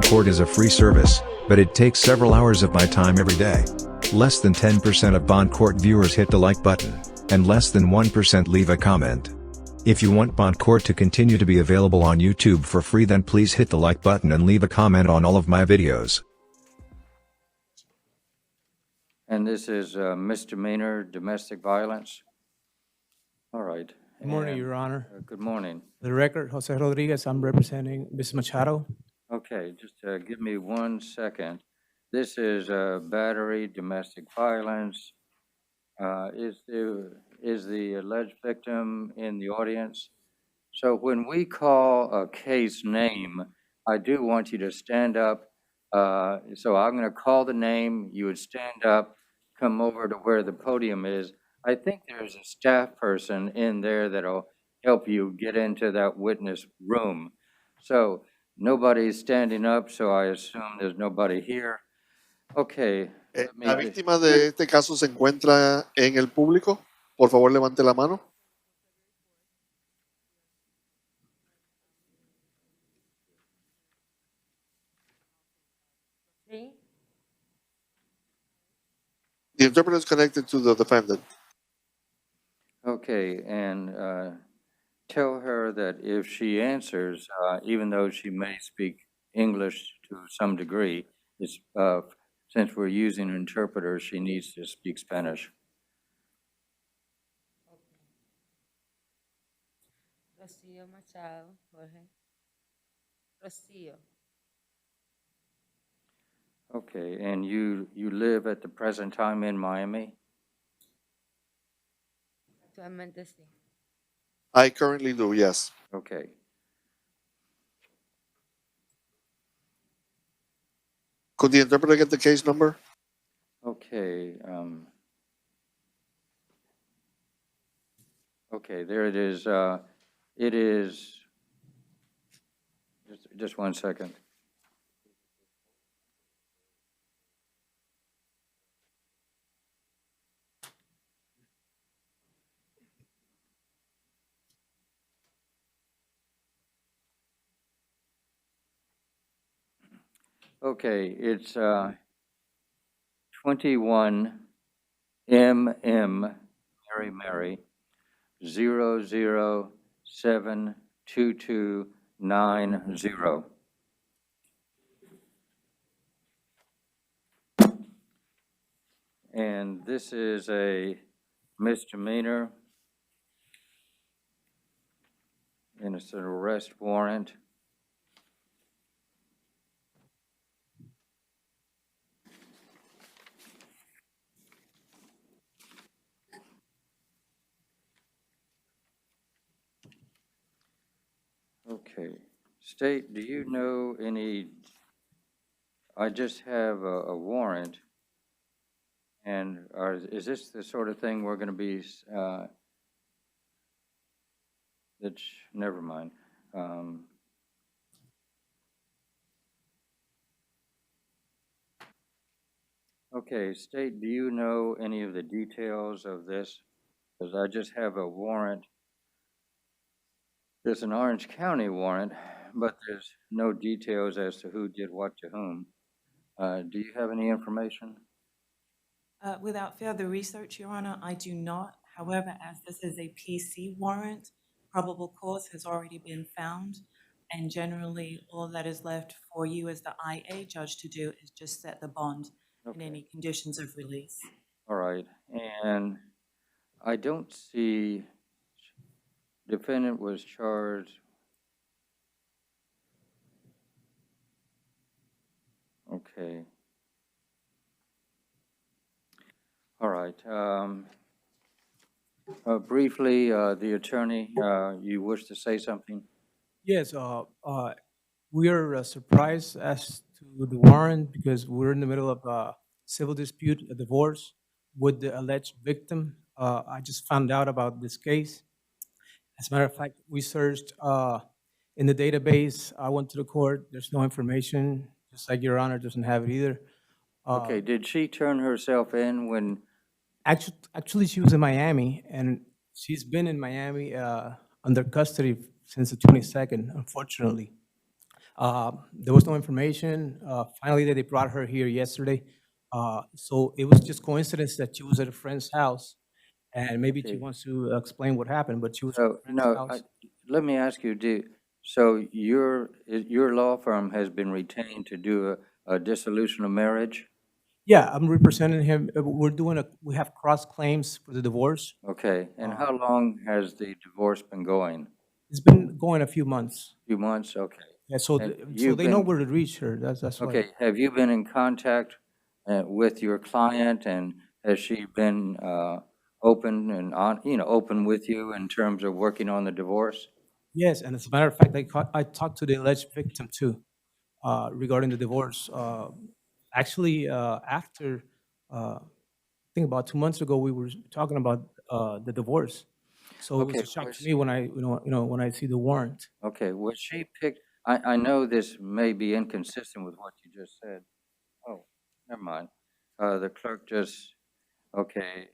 bond court is a free service, but it takes several hours of my time every day. Less than 10% of bond court viewers hit the like button, and less than 1% leave a comment. If you want bond court to continue to be available on YouTube for free, then please hit the like button and leave a comment on all of my videos. And this is misdemeanor domestic violence. All right. Good morning, Your Honor. Good morning. For the record, Jose Rodriguez, I'm representing Ms. Machado. Okay, just give me 1 second. This is battery, domestic violence. Is the alleged victim in the audience? So when we call a case name, I do want you to stand up. So I'm going to call the name. You would stand up, come over to where the podium is. I think there's a staff person in there that'll help you get into that witness room. So nobody's standing up, so I assume there's nobody here. Okay. ¿La víctima de este caso se encuentra en el público? Por favor, levante la mano. Sí. The interpreter is connected to the defendant. Okay, and tell her that if she answers, even though she may speak English to some degree, it's, since we're using an interpreter, she needs to speak Spanish. Rocío Machado, Jorge. Rocío. Okay, and you live at the present time in Miami? Actualmente sí. I currently do, yes. Okay. Could the interpreter get the case number? Okay. Okay, there it is. It is, just 1 second. Okay, it's 21 Mary 0072290. And this is a misdemeanor, and it's an arrest warrant. Okay. State, do you know any, I just have a warrant, and is this the sort of thing we're going to be, that's, never mind. Okay, State, do you know any of the details of this? Because I just have a warrant. There's an Orange County warrant, but there's no details as to who did what to whom. Do you have any information? Without further research, Your Honor, I do not. However, as this is a PC warrant, probable cause has already been found, and generally all that is left for you as the IA judge to do is just set the bond and any conditions of release. All right, and I don't see defendant was charged. Okay. All right. Briefly, the attorney, you wish to say something? Yes, we are surprised as to the warrant because we're in the middle of a civil dispute, a divorce with the alleged victim. I just found out about this case. As a matter of fact, we searched in the database. I went to the court. There's no information, just like Your Honor doesn't have it either. Okay, did she turn herself in when? Actually, she was in Miami, and she's been in Miami under custody since the 22nd, unfortunately. There was no information. Finally, they brought her here yesterday. So it was just coincidence that she was at a friend's house, and maybe she Okay. wants to explain what happened, but she was at a So, friend's no, house. let me ask you, so your law firm has been retained to do a dissolution of marriage? Yeah, I'm representing him. We have cross claims for the divorce. Okay, and how long has the divorce been going? It's been going a few months. Few months, okay. Yeah, so, And so you've they know been- where to reach her. That's why. Okay, have you been in contact with your client, and has she been open and open with you in terms of working on the divorce? Yes, and as a matter of fact, I talked to the alleged victim too, regarding the divorce. Actually, after, I think about 2 months ago, we were talking about the divorce. So it was Okay, a shock was- to me when when I see the warrant. Okay, was she picked, I know this may be inconsistent with what you just said. Oh, never mind. The clerk just, okay,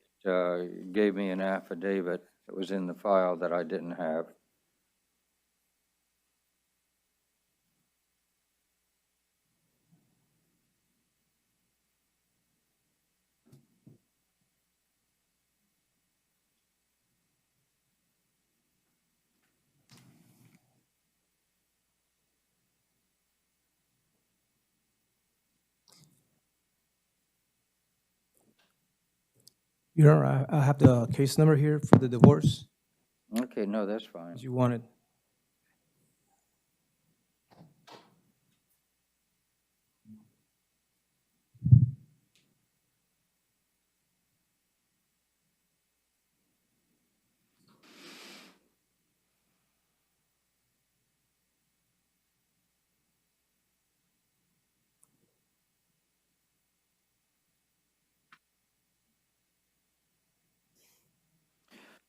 gave me an affidavit that was in the file that I didn't have. Your Honor, I have the case number here for the divorce, Okay, no, that's fine. as you wanted.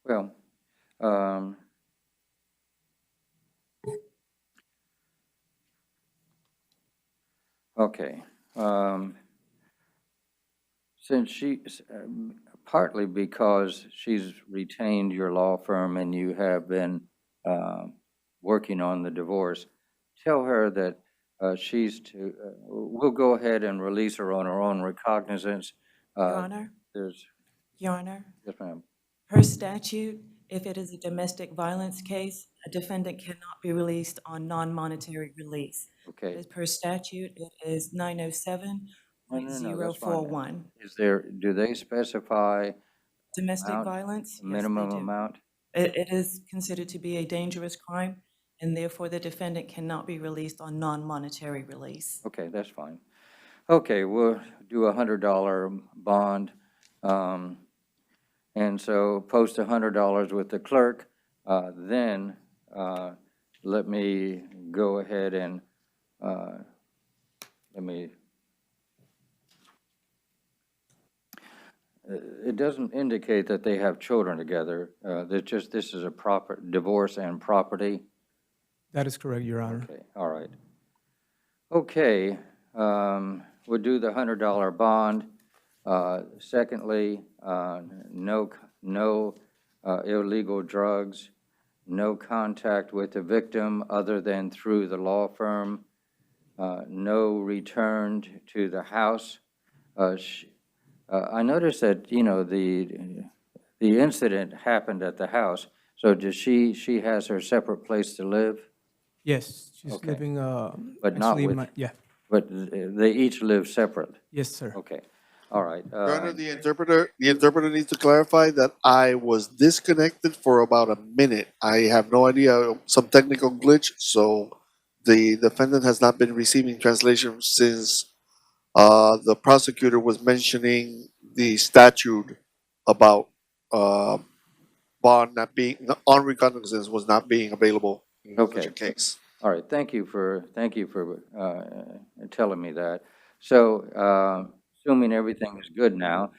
Well, okay. Since partly because she's retained your law firm and you have been working on the divorce, tell her that we'll go ahead and release her on her own recognizance. Your Honor, There's, Your Honor, yes, ma'am. per statute, if it is a domestic violence case, a defendant cannot be released on non-monetary release. Okay. As per statute, it is 907.041. No, that's fine. Do they specify Domestic amount, violence, yes, they minimum do. amount? It is considered to be a dangerous crime, and therefore the defendant cannot be released on non-monetary release. Okay, that's fine. Okay, we'll do $100 bond. And so post $100 with the clerk, then let me go ahead and it doesn't indicate that they have children together. This is a proper divorce and property. That is correct, Your Honor. Okay, all right. Okay, we'll do the $100 bond. Secondly, no illegal drugs, no contact with the victim other than through the law firm, no return to the house. I noticed that, the incident happened at the house. So does she has her separate place to live? Yes, she's Okay. living, But not actually, with- yeah, But they each live separate? yes, sir. Okay, all right. Your Honor, the interpreter needs to clarify that I was disconnected for about a minute. I have no idea, some technical glitch, so the defendant has not been receiving translation since the prosecutor was mentioning the statute about bond not being, on recognizance was not being available in such Okay. a case. All right, thank you for telling me that. So, assuming everything is good now,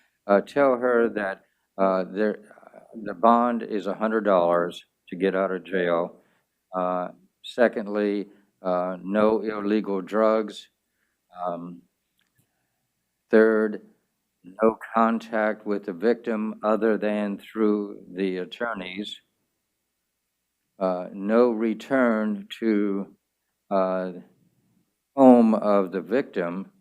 tell her that the bond is $100 to get out of jail. Secondly, no illegal drugs. Third, no contact with the victim other than through the attorneys. No return to home of the victim,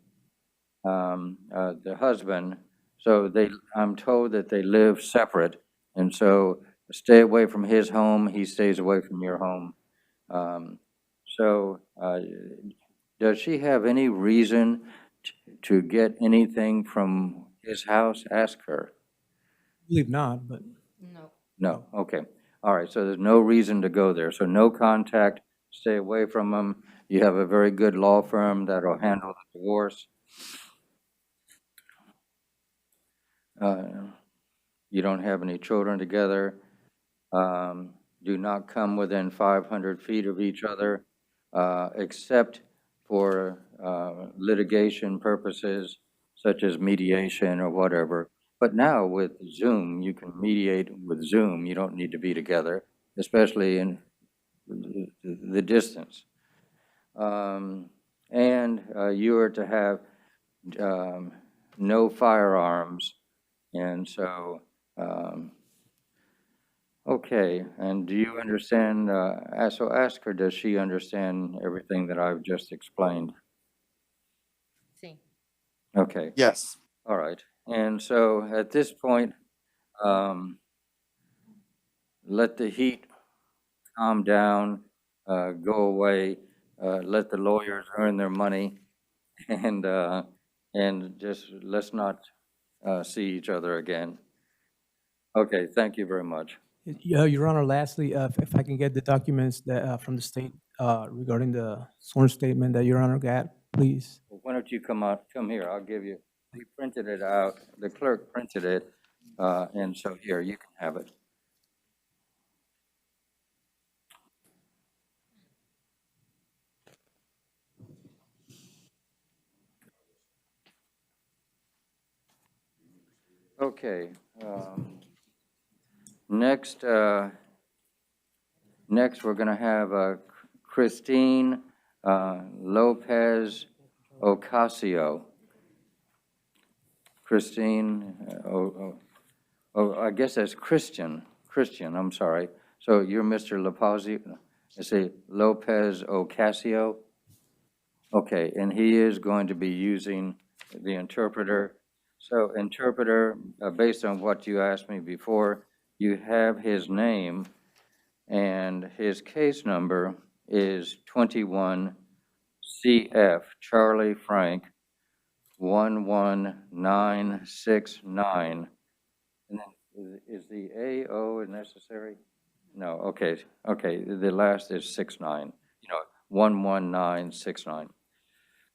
the husband. So I'm told that they live separate, and so stay away from his home, he stays away from your home. Um, So, does she have any reason to get anything from his house? Ask her. I believe not, but No. No, okay. All right, so there's no reason to go there. So no contact, stay away from him. You have a very good law firm that'll handle the divorce. You don't have any children together. Do not come within 500 feet of each other, except for litigation purposes, such as mediation or whatever. But now with Zoom, you can mediate with Zoom. You don't need to be together, especially in the distance. And you are to have no firearms. And so, okay, and do you understand, so ask her, does she understand everything that I've just explained? Sí. Okay, Yes. all right. And so at this point, let the heat calm down, go away, let the lawyers earn their money, and just let's not see each other again. Okay, thank you very much. yeah, Your Honor, lastly, if I can get the documents that, from the state, regarding the sworn statement that Your Honor got, please. Well, why don't you come here, I'll give you, we printed it out, the clerk printed it, and so here, you can have it. Okay, next, next, we're gonna have Christine Lopez Ocasio. Christine, I guess that's Christian, I'm sorry. So you're Mr. Lapazio, is it Lopez Ocasio? Okay, and he is going to be using the interpreter. So interpreter, based on what you asked me before, you have his name, and his case number is 21 CF Charlie Frank 11969. And then is the AO necessary? No, okay, the last is 69, 11969.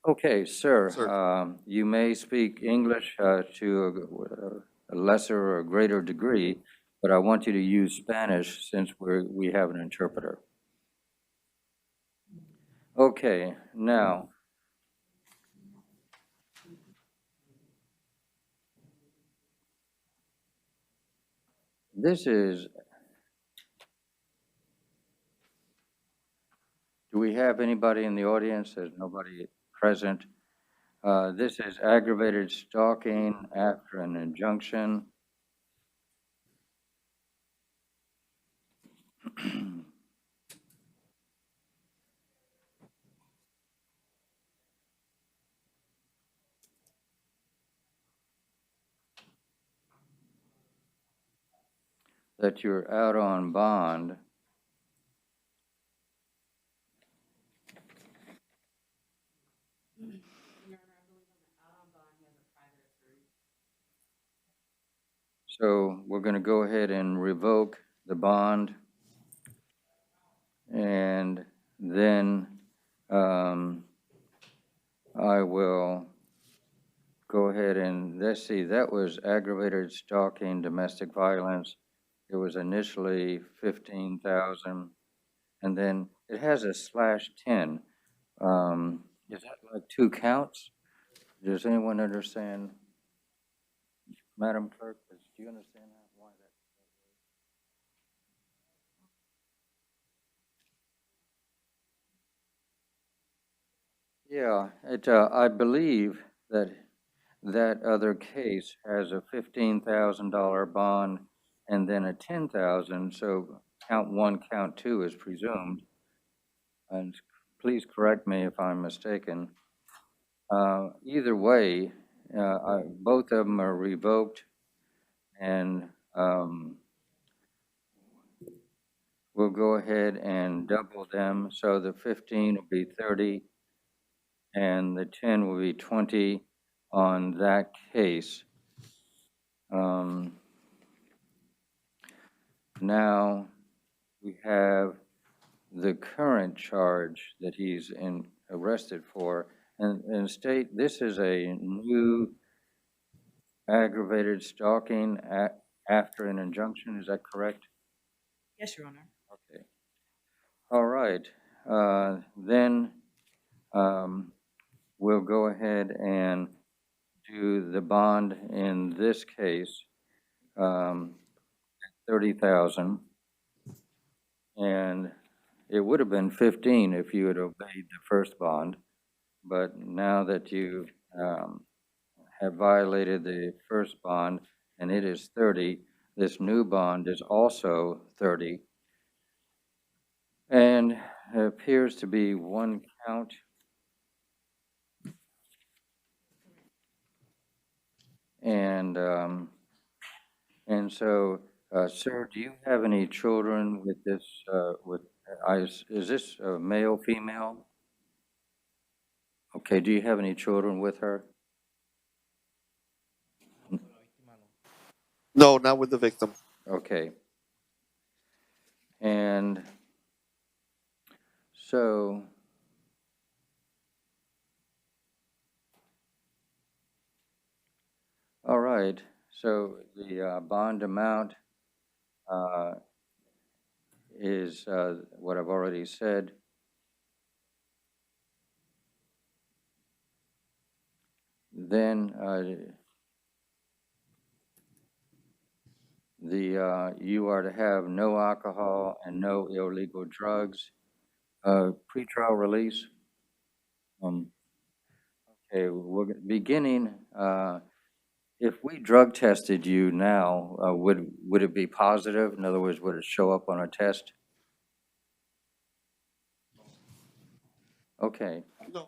Okay, sir, Sir. you may speak English to a lesser or greater degree, but I want you to use Spanish since we have an interpreter. Okay, now, this is, do we have anybody in the audience? There's nobody present. This is aggravated stalking after an injunction. That you're out on bond. So we're going to go ahead and revoke the bond. And then I will go ahead and, let's see, that was aggravated stalking, domestic violence. It was initially 15,000, and then it has a /10. Is that like 2 counts? Does anyone understand? Madam Clerk, do you understand that? Why that? Yeah, I believe that that other case has a $15,000 bond and then a 10,000, so count 1, count 2 is presumed. And please correct me if I'm mistaken. Either way, both of them are revoked, and we'll go ahead and double them, so the 15 will be 30, and the 10 will be 20 on that case. Now, we have the current charge that he's arrested for, and state, this is a new aggravated stalking after an injunction, is that correct? Yes, Your Honor. Okay. All right, then, we'll go ahead and do the bond in this case, 30,000. And it would have been 15 if you had obeyed the first bond, but now that you have violated the first bond and it is 30, this new bond is also 30. And it appears to be one count. And so, sir, do you have any children with this, is this a male, female? Okay, do you have any children with her? No, not with the victim. Okay. And so, all right, so the bond amount is what I've already said. Then you are to have no alcohol and no illegal drugs. Pretrial release. Okay, we're beginning. If we drug tested you now, would it be positive? In other words, would it show up on a test? Okay. No.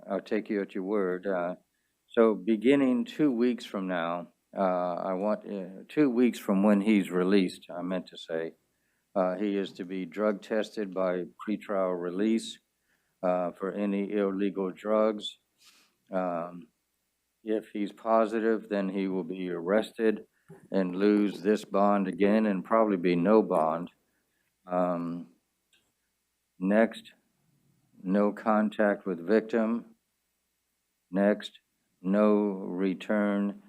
I'll take you at your word. So beginning 2 weeks from now, I want 2 weeks from when he's released, I meant to say, he is to be drug tested by pretrial release for any illegal drugs. If he's positive, then he will be arrested and lose this bond again and probably be no bond. Next, no contact with victim. Next, no return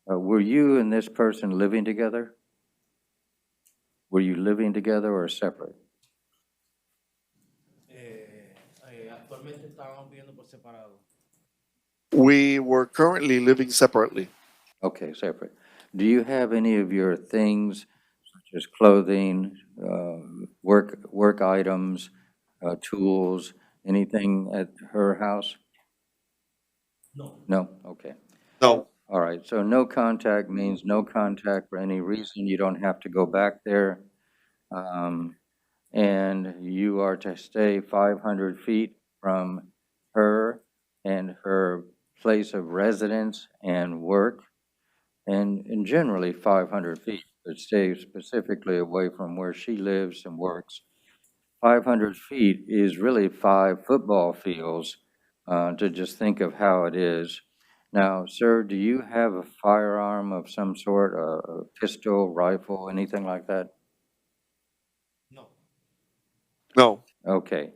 were you and this person living together? Were you living together or separate? Actualmente estábamos viviendo por separado. We were currently living separately. Okay, separate. Do you have any of your things, such as clothing, work items, tools, anything at her house? No. No? Okay. No. All right, so no contact means no contact for any reason. You don't have to go back there. And you are to stay 500 feet from her and her place of residence and work, and generally 500 feet, but stay specifically away from where she lives and works. 500 feet is really 5 football fields, to just think of how it is. Now, sir, do you have a firearm of some sort, a pistol, rifle, anything like that? No. No. Okay.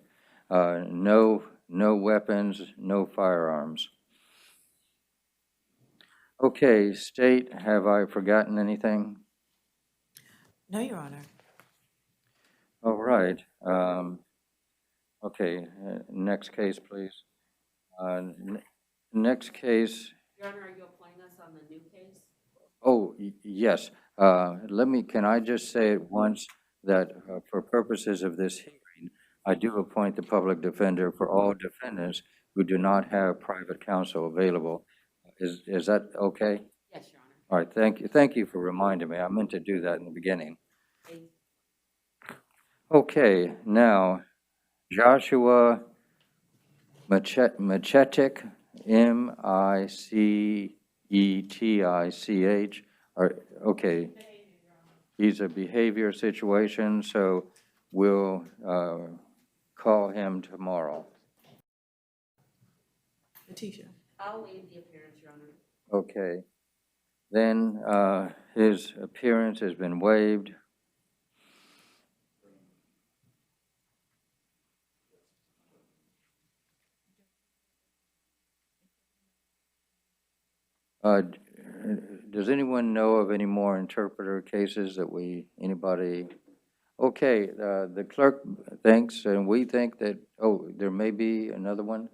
No weapons, no firearms. Okay, state, have I forgotten anything? No, Your Honor. All right. Okay, next case, please. Next case. Your Honor, are you applying us on the new case? Oh, yes. Can I just say at once that for purposes of this hearing, I do appoint the public defender for all defendants who do not have private counsel available. Is that okay? Yes, Your Honor. All right, thank you. Thank you for reminding me. I meant to do that in the beginning. Thank Okay, now Joshua Machetic, Micetich, okay. He's a behavior situation, so we'll call him tomorrow. Letitia. I'll waive the appearance, Your Honor. Okay. Then his appearance has been waived. Does anyone know of any more interpreter cases that anybody? Okay, the clerk thinks, and we think that, there may be another one?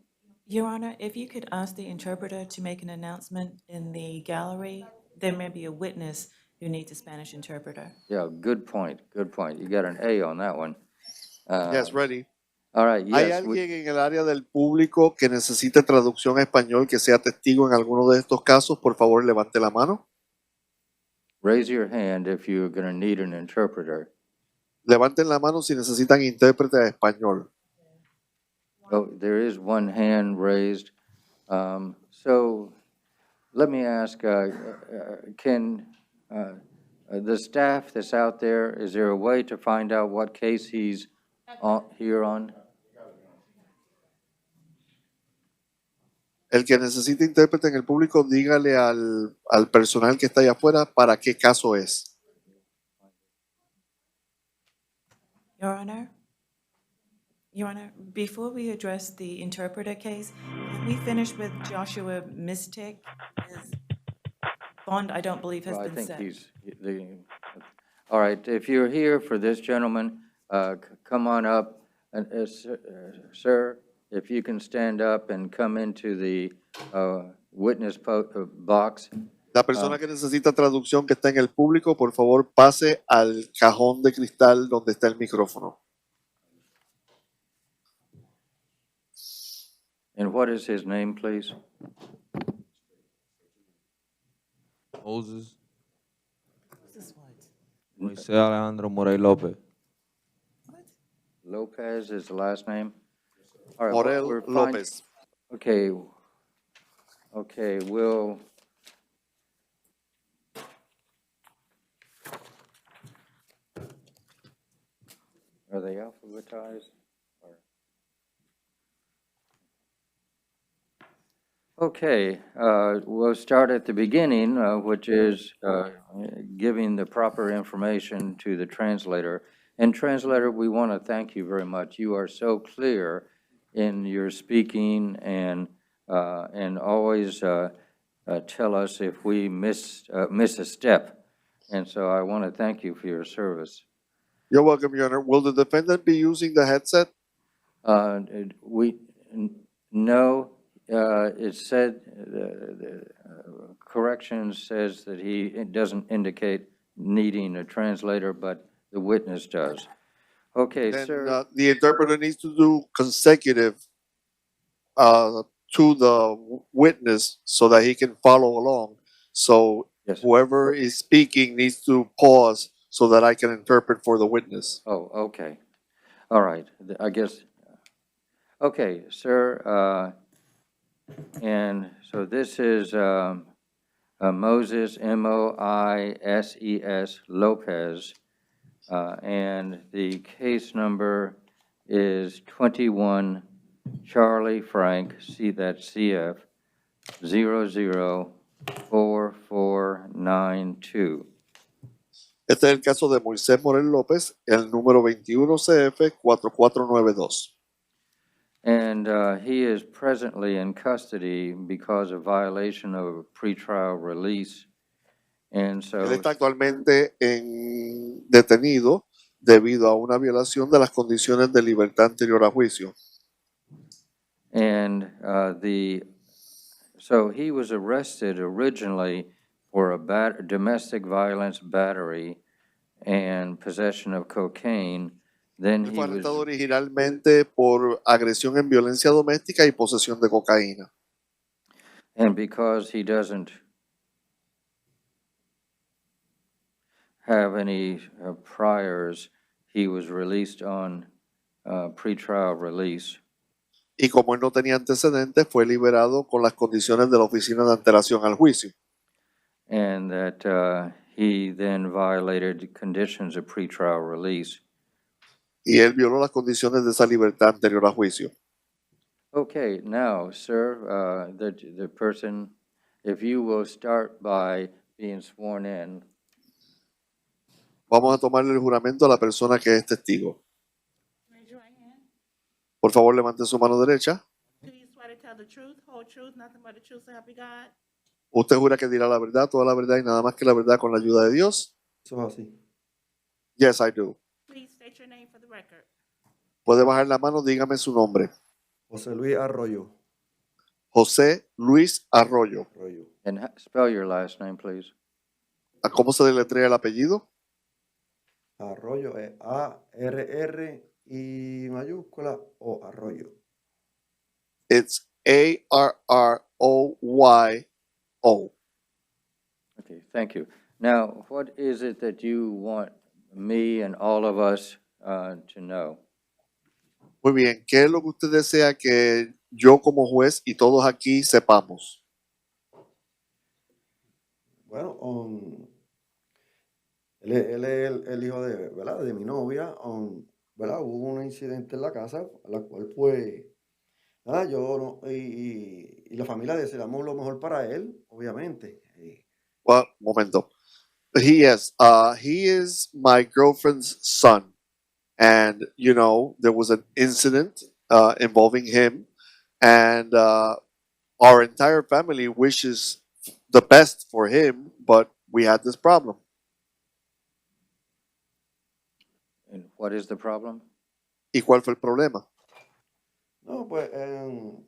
Your Honor, if you could ask the interpreter to make an announcement in the gallery, there may be a witness who needs a Spanish interpreter. Yeah, good point, good point. You got an A on that one. Yes, ready. All right, ¿Hay yes. alguien en el área del público que necesite traducción a español que sea testigo en alguno de estos casos? Por favor, levante la mano. Raise your hand if you're going to need an interpreter. Levanten la mano si necesitan intérprete de español. Oh, there is one hand raised. So let me ask, can the staff that's out there, is there a way to find out what case he's here on? El que necesite intérprete en el público, dígale al personal que está allá afuera para qué caso es. Your Honor, before we address the interpreter case, can we finish with Joshua Mistek? His bond, I don't believe, has Well, I been think set. all right, if you're here for this gentleman, come on up. Sir, if you can stand up and come into the witness box. La persona que necesita traducción que está en el público, por favor, pase al cajón de cristal donde está el micrófono. And what is his name, please? Moses. This is what? Moisés Alejandro Morey López. What? Lopez is the last name? All right, Morel we're López. Okay, we'll. Are they alphabetized? Okay, we'll start at the beginning, which is giving the proper information to the translator. And translator, we want to thank you very much. You are so clear in your speaking and always tell us if we miss a step. And so I want to thank you for your service. You're welcome, Your Honor. Will the defendant be using the headset? No, it said, the correction says that it doesn't indicate needing a translator, but the witness does. Okay, Then sir. the interpreter needs to do consecutive to the witness so that he can follow along. So Yes. whoever is speaking needs to pause so that I can interpret for the witness. Oh, okay. All right, I guess. Okay, sir, and so this is Moses, Moises Lopez, and the case number is 21 Charlie Frank, that's CF, 004492. Este es el caso de Moisés Morel López, el número 21 CF 4492. And he is presently in custody because of violation of pretrial release. And so, Él está actualmente detenido debido a una violación de las condiciones de libertad anterior a juicio. and so he was arrested originally for a domestic violence battery and possession of cocaine. Then Él he fue arrestado was, originalmente por agresión en violencia doméstica y posesión de cocaína. and because he doesn't have any priors, he was released on pretrial release. Y como él no tenía antecedentes, fue liberado con las condiciones de la Oficina de Antelación al Juicio. And that he then violated conditions of pretrial release. Y él violó las condiciones de esa libertad anterior a juicio. Okay, now, sir, the person, if you will start by being sworn in. Vamos a tomarle el juramento a la persona que es testigo. Raise your right hand. Por favor, levante su mano derecha. Do you swear to tell the truth, whole truth, nothing but the truth, so help you God? ¿Usted jura que dirá la verdad, toda la verdad y nada más que la verdad con la ayuda de Dios? Eso es así. Yes, I do. Please state your name for the record. Puede bajar la mano, dígame su nombre. José Luis Arroyo. José Luis Arroyo. Arroyo. And spell your last name, please. ¿A cómo se deletrea el apellido? Arroyo es A-R-R y mayúscula o Arroyo. It's A-R-R-O-Y-O. Okay, thank you. Now, what is it that you want me and all of us to know? Muy bien, ¿qué es lo que usted desea que yo como juez y todos aquí sepamos? Bueno, él es el hijo de, ¿verdad? De mi novia. ¿Verdad? Hubo un incidente en la casa, a la cual pues, nada, yo no, y la familia deseamos lo mejor para él, obviamente. Well, momento. He is my girlfriend's son. And, you know, there was an incident involving him. And our entire family wishes the best for him, but we had this problem. And what is the problem? ¿Y cuál fue el problema? No, pues, él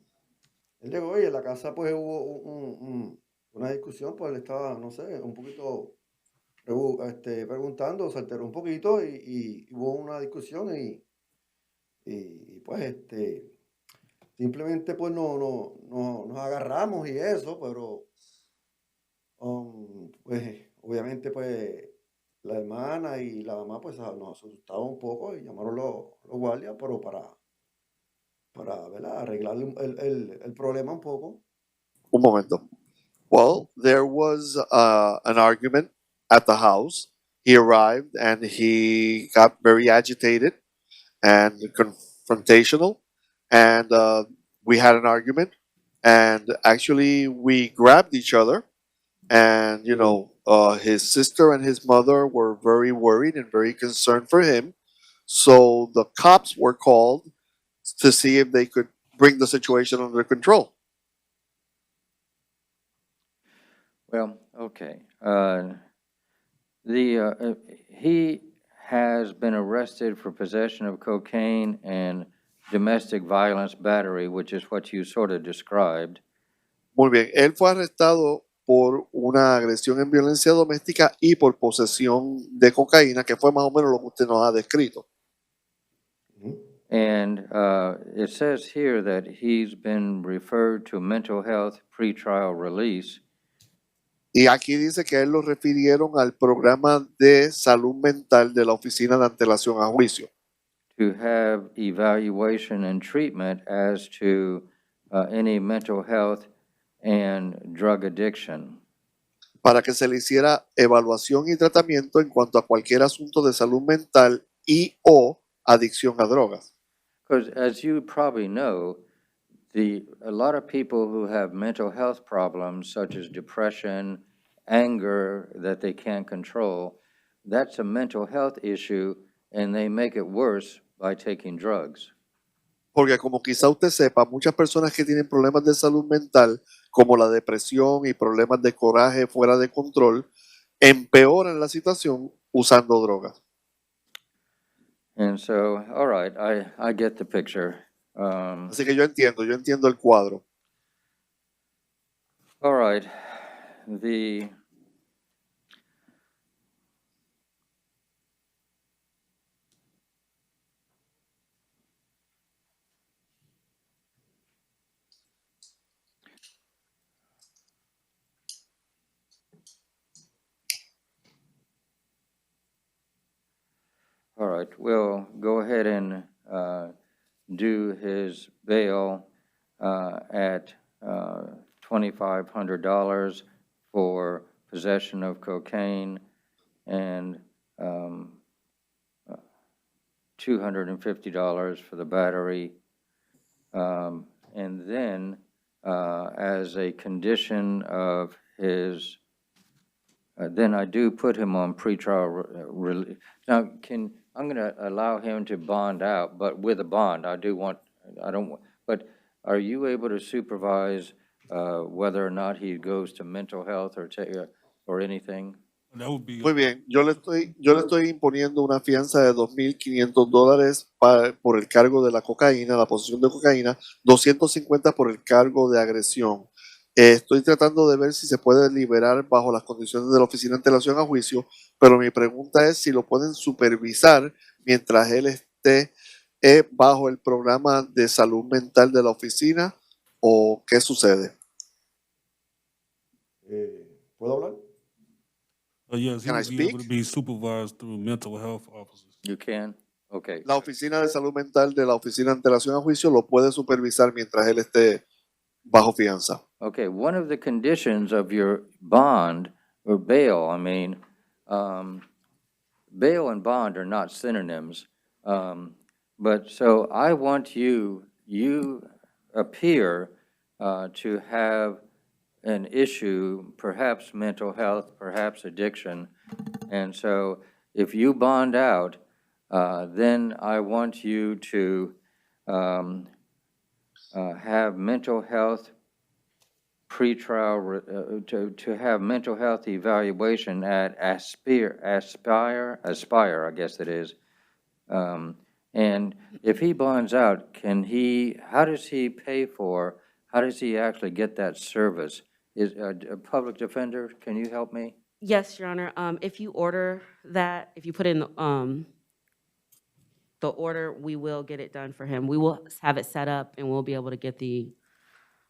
llegó y en la casa pues hubo una discusión, pues él estaba, no sé, un poquito preguntando, se alteró un poquito y hubo una discusión y pues simplemente pues nos agarramos y eso, pero pues obviamente pues la hermana y la mamá pues nos asustaban un poco y llamaron los guardias, pero para ¿verdad? Arreglar el problema un poco. Un momento. Well, there was an argument at the house. He arrived and he got very agitated and confrontational. And we had an argument. And actually, we grabbed each other. And, you know, his sister and his mother were very worried and very concerned for him. So the cops were called to see if they could bring the situation under control. Well, okay. He has been arrested for possession of cocaine and domestic violence battery, which is what you sort of described. Muy bien, él fue arrestado por una agresión en violencia doméstica y por posesión de cocaína, que fue más o menos lo que usted nos ha descrito. And it says here that he's been referred to mental health pretrial release. Y aquí dice que a él lo refirieron al programa de salud mental de la Oficina de Antelación a Juicio, To have evaluation and treatment as to any mental health and drug addiction. para que se le hiciera evaluación y tratamiento en cuanto a cualquier asunto de salud mental y o adicción a drogas. Because as you probably know, a lot of people who have mental health problems such as depression, anger that they can't control, that's a mental health issue and they make it worse by taking drugs. Porque como quizá usted sepa, muchas personas que tienen problemas de salud mental, como la depresión y problemas de coraje fuera de control, empeoran la situación usando drogas. And so, all right, I get the picture. Así que yo entiendo el cuadro. All right, All right, we'll go ahead and do his bail at $2,500 for possession of cocaine and $250 for the battery. And then, as a condition of his, then I do put him on pretrial release. Now, I'm going to allow him to bond out, but with a bond, I don't want, but are you able to supervise whether or not he goes to mental health or anything? That would be Muy bien, yo le estoy imponiendo una fianza de $2,500 por el cargo de la cocaína, la posesión de cocaína, 250 por el cargo de agresión. Estoy tratando de ver si se puede liberar bajo las condiciones de la oficina de antelación a juicio, pero mi pregunta es si lo pueden supervisar mientras él esté bajo el programa de salud mental de la oficina o qué sucede. ¿Puedo hablar? yes, he Can I would be able speak? to be supervised through mental health officers. You can? Okay. La oficina de salud mental de la oficina de antelación a juicio lo puede supervisar mientras él esté bajo fianza. Okay, one of the conditions of your bond, or bail, I mean, bail and bond are not synonyms. But so I want you appear to have an issue, perhaps mental health, perhaps addiction. And so if you bond out, then I want you to have mental health pretrial, to have mental health evaluation at Aspire, I guess it is. And if he bonds out, how does he pay for, how does he actually get that service? Is a public defender, can you help me? Yes, Your Honor. If you order that, if you put in the order, we will get it done for him. We will have it set up and we'll be able to get the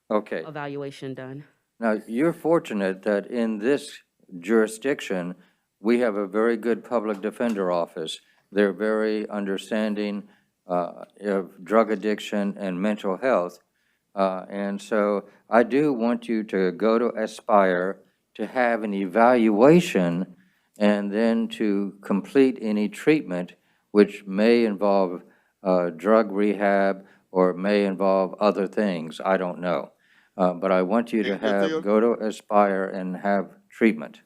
Okay. evaluation done. Now, you're fortunate that in this jurisdiction, we have a very good public defender office. They're very understanding of drug addiction and mental health. And so I do want you to go to Aspire to have an evaluation and then to complete any treatment which may involve drug rehab or may involve other things. I don't know. But I want you to go to Aspire and have treatment.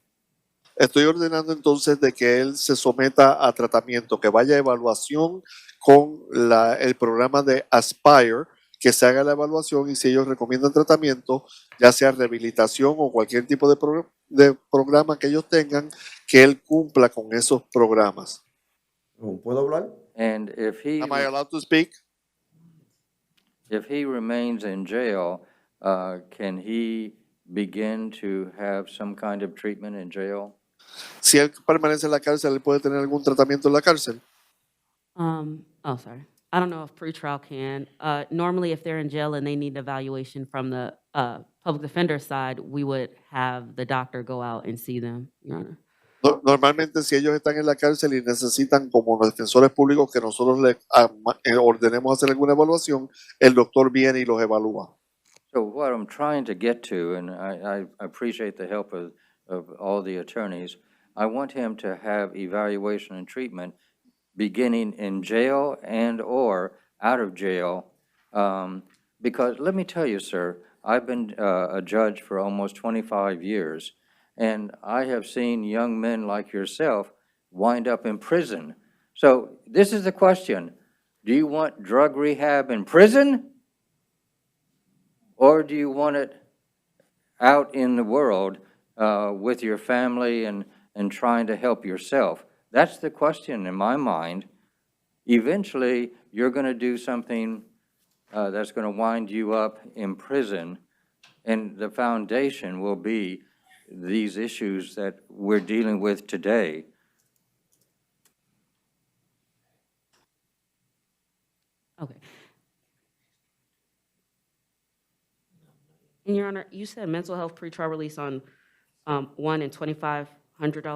Estoy ordenando entonces de que él se someta a tratamiento, que vaya a evaluación con el programa de Aspire, que se haga la evaluación y si ellos recomiendan tratamiento, ya sea rehabilitación o cualquier tipo de programa que ellos tengan, que él cumpla con esos programas. ¿Puedo hablar? And if he, Am I allowed to speak? if he remains in jail, can he begin to have some kind of treatment in jail? Si él permanece en la cárcel, ¿él puede tener algún tratamiento en la cárcel? Sorry. I don't know if pretrial can. Normally, if they're in jail and they need evaluation from the public defender side, we would have the doctor go out and see them, Your Honor. Normalmente, si ellos están en la cárcel y necesitan, como los defensores públicos, que nosotros les ordenemos hacer alguna evaluación, el doctor viene y los evalúa. So what I'm trying to get to, and I appreciate the help of all the attorneys, I want him to have evaluation and treatment beginning in jail and or out of jail. Because let me tell you, sir, I've been a judge for almost 25 years, and I have seen young men like yourself wind up in prison. So this is the question. Do you want drug rehab in prison? Or do you want it out in the world with your family and trying to help yourself? That's the question in my mind. Eventually, you're going to do something that's going to wind you up in prison, and the foundation will be these issues that we're dealing with today. Okay. And Your Honor, you said mental health pretrial release on one and $2,500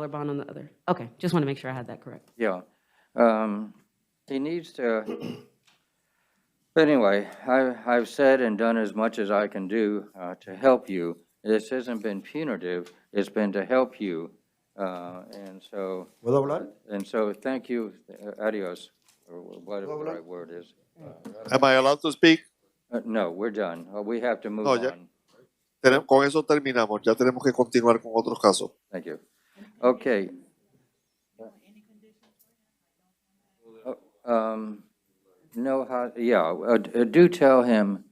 bond on the other. Okay, just want to make sure I had that correct. Yeah. He needs to, anyway, I've said and done as much as I can do to help you. This hasn't been punitive, it's been to help you. And so, ¿Puedo hablar? thank you, adios, or whatever ¿Puedo the hablar? right word is. Am I allowed to speak? No, we're done. We have to move No, ya. on. Con eso terminamos. Ya tenemos que continuar con otros casos. Thank you. Okay. No, do tell him,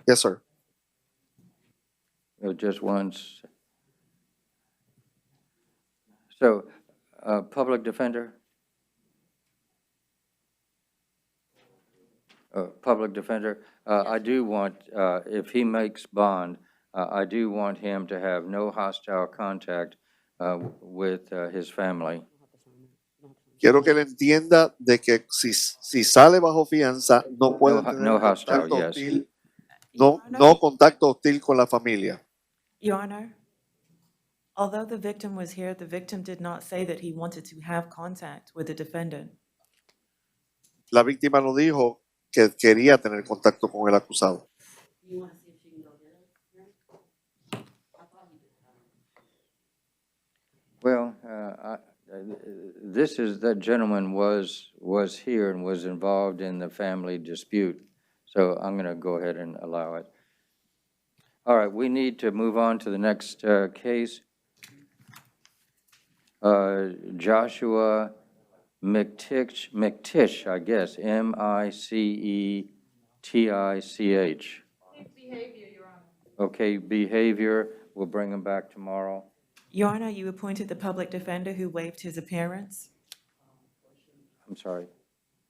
Yes, sir. just once. So, public defender? Public defender, I do want, if he makes bond, I do want him to have no hostile contact with his family. Quiero que él entienda de que si sale bajo fianza no puede tener no hostile, contacto yes. hostil, no contacto hostil con la familia. Your Honor, although the victim was here, the victim did not say that he wanted to have contact with the defendant. La víctima no dijo que quería tener contacto con el acusado. Well, that gentleman was here and was involved in the family dispute, so I'm going to go ahead and allow it. All right, we need to move on to the next case. Joshua McTish, I guess, MICETICH. Behavior, Your Honor. Okay, behavior, we'll bring him back tomorrow. Your Honor, you appointed the public defender who waived his appearance. I'm sorry.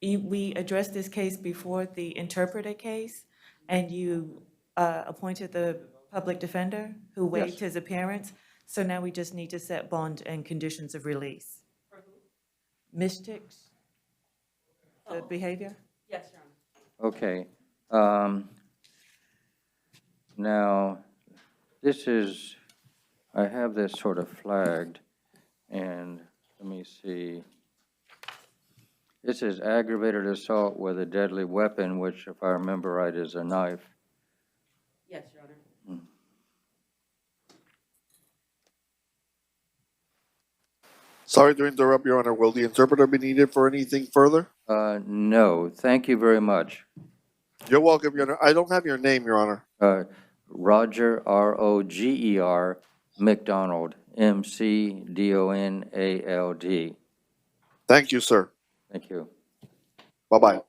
We addressed this case before the interpreter case, and you appointed the public defender who waived his appearance. So now we just need to set bond and conditions of release. Misdemeanor the behavior? Yes, Your Honor. Okay. Now, this is, I have this sort of flagged, and let me see. This is aggravated assault with a deadly weapon, which, if I remember right, is a knife. Yes, Your Honor. Sorry to interrupt, Your Honor. Will the interpreter be needed for anything further? No, thank you very much. You're welcome, Your Honor. I don't have your name, Your Honor. Roger, ROGER, McDonald, McDonald. Thank you, sir. Thank you. Bye-bye.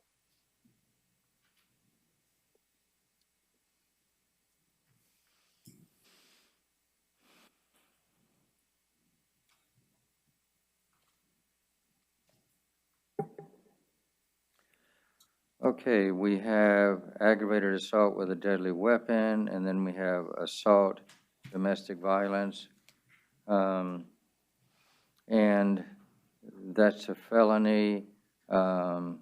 Okay, we have aggravated assault with a deadly weapon, and then we have assault, domestic violence. And that's a felony. And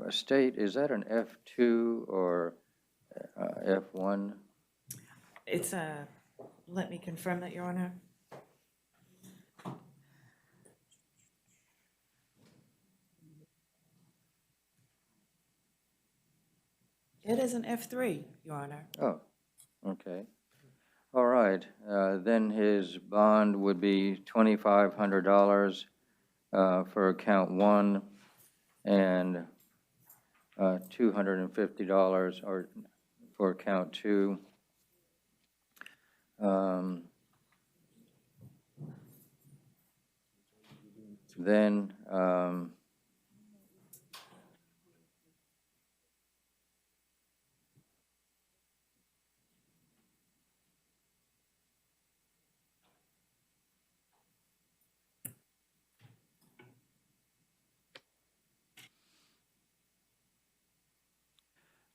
a state, is that an F2 or F1? It's let me confirm that, Your Honor. It is an F3, Your Honor. Oh, okay. All right, then his bond would be $2,500 for count 1 and $250 or for count 2. Then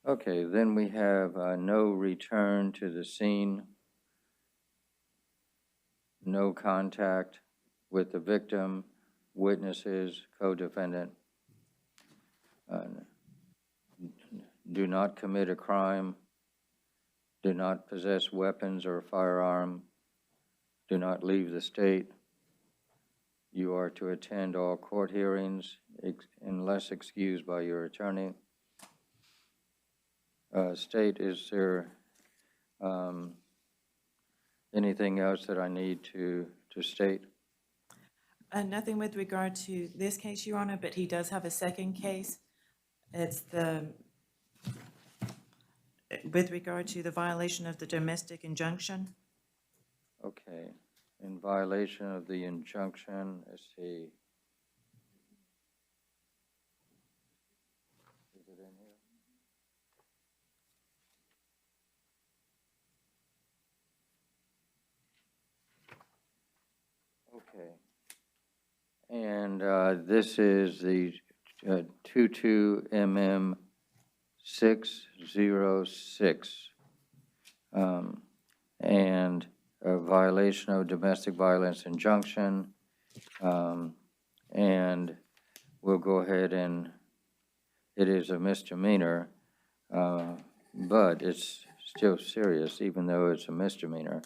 okay, then we have no return to the scene, no contact with the victim, witnesses, co-defendant, do not commit a crime, do not possess weapons or firearm, do not leave the state. You are to attend all court hearings unless excused by your attorney. State, is there anything else that I need to state? Nothing with regard to this case, Your Honor, but he does have a second case. It's with regard to the violation of the domestic injunction. Okay, in violation of the injunction, let's see. Is it in here? Okay. And this is the 22mm 606. And a violation of domestic violence injunction. And we'll go ahead and, it is a misdemeanor, but it's still serious even though it's a misdemeanor.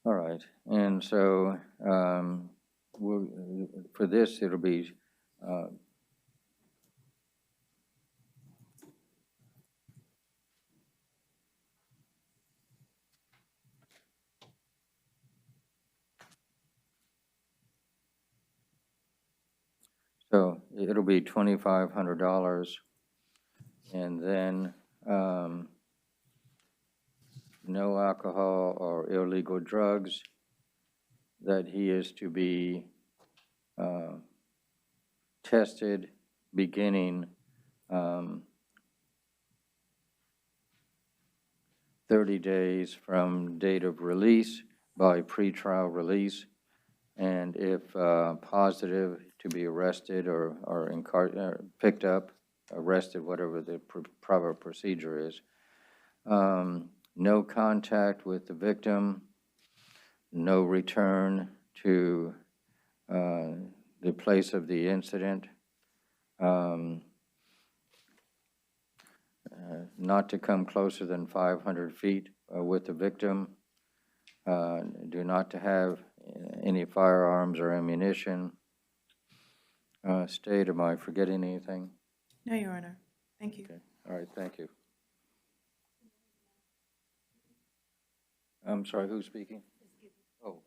All right, and so for this, it'll be so it'll be $2,500, and then no alcohol or illegal drugs, that he is to be tested beginning 30 days from date of release by pretrial release, and if positive, to be arrested or picked up, arrested, whatever the proper procedure is. No contact with the victim, no return to the place of the incident, not to come closer than 500 feet with the victim, do not to have any firearms or ammunition. State, am I forgetting anything? No, Your Honor. Thank you. Okay. All right, thank you. I'm sorry, who's speaking? Oh.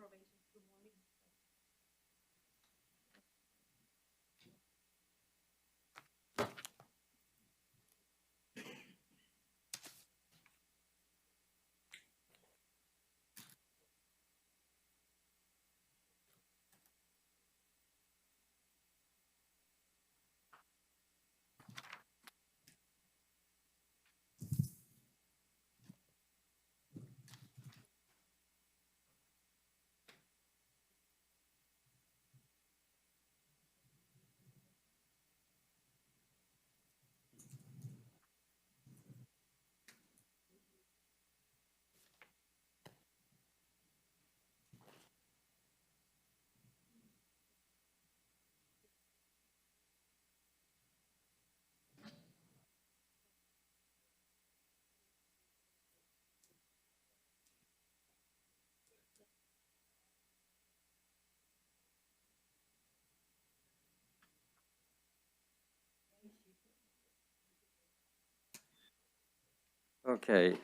Okay,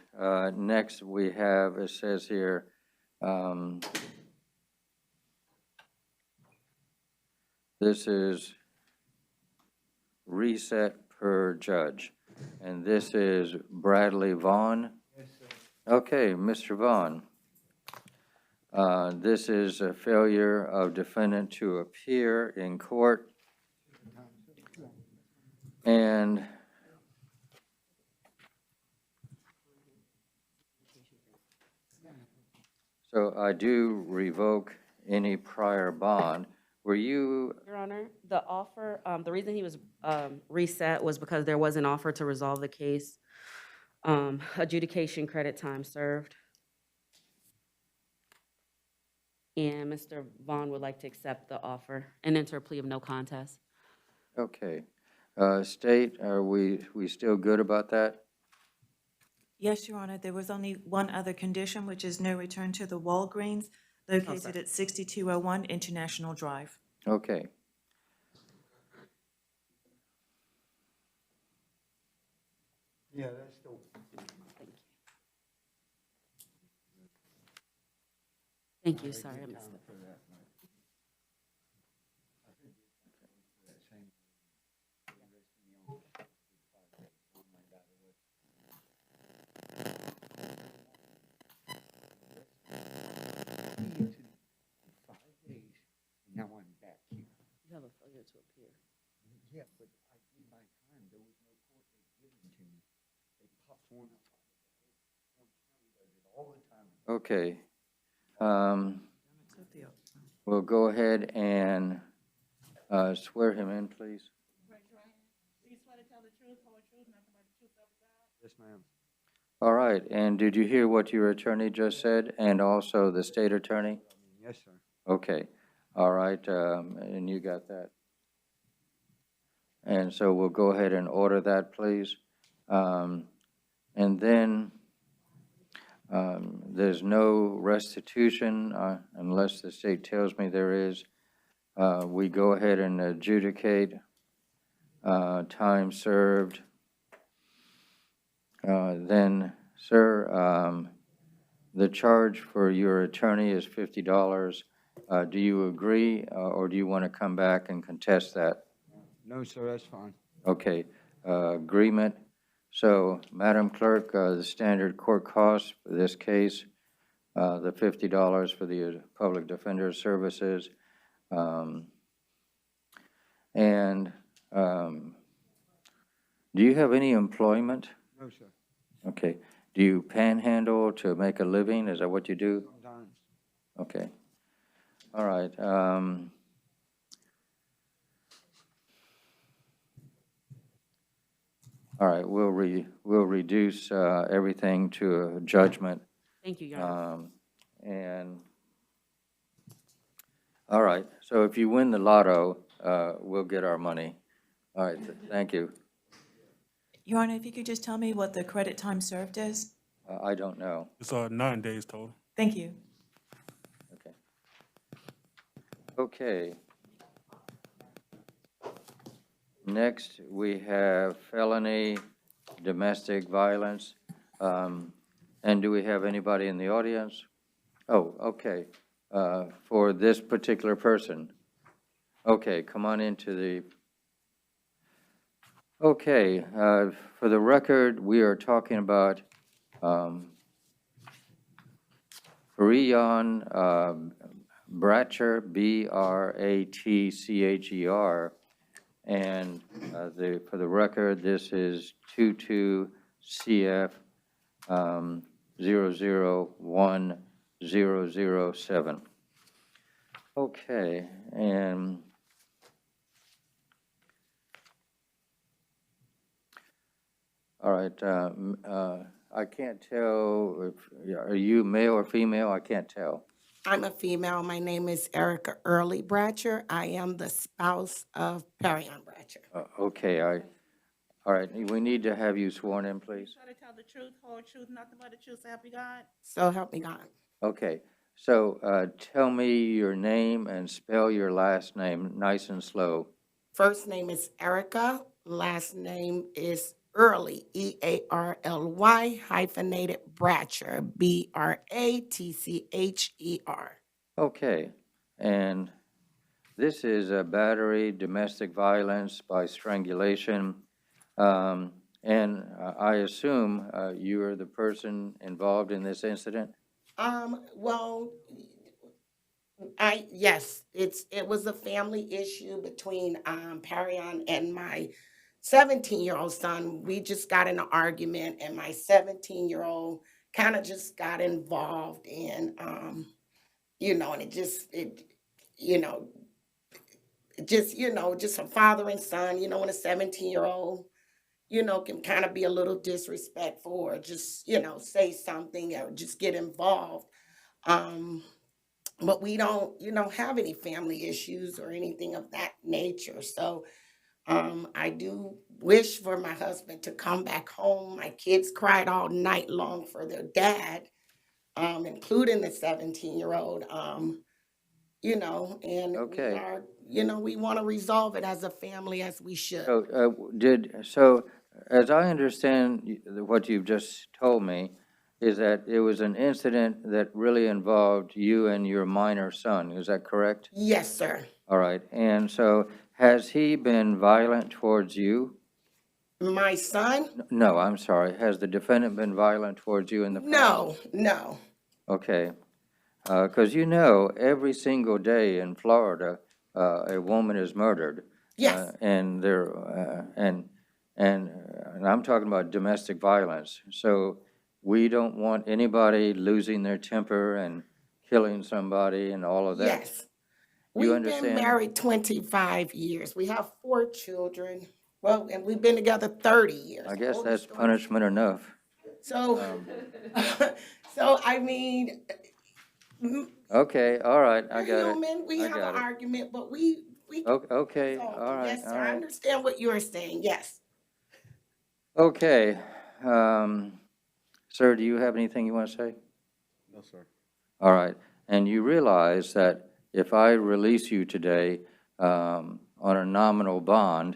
next we have, it says here, this is reset per judge, and this is Bradley Vaughn. Yes, sir. Okay, Mr. Vaughn. This is a failure of defendant to appear in court And so I do revoke any prior bond. Were you, Your Honor, the offer, the reason he was reset was because there was an offer to resolve the case. Adjudication credit time served. And Mr. Vaughn would like to accept the offer and enter a plea of no contest. okay. State, are we still good about that? Yes, Your Honor, there was only one other condition, which is no return to the Walgreens located at 6201 International Drive. Okay. Yeah, that's the. Thank you, sorry, I missed it. Now I'm back here. You have a failure to appear. Yeah, but I did my time. There was no court they given to me. They popped one up. All the time. Okay. We'll go ahead and swear him in, please. Please swear to tell the truth, whole truth, nothing but the truth so help you God. Yes, ma'am. All right, and did you hear what your attorney just said, and also the state attorney? Yes, sir. Okay, all right, and you got that. And so we'll go ahead and order that, please. And then there's no restitution unless the state tells me there is. We go ahead and adjudicate time served. Then, sir, the charge for your attorney is $50. Do you agree, or do you want to come back and contest that? No, sir, that's fine. Okay, agreement. So, Madam Clerk, the standard court costs for this case, the $50 for the public defender's services, and do you have any employment? No, sir. Okay. Do you panhandle to make a living? Is that what you do? Sometimes. Okay. All right. All right. We'll reduce everything to a judgment. Thank you, Your Honor. And all right. So if you win the lotto, we'll get our money. All right. Thank you. Your Honor, if you could just tell me what the credit time served is? I don't know. It's 9 days total. Thank you. Okay. Okay. Next, we have felony domestic violence. And do we have anybody in the audience? Oh, okay. For this particular person. Okay, come on into the... Okay, for the record, we are talking about Firearm Bratcher, Bratcher, and for the record, this is 22 CF 001007. Okay, and all right. I can't tell if are you male or female. I can't tell. I'm a female. My name is Erica Early Bratcher. I am the spouse of Firearm Bratcher. Okay. All right. We need to have you sworn in, please. Try to tell the truth, whole truth, nothing but the truth so help you God. So help me God. Okay. So tell me your name and spell your last name nice and slow. First name is Erica. Last name is Early, EARLY hyphenated Bratcher, BRATCHER. Okay. And this is a battery, domestic violence by strangulation. And I assume you are the person involved in this incident? Well, yes, it was a family issue between Parion and my 17-year-old son, we just got in an argument, and my 17-year-old kind of just got involved in, and you know, just a father and son, when a 17-year-old, can kind of be a little disrespectful or just, say something or just get involved. Um, but we don't, have any family issues or anything of that nature. So I do wish for my husband to come back home. My kids cried all night long for their dad, including the 17-year-old. And Okay. we are, we want to resolve it as a family as we should. So, as I understand what you've just told me, is that it was an incident that really involved you and your minor son, is that correct? Yes, sir. All right, and so has he been violent towards you? My son? No, I'm sorry, has the defendant been violent towards you in the past? No. Okay, because every single day in Florida, a woman is murdered. Yes. And I'm talking about domestic violence. So we don't want anybody losing their temper and killing somebody and all of that. Yes. You We've understand? been married 25 years. We have 4 children. Well, and we've been together 30 years. I guess that's punishment enough. So, so I mean, Okay, all right, I we're got it. human. We I have got an it. argument, but we Okay, resolve it. all right, Yes, all sir. I right. understand what you're saying. Yes. Okay, sir, do you have anything you want to say? No, sir. All right, and you realize that if I release you today on a nominal bond,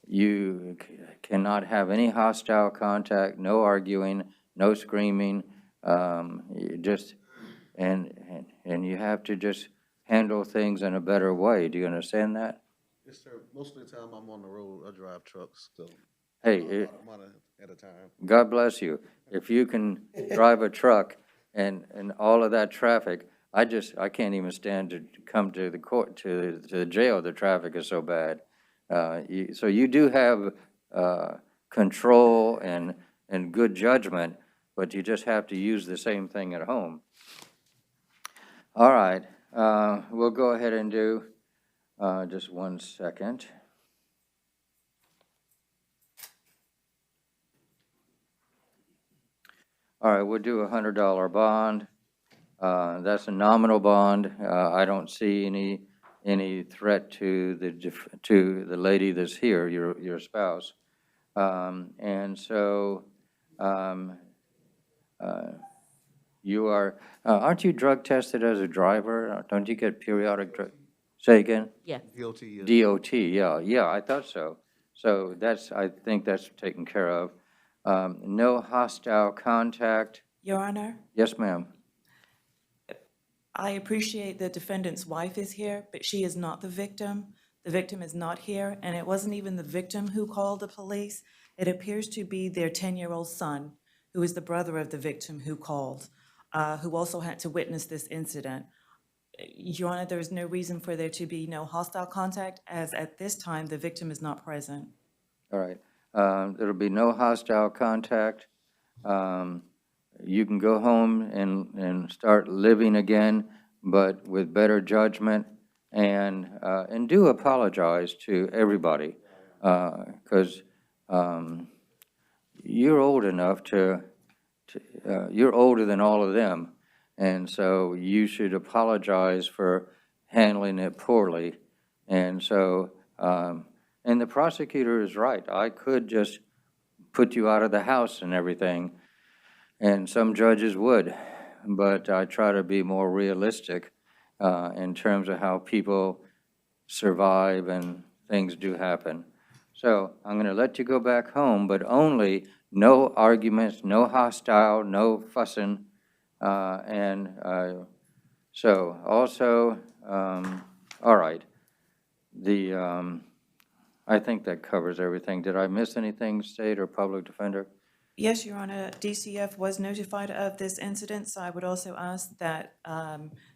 you cannot have any hostile contact, no arguing, no screaming, you just, and you have to just handle things in a better way. Do you understand that? Yes, sir. Most of the time I'm on the road, I drive trucks, so Hey, I'm on at a time. God bless you. If you can drive a truck and all of that traffic, I can't even stand to come to the court, to the jail. The traffic is so bad. So you do have control and good judgment, but you just have to use the same thing at home. All right, we'll go ahead and do, just 1 second. All right, we'll do $100 bond. That's a nominal bond. I don't see any threat to the lady that's here, your spouse. And so you aren't you drug tested as a driver? Don't you get periodic drug? Say again? Yes. DOT, yeah. DOT, yeah, I thought so. So I think that's taken care of. No hostile contact. Your Honor, Yes, ma'am. I appreciate the defendant's wife is here, but she is not the victim. The victim is not here, and it wasn't even the victim who called the police. It appears to be their 10-year-old son, who is the brother of the victim who called, who also had to witness this incident. Your Honor, there is no reason for there to be no hostile contact, as at this time, the victim is not present. All right. There'll be no hostile contact. You can go home and start living again, but with better judgment, and do apologize to everybody, because you're old enough you're older than all of them, and so you should apologize for handling it poorly. And so, and the prosecutor is right. I could just put you out of the house and everything, and some judges would, but I try to be more realistic in terms of how people survive and things do happen. So I'm going to let you go back home, but only no arguments, no hostile, no fussing. So also, all right, I think that covers everything. Did I miss anything, State or Public Defender? Yes, Your Honor, DCF was notified of this incident, so I would also ask that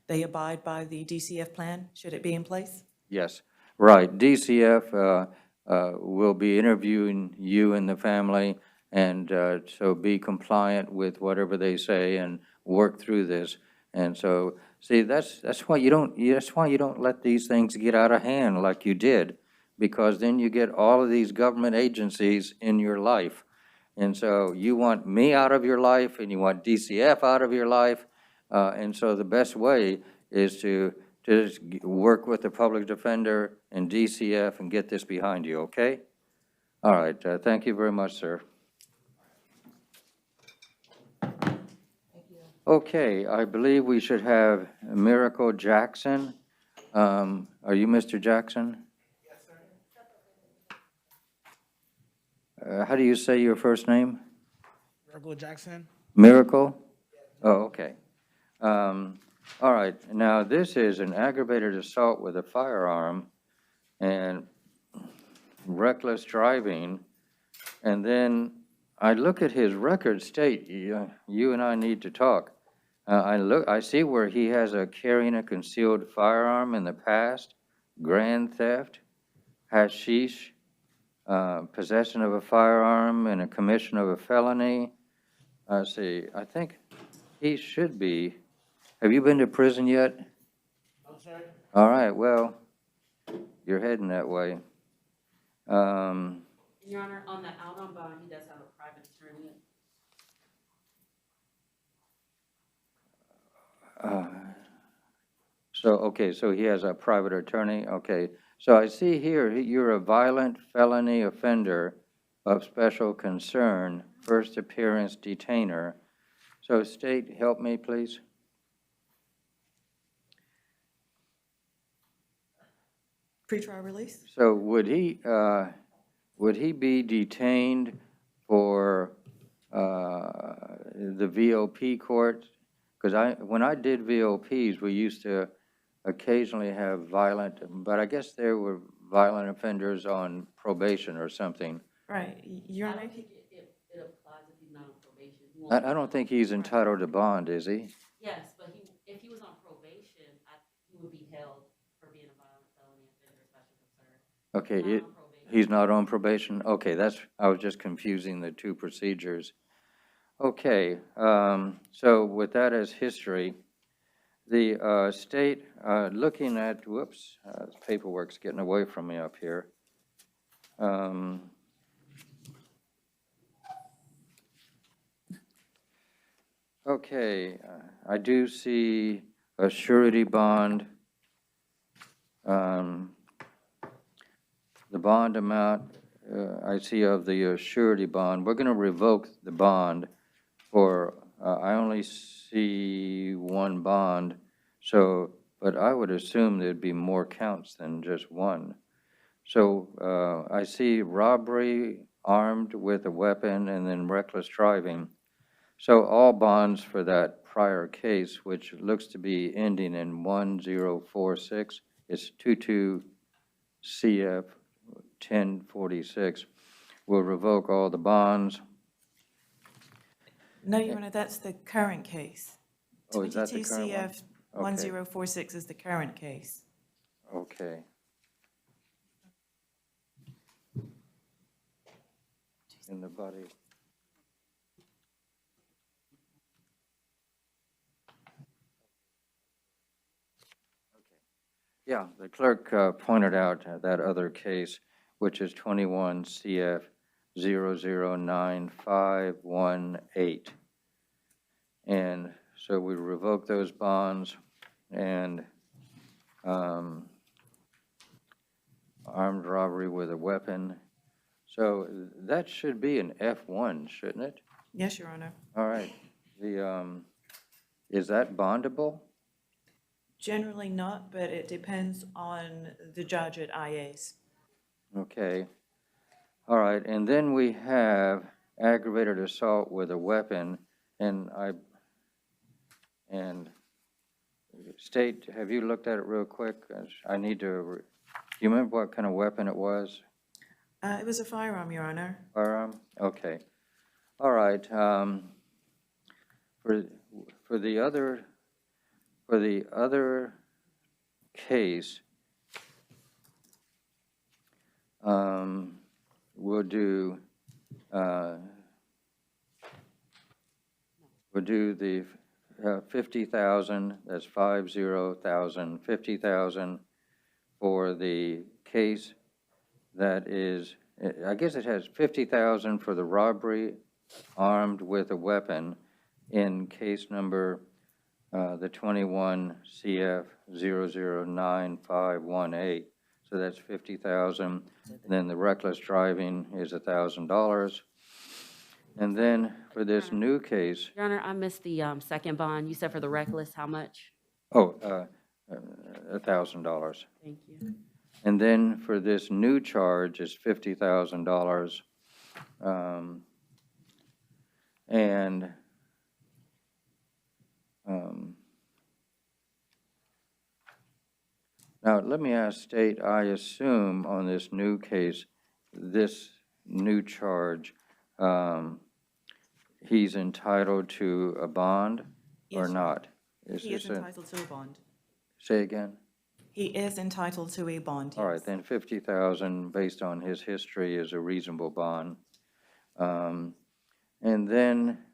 they abide by the DCF plan, should it be in place. Yes, right. DCF will be interviewing you and the family, and so be compliant with whatever they say and work through this. And so, see, that's why you don't let these things get out of hand like you did, because then you get all of these government agencies in your life. And so you want me out of your life, and you want DCF out of your life. And so the best way is to just work with the public defender and DCF and get this behind you, okay? All right, thank you very much, sir. Okay, I believe we should have Miracle Jackson. Are you Mr. Jackson? Yes, sir. How do you say your first name? Miracle Jackson. Miracle? Oh, okay. All right, now this is an aggravated assault with a firearm and reckless driving. And then I look at his record state, you and I need to talk. I see where he has carrying a concealed firearm in the past, grand theft, hashish, possession of a firearm and a commission of a felony. See, I think he should be. Have you been to prison yet? No, sir. All right, well, you're heading that way. Your Honor, on the out on bond, he does have a private attorney. So he has a private attorney, okay. So I see here, you're a violent felony offender of special concern, first appearance detainer. So State, help me, please. Pretrial release? So would he be detained for the VOP court? Because when I did VOPs, we used to occasionally have violent, but I guess there were violent offenders on probation or something. Right. Your Honor, I don't think it applies if he's not on probation. I don't think he's entitled to bond, is he? Yes, but if he was on probation, he would be held for being a violent felony offender, special concern. Okay, he's not on probation? Okay, I was just confusing the two procedures. Okay, so with that as history, the State, looking at, whoops, this paperwork's getting away from me up here. Okay, I do see a surety bond. The bond amount, I see of the surety bond. We're going to revoke the bond for, I only see one bond, so, but I would assume there'd be more counts than just one. So I see robbery, armed with a weapon, and then reckless driving. So all bonds for that prior case, which looks to be ending in 1046, it's 22 CF 1046, will revoke all the bonds. no, Your Honor, that's the current case. Oh, is that the current one? 22 CF 1046 is the current case. Okay. In the body. Yeah, the clerk pointed out that other case, which is 21 CF 009518. And so we revoke those bonds and armed robbery with a weapon. So that should be an F1, shouldn't it? Yes, Your Honor. All right. Is that bondable? Generally not, but it depends on the judge at IAs. Okay. All right, and then we have aggravated assault with a weapon, and State, have you looked at it real quick? I need to, do you remember what kind of weapon it was? It was a firearm, Your Honor. Firearm? Okay. All right. For the other case, We'll do, the 50,000, that's 50,000, 50,000 for the case that is, I guess it has 50,000 for the robbery armed with a weapon in case number the 21 CF 009518. So that's 50,000. Then the reckless driving is $1,000. And then for this new case, Your Honor, I missed the second bond. You said for the reckless, how much? $1,000. Thank you. And then for this new charge is $50,000. Now, let me ask State, I assume on this new case, this new charge, he's entitled to a bond or Yes, not? He is entitled to a bond. Say again? He is entitled to a bond, All right, yes. then 50,000 based on his history is a reasonable bond. And then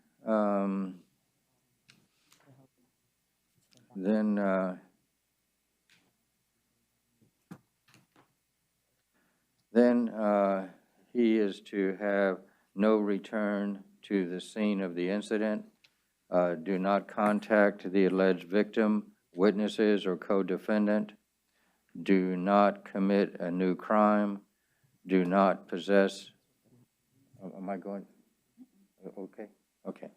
he is to have no return to the scene of the incident. Do not contact the alleged victim, witnesses, or co-defendant. Do not commit a new crime. Do not possess. Am I going? Okay. Okay.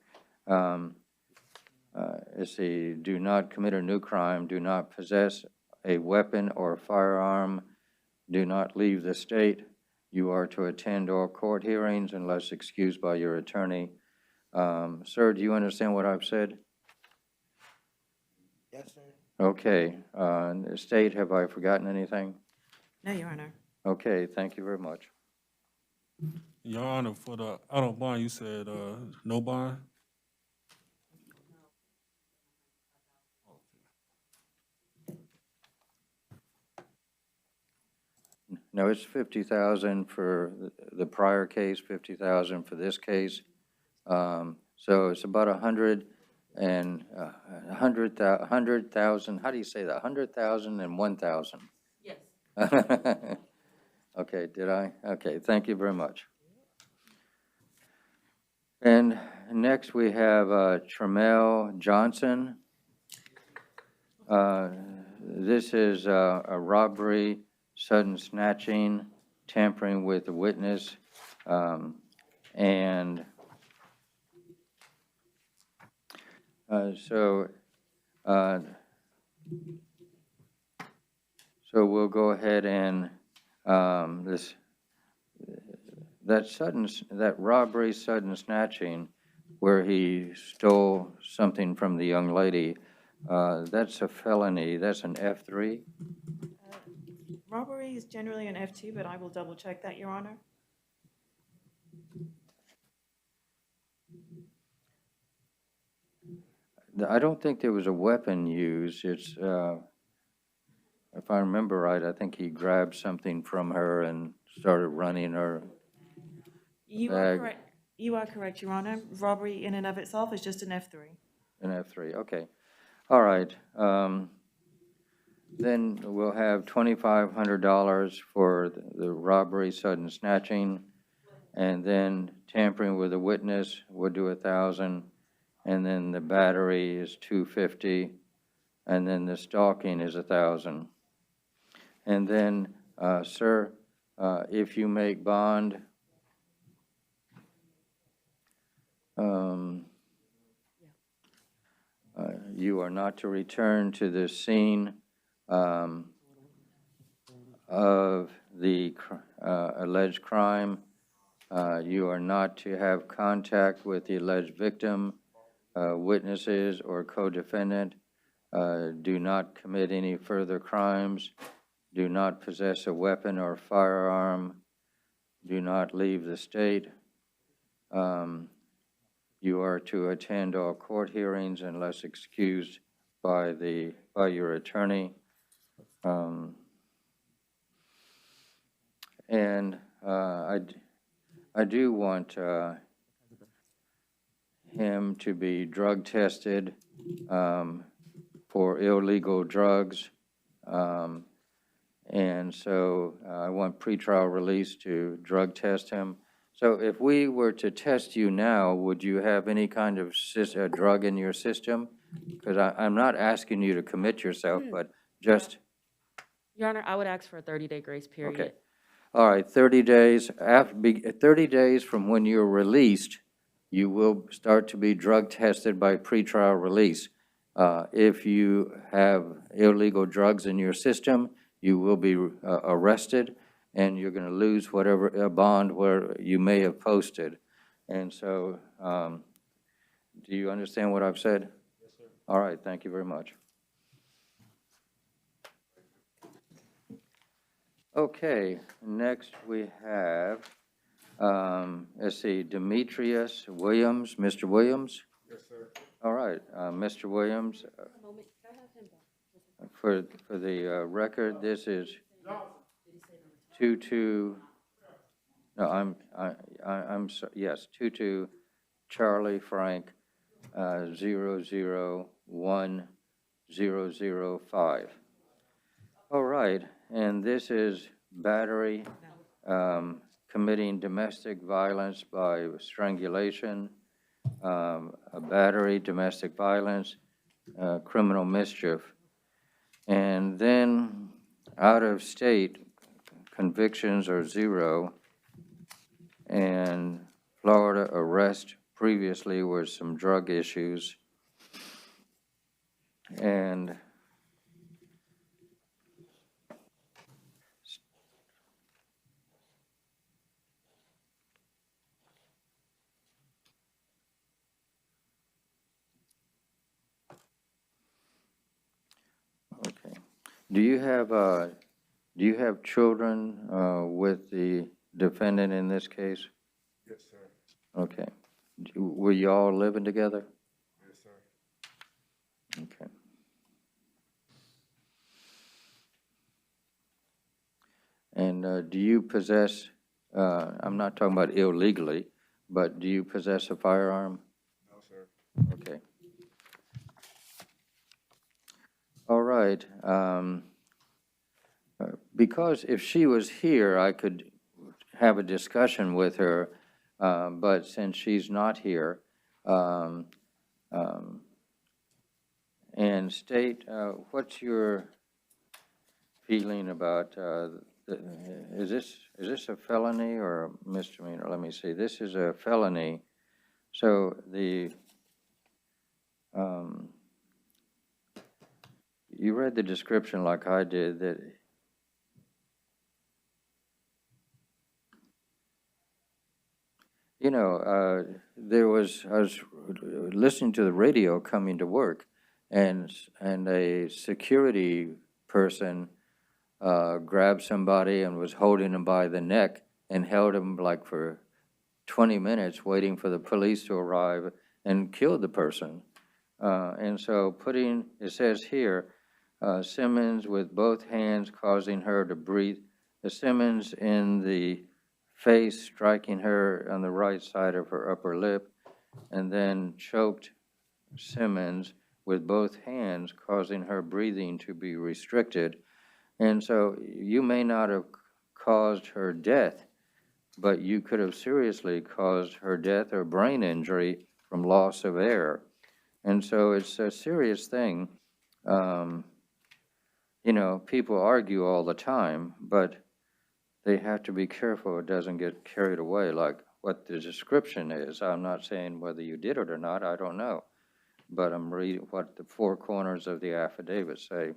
Let's see. Do not commit a new crime. Do not possess a weapon or firearm. Do not leave the state. You are to attend all court hearings unless excused by your attorney. Sir, do you understand what I've said? Yes, sir. Okay. State, have I forgotten anything? No, Your Honor. Okay, thank you very much. Your Honor, for the auto bond, you said no bond? No, it's 50,000 for the prior case, 50,000 for this case. So it's about 100,000. How do you say that? 100,000 and 1,000. Yes. Okay, did I? Okay, thank you very much. And next we have Tremel Johnson. This is a robbery, sudden snatching, tampering with a witness, so we'll go ahead and that robbery, sudden snatching, where he stole something from the young lady, that's a felony. That's an F3. Robbery is generally an F2, but I will double check that, Your Honor. I don't think there was a weapon used. It's, if I remember right, I think he grabbed something from her and started running her You bag. are correct. You are correct, Your Honor. Robbery in and of itself is just an F3. An F3, okay. All right. Then we'll have $2,500 for the robbery, sudden snatching, and then tampering with a witness, we'll do 1,000, and then the battery is $250, and then the stalking is 1,000. And then, sir, if you make bond, you are not to return to the scene of the alleged crime. You are not to have contact with the alleged victim, witnesses, or co-defendant. Do not commit any further crimes. Do not possess a weapon or firearm. Do not leave the state. You are to attend all court hearings unless excused by your attorney. And I do want him to be drug tested for illegal drugs. And so I want pretrial release to drug test him. So if we were to test you now, would you have any kind of drug in your system? Because I'm not asking you to commit yourself, but just, Your Honor, I would ask for a 30-day grace period. okay. All right, 30 days, 30 days from when you're released, you will start to be drug tested by pretrial release. If you have illegal drugs in your system, you will be arrested, and you're going to lose whatever bond where you may have posted. And so, do you understand what I've said? Yes, sir. All right, thank you very much. Okay, next we have, let's see, Demetrius Williams. Mr. Williams? Yes, sir. All right, Mr. Williams, for the record, this is 22, no, I'm sorry, yes, 22 Charlie Frank 001005. All right, and this is battery, committing domestic violence by strangulation, a battery, domestic violence, criminal mischief. And then out of state, convictions are 0, and Florida arrest previously were some drug issues. And okay. Do you have children with the defendant in this case? Yes, sir. Okay. Were you all living together? Yes, sir. Okay. And do you possess, I'm not talking about illegally, but do you possess a firearm? No, sir. Okay. All right. Because if she was here, I could have a discussion with her, but since she's not here, and state, what's your feeling about, is this a felony or a misdemeanor? Let me see. This is a felony. So you read the description like I did, that you know, I was listening to the radio coming to work, and a security person grabbed somebody and was holding him by the neck and held him like for 20 minutes waiting for the police to arrive and killed the person. And so it says here, Simmons with both hands causing her to breathe, Simmons in the face, striking her on the right side of her upper lip, and then choked Simmons with both hands, causing her breathing to be restricted. And so you may not have caused her death, but you could have seriously caused her death or brain injury from loss of air. And so it's a serious thing. You know, people argue all the time, but they have to be careful it doesn't get carried away like what the description is. I'm not saying whether you did it or not, I don't know. But I'm reading what the four corners of the affidavit say.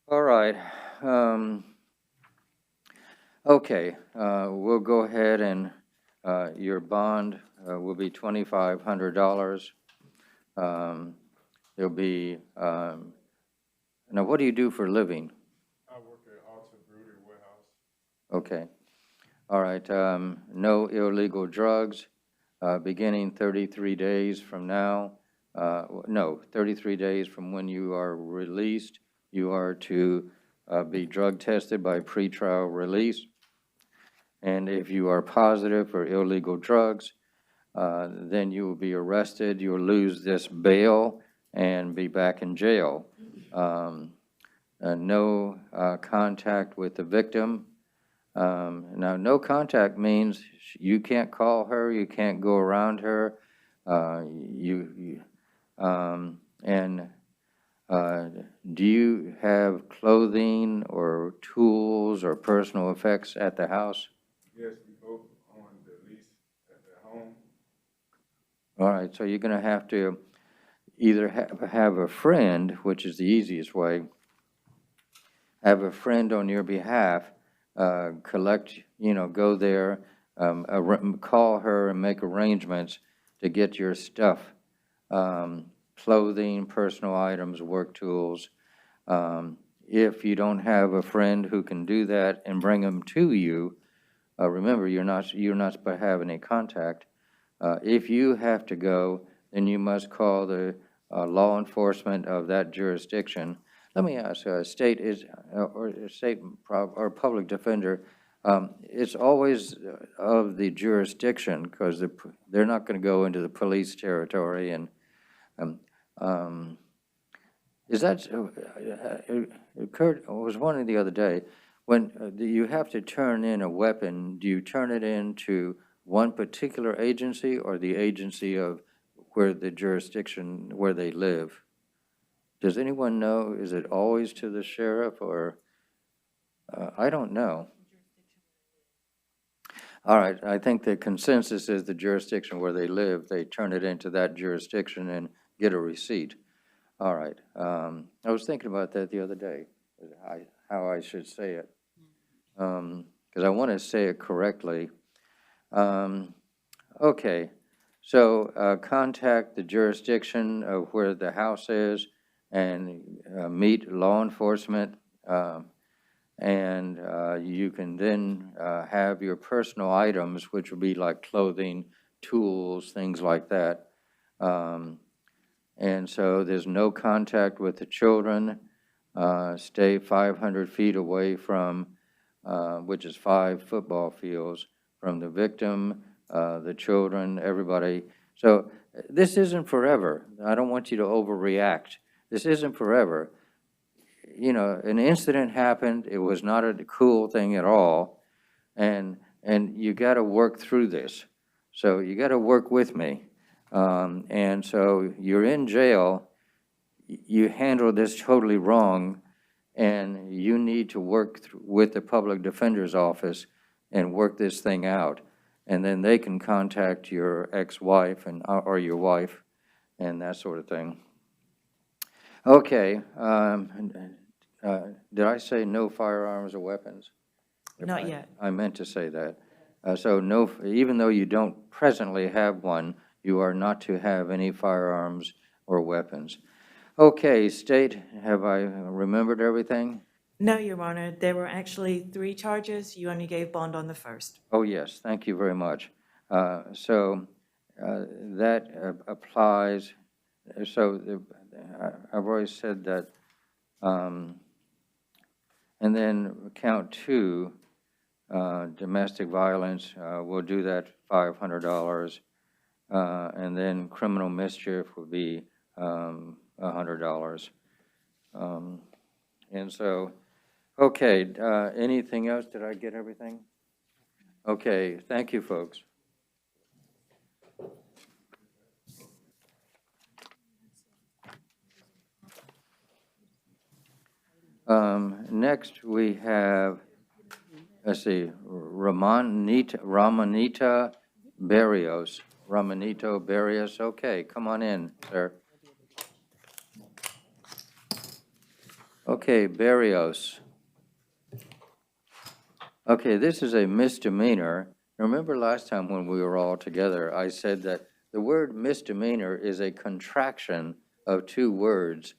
All right. Okay, we'll go ahead and your bond will be $2,500. There'll be, now what do you do for a living? I work at Alta Brewery Warehouse. Okay. All right. No illegal drugs. Beginning 33 days from now. No, 33 days from when you are released, you are to be drug tested by pretrial release. And if you are positive for illegal drugs, then you will be arrested, you'll lose this bail, and be back in jail. No contact with the victim. Now, no contact means you can't call her, you can't go around her, do you have clothing or tools or personal effects at the house? Yes, we both on the lease at the home. All right, so you're going to have to either have a friend, which is the easiest way, have a friend on your behalf, collect, go there, call her and make arrangements to get your stuff, clothing, personal items, work tools. If you don't have a friend who can do that and bring them to you, remember, you're not supposed to have any contact. If you have to go, then you must call the law enforcement of that jurisdiction. Let me ask, state or public defender, it's always of the jurisdiction, because they're not going to go into the police territory. And is that, it occurred, I was wondering the other day, when you have to turn in a weapon, do you turn it in to one particular agency or the agency of where the jurisdiction, where they live? Does anyone know? Is it always to the sheriff, or I don't know. All right, I think the consensus is the jurisdiction where they live, they turn it into that jurisdiction and get a receipt. All right, I was thinking about that the other day, how I should say it, because I want to say it correctly. Okay, so contact the jurisdiction of where the house is and meet law enforcement, and you can then have your personal items, which would be like clothing, tools, things like that. And so there's no contact with the children. Stay 500 feet away from, which is 5 football fields, from the victim, the children, everybody. So this isn't forever. I don't want you to overreact. This isn't forever. An incident happened. It was not a cool thing at all. And you got to work through this. So you got to work with me. And so you're in jail. You handled this totally wrong. And you need to work with the public defender's office and work this thing out. And then they can contact your ex-wife or your wife and that sort of thing. Okay, did I say no firearms or weapons? Not yet. I meant to say that. So no, even though you don't presently have one, you are not to have any firearms or weapons. Okay, State, have I remembered everything? No, Your Honor, there were actually 3 charges. You only gave bond on the first. Oh, yes, thank you very much. So that applies, so I've already said that. And then count 2, domestic violence, we'll do that $500. And then criminal mischief would be $100. And so, okay, anything else? Did I get everything? Okay, thank you, folks. Next, we have, let's see, Ramonita Barrios. Ramonito Barrios, okay, come on in, sir. Okay, Barrios. Okay, this is a misdemeanor. Remember last time when we were all together, I said that the word misdemeanor is a contraction of 2 words.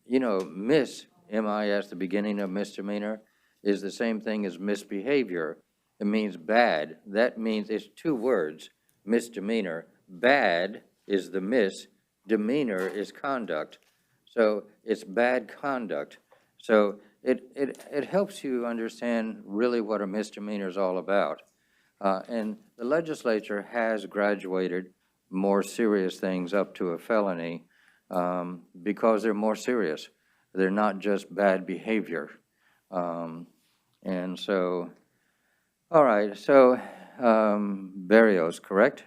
Miss, M-I-S, the beginning of misdemeanor, is the same thing as misbehavior. It means bad. That means it's 2 words, misdemeanor. Bad is the miss, demeanor is conduct. So it's bad conduct. So it helps you understand really what a misdemeanor is all about. And the legislature has graduated more serious things up to a felony because they're more serious. They're not just bad behavior. And so, all right, so Barrios, correct?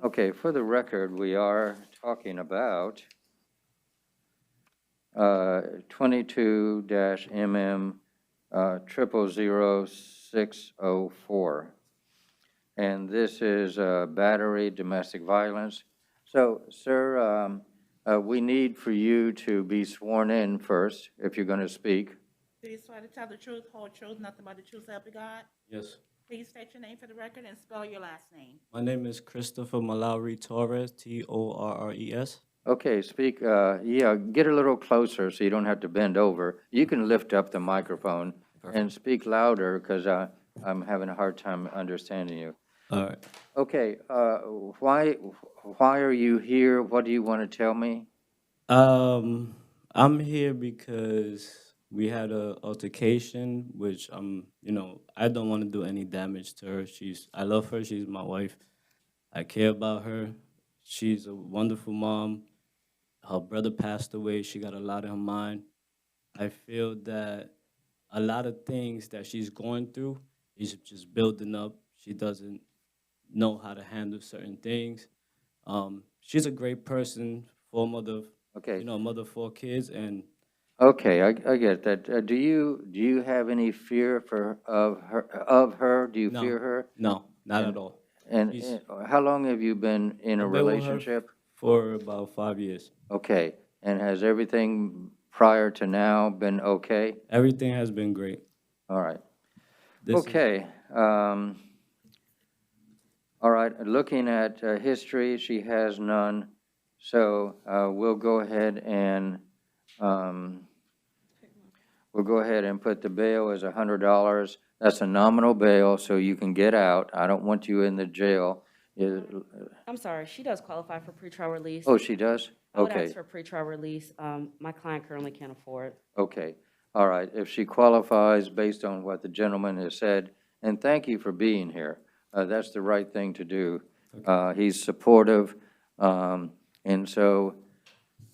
Okay, for the record, we are talking about 22-MM 000604. And this is battery, domestic violence. So, sir, we need for you to be sworn in first, if you're going to speak. Do you swear to tell the truth, whole truth, nothing but the truth, so help you God? Yes. Please state your name for the record and spell your last name. My name is Christopher Malawi Torres, Torres. Okay, speak, yeah, get a little closer so you don't have to bend over. You can lift up the microphone and speak louder because I'm having a hard time understanding you. All right. Okay, why are you here? What do you want to tell me? I'm here because we had a altercation, which I don't want to do any damage to her. I love her. She's my wife. I care about her. She's a wonderful mom. Her brother passed away. She got a lot in her mind. I feel that a lot of things that she's going through is just building up. She doesn't know how to handle certain things. She's a great person, mother of 4 kids, and Okay, I get that. Do you have any fear of her? Do you fear her? No, not at all. And how long have you been in a I've been with her relationship? for about 5 years. Okay, and has everything prior to now been okay? Everything has been great. All right. Okay. All right, looking at history, she has none. So we'll go ahead and put the bail as $100. That's a nominal bail, so you can get out. I don't want you in the jail. I'm sorry, she does qualify for pretrial release. Oh, she does? I would Okay. ask for pretrial release. My client currently can't afford. Okay, all right. If she qualifies based on what the gentleman has said, and thank you for being here. That's the right thing to do. He's supportive, and so,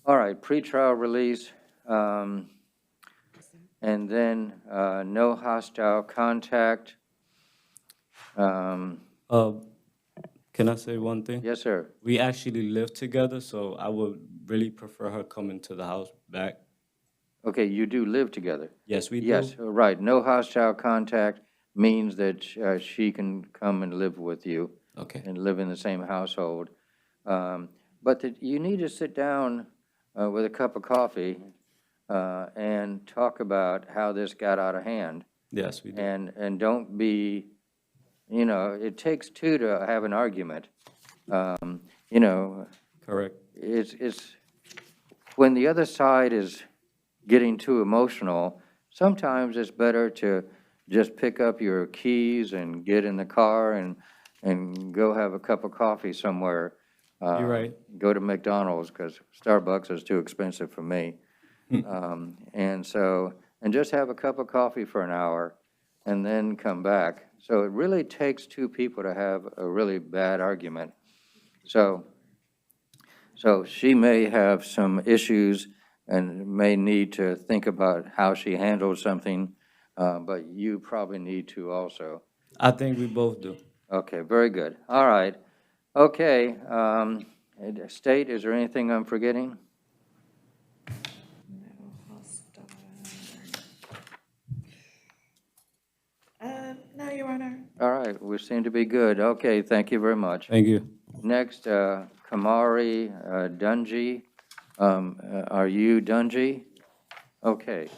all right, pretrial release, and then no hostile contact. Can I say one thing? Yes, sir. We actually live together, so I would really prefer her coming to the house back. Okay, you do live together? Yes, we do. Yes, right. No hostile contact means that she can come and live with you. Okay. And live in the same household. But you need to sit down with a cup of coffee and talk about how this got out of hand. Yes, we do. And don't be, it takes two to have an argument. Correct. It's when the other side is getting too emotional, sometimes it's better to just pick up your keys and get in the car and go have a cup of coffee somewhere. You're right. Go to McDonald's because Starbucks is too expensive for me. And just have a cup of coffee for an hour and then come back. So it really takes two people to have a really bad argument. So she may have some issues and may need to think about how she handles something, but you probably need to also. I think we both do. Okay, very good. All right. Okay, State, is there anything I'm forgetting? No, Your Honor. All right, we seem to be good. Okay, thank you very much. Thank you. Next, Kamari Dungy. Are you Dungy? Okay.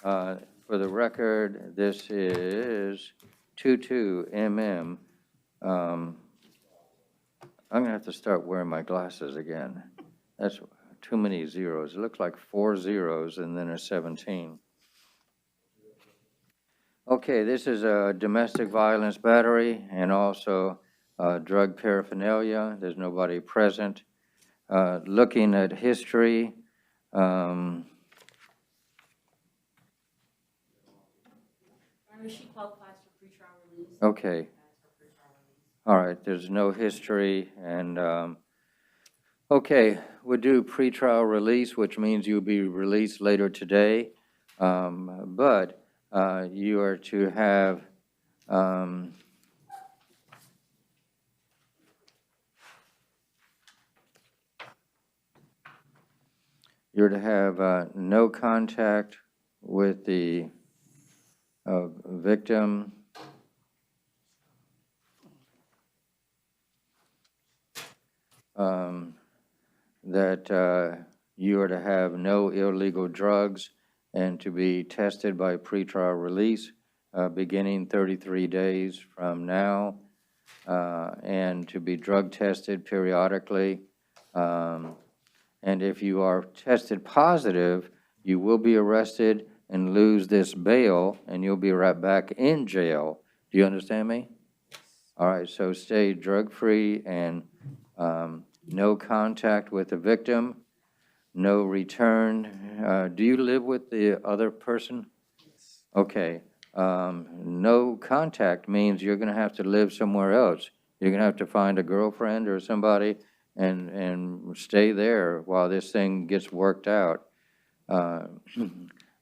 For the record, this is 22MM. I'm going to have to start wearing my glasses again. That's too many zeros. It looks like 4 zeros and then a 17. Okay, this is a domestic violence battery and also drug paraphernalia. There's nobody present. Looking at history, She qualifies for pretrial release. Okay. All right, there's no history, and, okay, we'll do pretrial release, which means you'll be released later today. But you are to have, you're to have no contact with the victim. That you are to have no illegal drugs and to be tested by pretrial release beginning 33 days from now, and to be drug tested periodically. And if you are tested positive, you will be arrested and lose this bail, and you'll be right back in jail. Do you understand me? All right, so stay drug-free and no contact with the victim, no return. Do you live with the other person? Okay. No contact means you're going to have to live somewhere else. You're going to have to find a girlfriend or somebody and stay there while this thing gets worked out.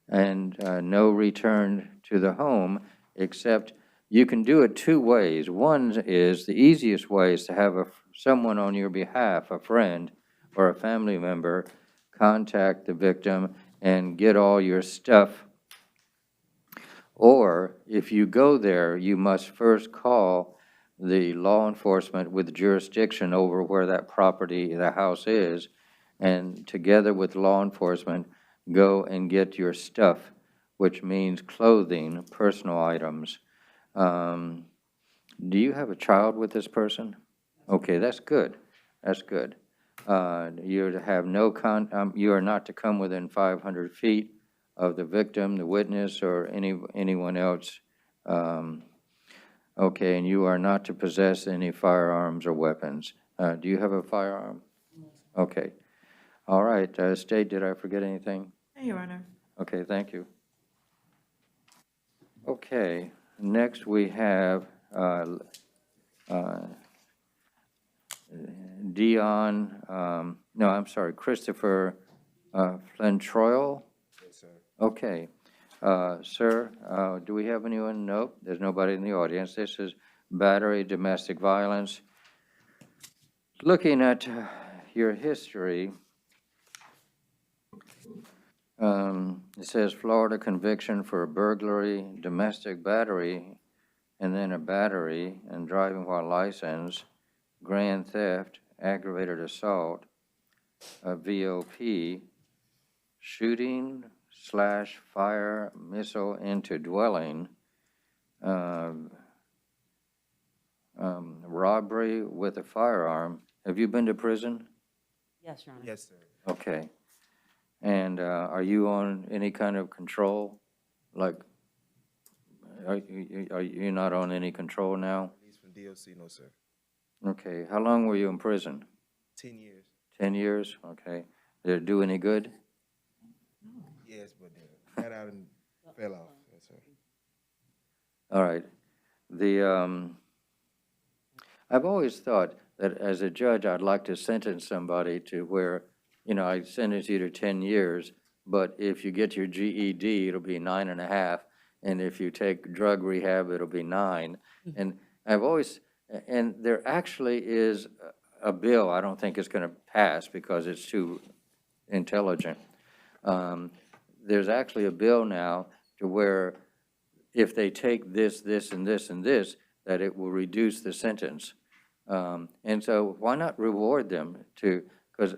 And no return to the home, except you can do it two ways. One is, the easiest way is to have someone on your behalf, a friend or a family member, contact the victim and get all your stuff. Or if you go there, you must first call the law enforcement with jurisdiction over where that property, the house is, and together with law enforcement, go and get your stuff, which means clothing, personal items. Do you have a child with this person? Okay, that's good. That's good. You're to have no you are not to come within 500 feet of the victim, the witness, or anyone else. Okay, and you are not to possess any firearms or weapons. Do you have a firearm? Okay. All right. State, did I forget anything? No, Your Honor. Okay, thank you. Okay, next we have Christopher Flentroil. Yes, sir. Okay. Sir, do we have anyone? Nope, there's nobody in the audience. This is battery, domestic violence. Looking at your history, it says Florida conviction for a burglary, domestic battery, and then a battery, and driving while licensed, grand theft, aggravated assault, a VOP, shooting / fire missile into dwelling, robbery with a firearm. Have you been to prison? Yes, Your Honor. Yes, sir. Okay. And are you on any kind of control? Like, are you not on any control now? Released from DOC, no, sir. Okay. How long were you in prison? 10 years. 10 years? Okay. Did it do any good? Yes, but got out and fell off. Yes, sir. All right. I've always thought that as a judge, I'd like to sentence somebody to where, I sentence you to 10 years, but if you get your GED, it'll be 9.5, and if you take drug rehab, it'll be 9. And and there actually is a bill, I don't think it's going to pass because it's too intelligent. There's actually a bill now to where if they take this, this, and this, and this, that it will reduce the sentence. And so why not reward them because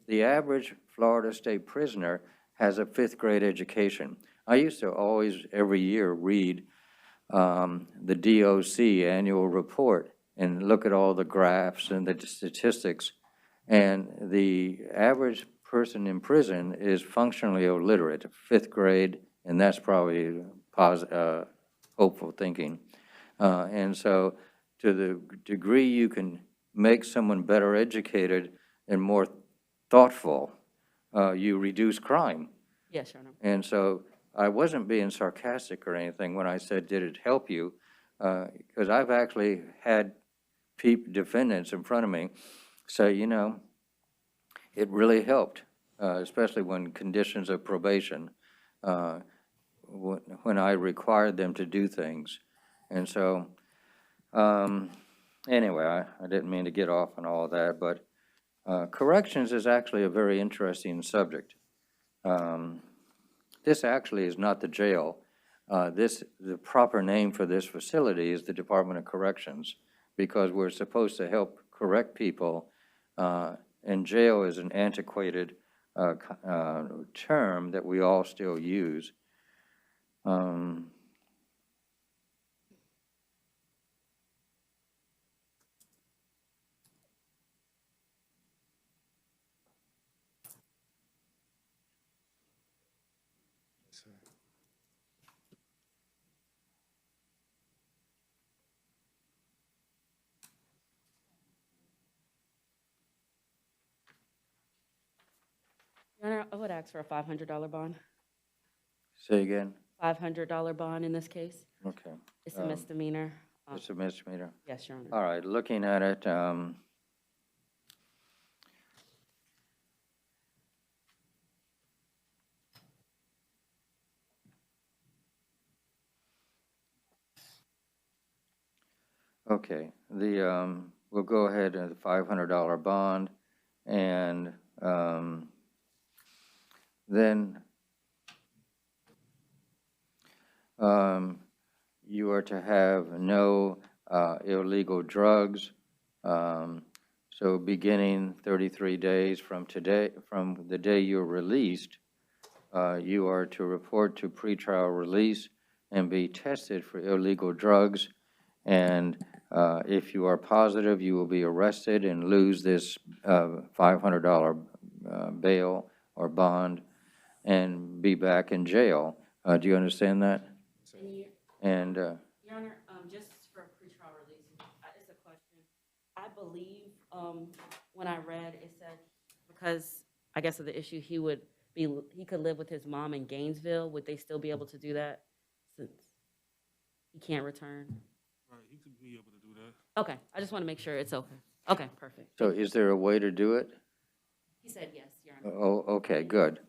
the average Florida state prisoner has a 5th grade education. I used to always, every year, read the DOC annual report and look at all the graphs and the statistics. And the average person in prison is functionally illiterate, 5th grade, and that's probably hopeful thinking. And so to the degree you can make someone better educated and more thoughtful, you reduce crime. Yes, Your Honor. And so I wasn't being sarcastic or anything when I said, did it help you? Because I've actually had defendants in front of me say, you know, it really helped, especially when conditions of probation, when I required them to do things. And so, anyway, I didn't mean to get off on all that, but corrections is actually a very interesting subject. This actually is not the jail. The proper name for this facility is the Department of Corrections, because we're supposed to help correct people, and jail is an antiquated term that we all still use. Your Honor, I would ask for a $500 bond. Say again? $500 bond in this case. Okay. It's a misdemeanor. It's a misdemeanor? Yes, Your Honor. All right, looking at it, okay, we'll go ahead and the $500 bond, and then you are to have no illegal drugs. So beginning 33 days from today, from the day you're released, you are to report to pretrial release and be tested for illegal drugs. And if you are positive, you will be arrested and lose this $500 bail or bond and be back in jail. Do you understand that? And Your Honor, just for pretrial release, it's a question. I believe when I read, it said because I guess of the issue, he could live with his mom in Gainesville. Would they still be able to do that since he can't return? Right, he could be able to do that. Okay, I just want to make sure it's okay. Okay, perfect. so is there a way to do it? He said yes, Your Honor. Oh, okay, good.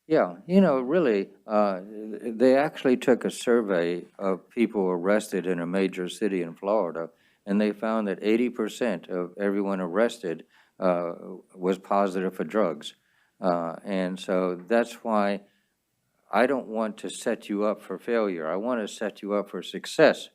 Yeah, you know, really, they actually took a survey of people arrested in a major city in Florida, and they found that 80% of everyone arrested was positive for drugs. And so that's why I don't want to set you up for failure. I want to set you up for success.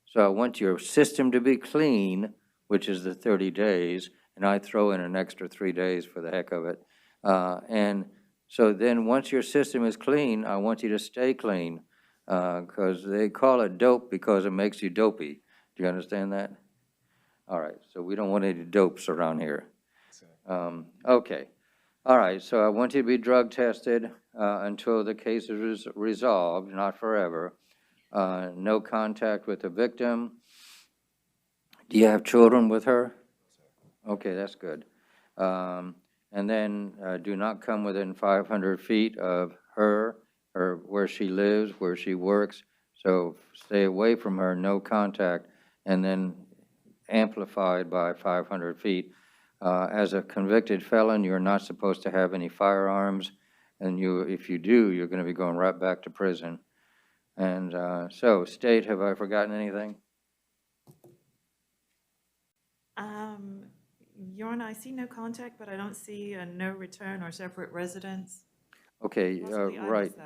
So I want your system to be clean, which is the 30 days, and I throw in an extra 3 days for the heck of it. And so then once your system is clean, I want you to stay clean, because they call it dope because it makes you dopey. Do you understand that? All right, so we don't want any dopes around here. Okay. All right, so I want you to be drug tested until the case is resolved, not forever. No contact with the victim. Do you have children with her? Okay, that's good. And then do not come within 500 feet of her or where she lives, where she works. So stay away from her, no contact, and then amplified by 500 feet. As a convicted felon, you're not supposed to have any firearms, and if you do, you're going to be going right back to prison. And so, State, have I forgotten anything? Your Honor, I see no contact, but I don't see a no return or separate residence. Okay, Possibly I right. missed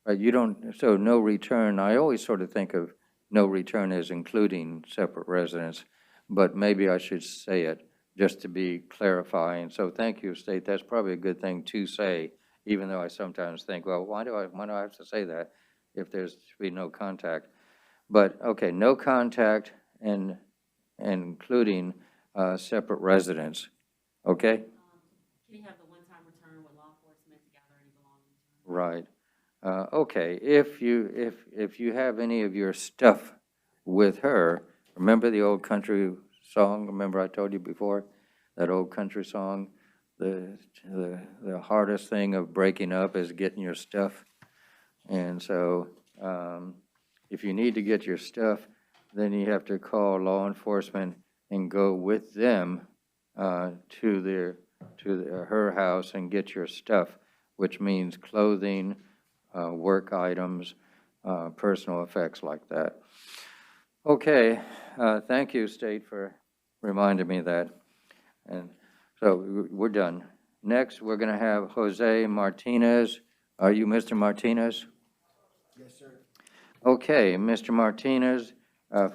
that. You don't, so no return, I always sort of think of no return as including separate residence, but maybe I should say it just to be clarifying. So thank you, State. That's probably a good thing to say, even though I sometimes think, well, why do I have to say that if there's to be no contact? But, okay, no contact and including separate residence, okay? Can he have the one-time return with law enforcement to gather any belongings? Right. Okay, if you have any of your stuff with her, remember the old country song? Remember I told you before, that old country song? The hardest thing of breaking up is getting your stuff. And so if you need to get your stuff, then you have to call law enforcement and go with them to her house and get your stuff, which means clothing, work items, personal effects like that. Okay, thank you, State, for reminding me of that. And so we're done. Next, we're going to have Jose Martinez. Are you Mr. Martinez? Yes, sir. Okay, Mr. Martinez,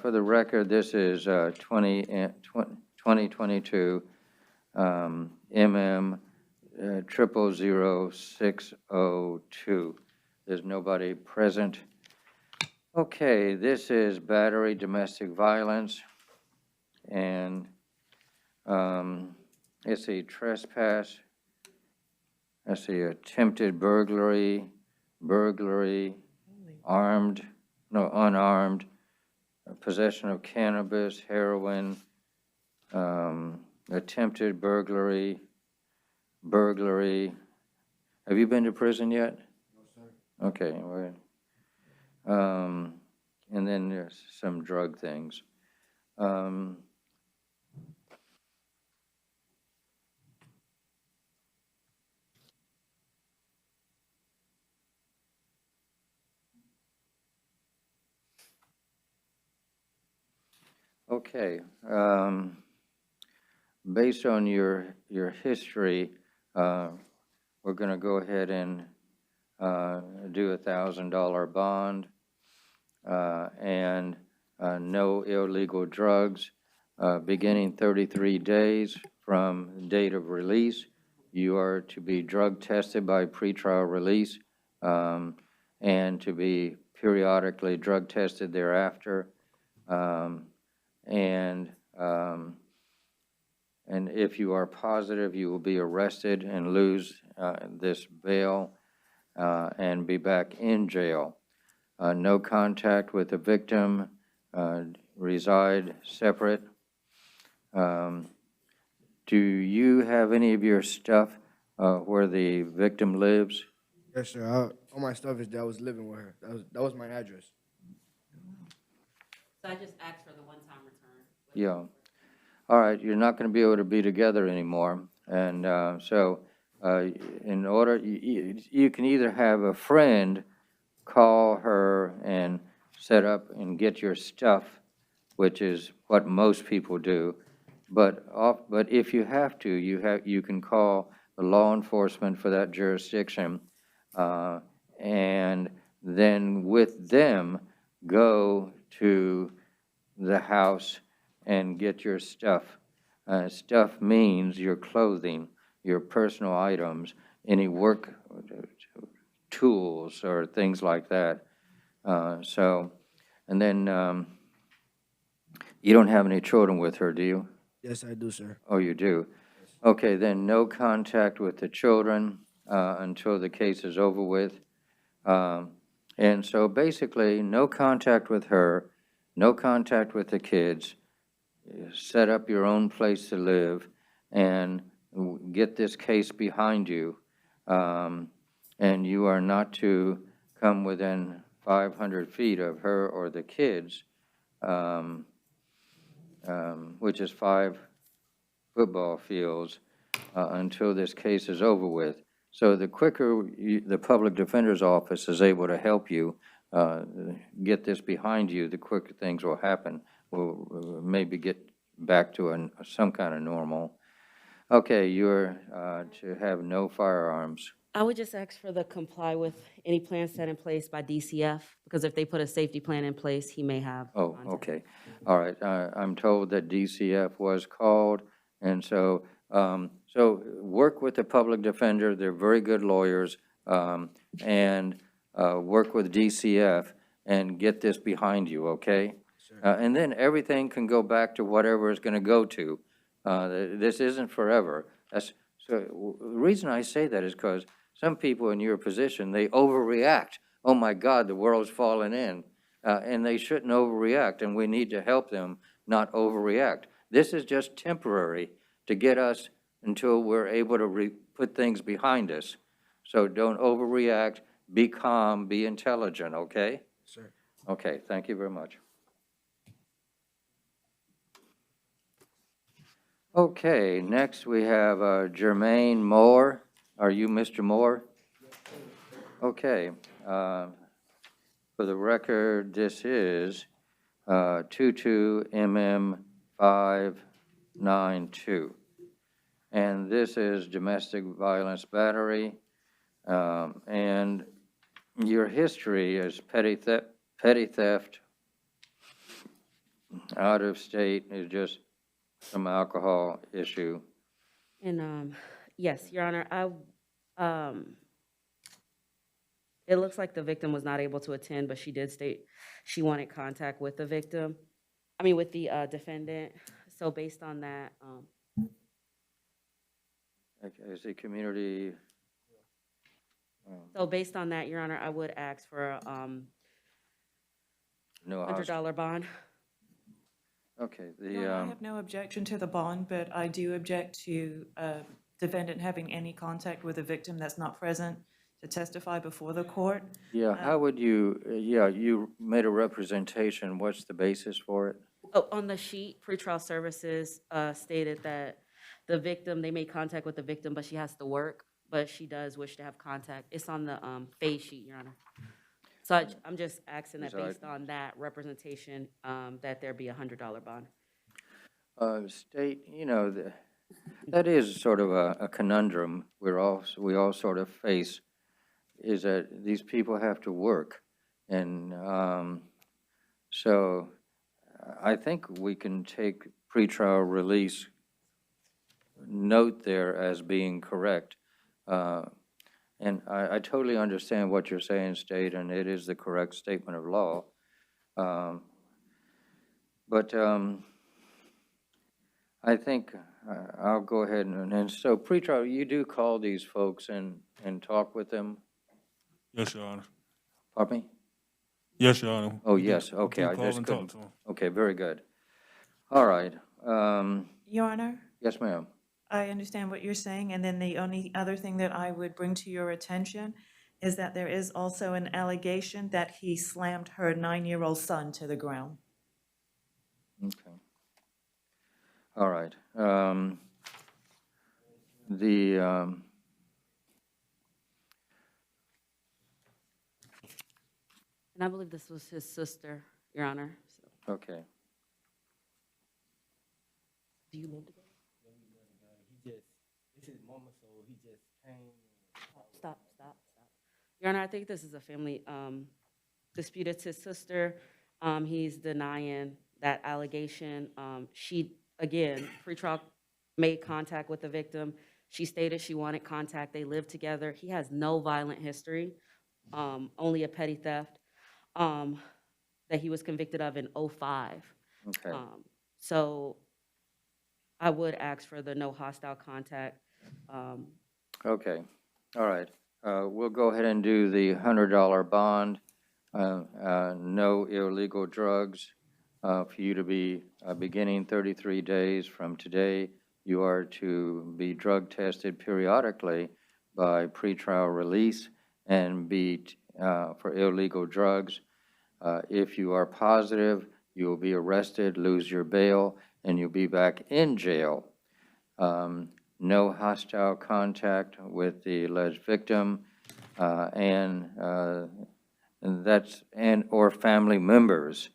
for the record, this is 2022 MM 000602. There's nobody present. Okay, this is battery, domestic violence, and it's a trespass. That's the attempted burglary, unarmed, possession of cannabis, heroin, attempted burglary. Have you been to prison yet? No, sir. Okay, and then there's some drug things. Okay, based on your history, we're going to go ahead and do a $1,000 bond and no illegal drugs. Beginning 33 days from date of release, you are to be drug tested by pretrial release and to be periodically drug tested thereafter. And if you are positive, you will be arrested and lose this bail and be back in jail. No contact with the victim, reside separate. Do you have any of your stuff where the victim lives? Yes, sir. All my stuff is that I was living with her. That was my address. So I just asked for the one-time return. Yeah. All right, you're not going to be able to be together anymore. And in order, you can either have a friend call her and set up and get your stuff, which is what most people do. But if you have to, you can call the law enforcement for that jurisdiction, and then with them go to the house and get your stuff. Stuff means your clothing, your personal items, any work tools or things like that. And then you don't have any children with her, do you? Yes, I do, sir. Oh, you do? Okay, then no contact with the children until the case is over with. And so basically, no contact with her, no contact with the kids, set up your own place to live, and get this case behind you. And you are not to come within 500 feet of her or the kids, which is 5 football fields, until this case is over with. So the quicker the public defender's office is able to help you get this behind you, the quicker things will happen. We'll maybe get back to some kind of normal. Okay, you're to have no firearms. I would just ask for the comply with any plan set in place by DCF, because if they put a safety plan in place, he may have. Oh, contact. okay. All right. I'm told that DCF was called, and so work with the public defender. They're very good lawyers, and work with DCF and get this behind you, okay? And then everything can go back to whatever it's going to go to. This isn't forever. The reason I say that is because some people in your position, they overreact. Oh my God, the world's fallen in. And they shouldn't overreact, and we need to help them not overreact. This is just temporary to get us until we're able to put things behind us. So don't overreact. be calm, be intelligent, okay? Sir. Okay, thank you very much. Okay, next we have Jermaine Moore. Are you Mr. Moore? Okay. For the record, this is 22MM592. And this is domestic violence battery. And your history is petty theft, out of state, is just some alcohol issue. And, yes, Your Honor, it looks like the victim was not able to attend, but she did state she wanted contact with the victim, with the defendant. So based on that, Is the community? so based on that, Your Honor, I would ask for a No $100 bond. Okay, Your Honor, I have no objection to the bond, but I do object to defendant having any contact with a victim that's not present to testify before the court. Yeah, how would you, you made a representation. What's the basis for it? Oh, on the sheet, pretrial services stated that the victim, they made contact with the victim, but she has to work, but she does wish to have contact. It's on the phase sheet, Your Honor. So I'm just asking that based on that representation, that there be a $100 bond. State, that is sort of a conundrum we all sort of face, is that these people have to work. And so I think we can take pretrial release note there as being correct. And I totally understand what you're saying, State, and it is the correct statement of law. But I think I'll go ahead and so pretrial, you do call these folks and talk with them? Yes, Your Honor. Pardon me? Yes, Your Honor. Oh, yes, okay, I just couldn't. Okay, very good. All right. Your Honor? Yes, ma'am. I understand what you're saying, and then the only other thing that I would bring to your attention is that there is also an allegation that he slammed her 9-year-old son to the ground. Okay. All right. And I believe this was his sister, Your Honor. So. Okay. Do you live together? This is mama, so he just came. Stop. Your Honor, I think this is a family dispute. It's his sister. He's denying that allegation. She, again, pretrial made contact with the victim. She stated she wanted contact. They lived together. He has no violent history, only a petty theft that he was convicted of in 2005. Okay. So I would ask for the no hostile contact. Okay. All right. We'll go ahead and do the $100 bond. No illegal drugs. For you to be beginning 33 days from today, you are to be drug tested periodically by pretrial release and be for illegal drugs. If you are positive, you will be arrested, lose your bail, and you'll be back in jail. No hostile contact with the alleged victim, and or family members,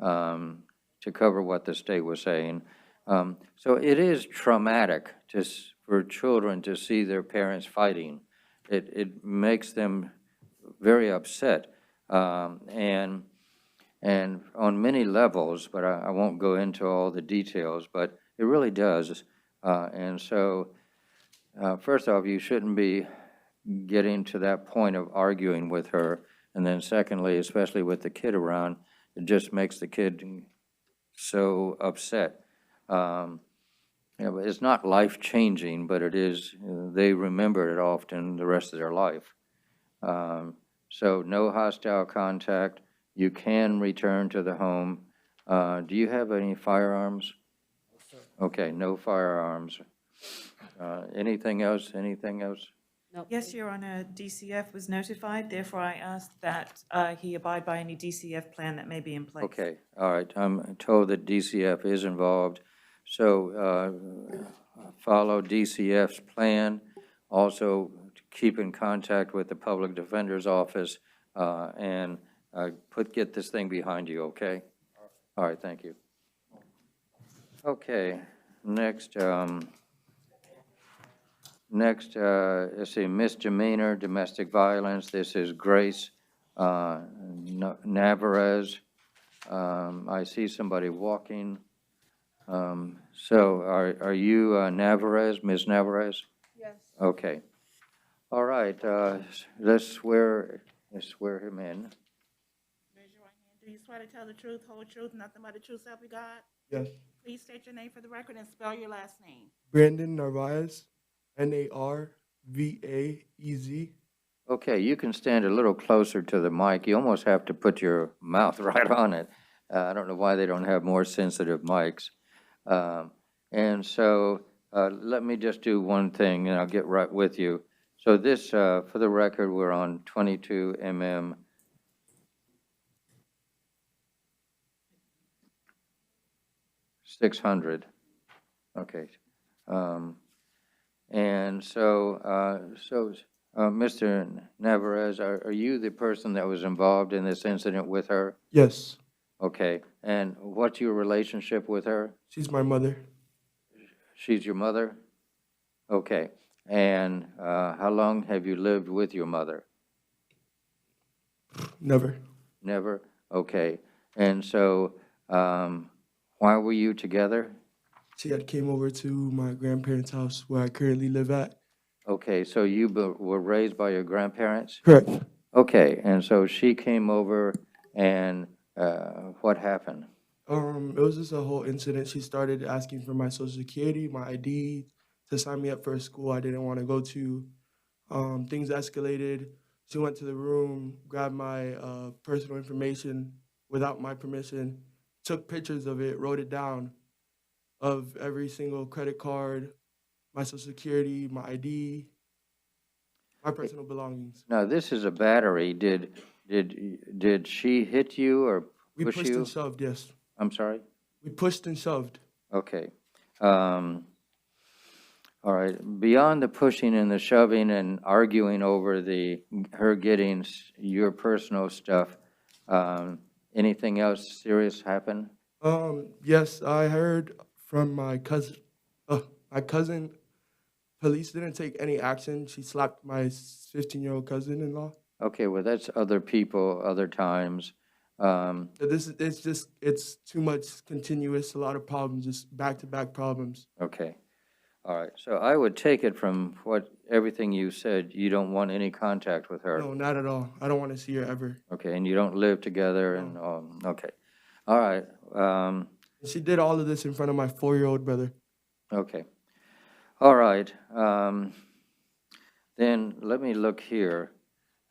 to cover what the state was saying. So it is traumatic for children to see their parents fighting. It makes them very upset, and on many levels, but I won't go into all the details, but it really does. And so, first off, you shouldn't be getting to that point of arguing with her. And then secondly, especially with the kid around, it just makes the kid so upset. It's not life-changing, but it is, they remember it often the rest of their life. So no hostile contact. You can return to the home. Do you have any firearms? Okay, no firearms. Anything else? Anything else? No, Yes, please. Your Honor, DCF was notified, therefore I asked that he abide by any DCF plan that may be in place. Okay, all right, I'm told that DCF is involved, so follow DCF's plan. Also, keep in contact with the Public Defender's Office and get this thing behind you, okay? All right, thank you. Okay, next, let's see, misdemeanor, domestic violence. This is Grace Navarez. I see somebody walking. So are you Navarez, Ms. Navarez? Yes. Okay. All right, let's swear him in. Raise your right hand. Do you swear to tell the truth, whole truth, nothing but the truth, so help you God? Yes. Please state your name for the record and spell your last name. Brandon Narvaez, Narvaez. Okay, you can stand a little closer to the mic. You almost have to put your mouth right on it. I don't know why they don't have more sensitive mics. And so let me just do one thing, and I'll get right with you. So this, for the record, we're on 22 mm. .600. Okay. And so, Mr. Navarez, are you the person that was involved in this incident with her? Yes. Okay. And what's your relationship with her? She's my mother. She's your mother? Okay. And how long have you lived with your mother? Never. Never? Okay. And so, why were you together? She had came over to my grandparents' house where I currently live at. Okay, so you were raised by your grandparents? Correct. Okay, and so she came over, and what happened? It was just a whole incident. She started asking for my social security, my ID, to sign me up for a school I didn't want to go to. Things escalated. She went to the room, grabbed my personal information without my permission, took pictures of it, wrote it down, of every single credit card, my social security, my ID, my personal belongings. Now, this is a battery. Did she hit you or We push pushed you? and shoved, yes. I'm sorry? We pushed and shoved. Okay. All right. Beyond the pushing and the shoving and arguing over her getting your personal stuff, anything else serious happen? Yes, I heard from my cousin. Police didn't take any action. She slapped my 15-year-old cousin-in-law. Okay, well, that's other people, other times. It's too much continuous, a lot of problems, just back-to-back problems. Okay. All right. So I would take it from everything you said, you don't want any contact with her. No, not at all. I don't want to see her ever. Okay, and you don't live together and, okay. All right. She did all of this in front of my 4-year-old brother. Okay. All right. Then let me look here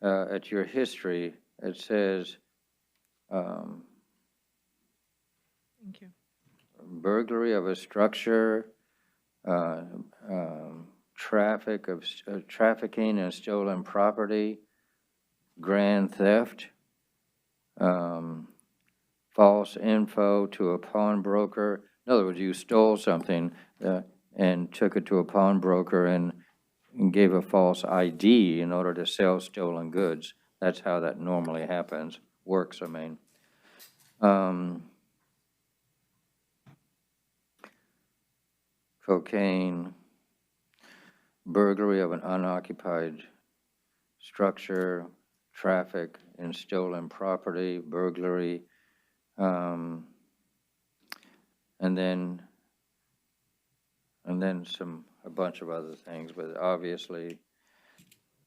at your history. It says Thank you. burglary of a structure, trafficking and stolen property, grand theft, false info to a pawnbroker. In other words, you stole something and took it to a pawnbroker and gave a false ID in order to sell stolen goods. That's how that normally happens, works, I mean. Cocaine, burglary of an unoccupied structure, traffic in stolen property, burglary, and then a bunch of other things, but obviously,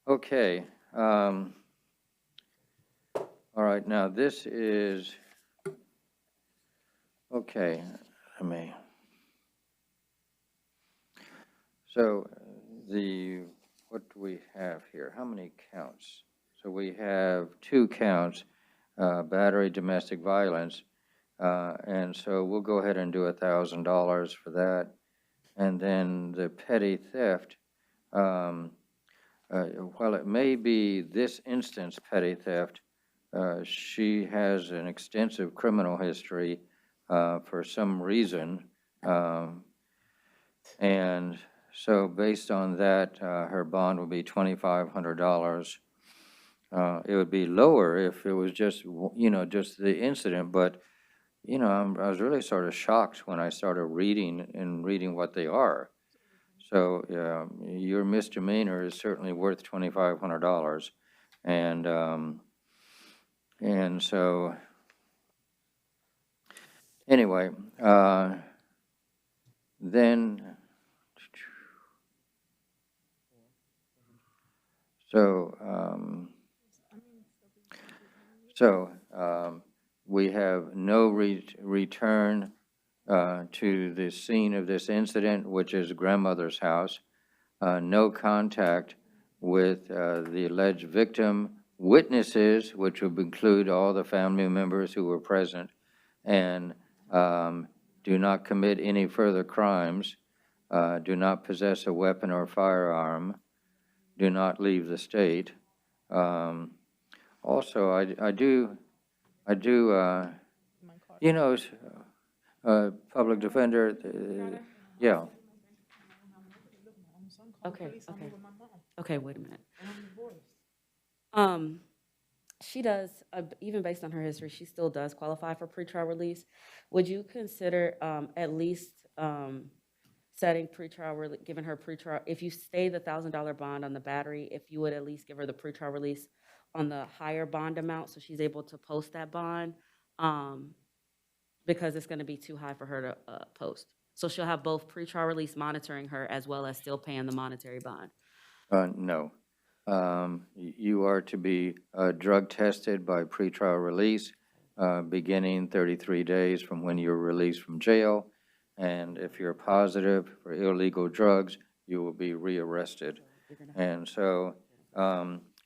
okay. All right, now this is, okay, so what do we have here? How many counts? So we have 2 counts, battery, domestic violence, and so we'll go ahead and do $1,000 for that. And then the petty theft, while it may be this instance petty theft, she has an extensive criminal history for some reason. And so based on that, her bond would be $2,500. It would be lower if it was just, just the incident, but, I was really sort of shocked when I started reading what they are. So, your misdemeanor is certainly worth $2,500. And so, anyway, then, we have no return to the scene of this incident, which is grandmother's house, no contact with the alleged victim, witnesses, which would include all the family members who were present, and do not commit any further crimes, do not possess a weapon or firearm, do not leave the state. Also, I do, public defender, yeah. Okay, wait a minute. She does, even based on her history, she still does qualify for pretrial release. Would you consider at least setting pretrial, giving her pretrial, if you stay the $1,000 bond on the battery, if you would at least give her the pretrial release on the higher bond amount so she's able to post that bond, because it's going to be too high for her to post. So she'll have both pretrial release monitoring her as well as still paying the monetary bond. No. You are to be drug tested by pretrial release beginning 33 days from when you're released from jail. And if you're positive for illegal drugs, you will be rearrested. And so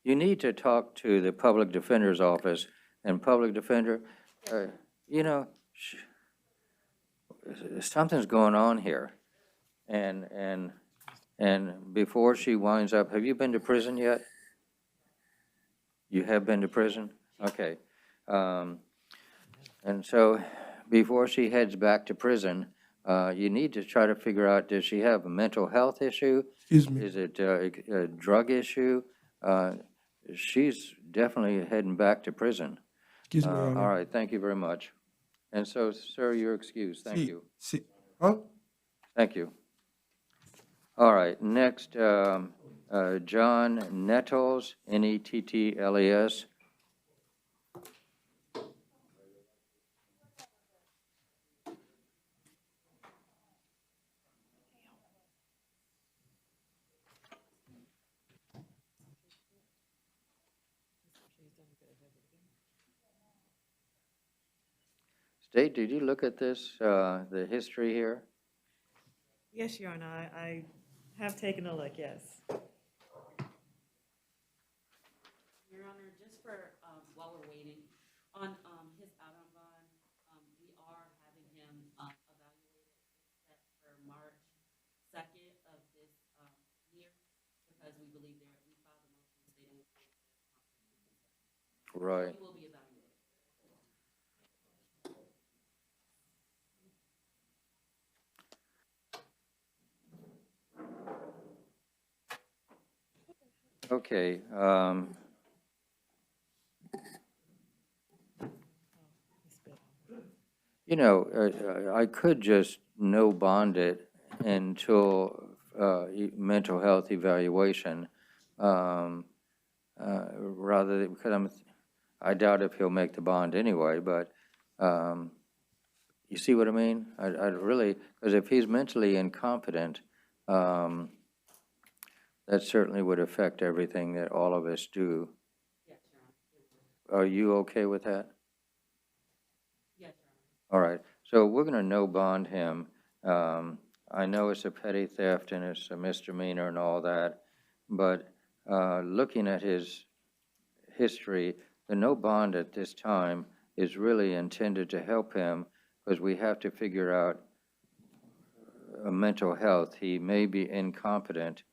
you need to talk to the public defender's office. And public defender, something's going on here. And before she winds up, have you been to prison yet? You have been to prison? Okay. And so before she heads back to prison, you need to try to figure out, does she have a mental health issue? Excuse me. Is it a drug issue? She's definitely heading back to prison. Excuse me, Your Honor. All right, thank you very much. And so, sir, you're excused. Thank you. Huh? Thank you. All right, next, John Nettles, Nettles. State, did you look at this, the history here? Yes, Your Honor, I have taken a look, yes. Your Honor, just for, while we're waiting, on his out-on bond, we are having him evaluated set for March 2nd of this year, because we believe we filed a motion stating. Right. He will be evaluated. Okay. I could just no bond it until mental health evaluation, rather than, because I doubt if he'll make the bond anyway. But you see what I mean? I really, because if he's mentally incompetent, that certainly would affect everything that all of us do. Yes, Your Honor. Are you okay with that? Yes, Your Honor. All right. So we're going to no bond him. I know it's a petty theft and it's a misdemeanor and all that, but looking at his history, the no bond at this time is really intended to help him, because we have to figure out mental health. He may be incompetent.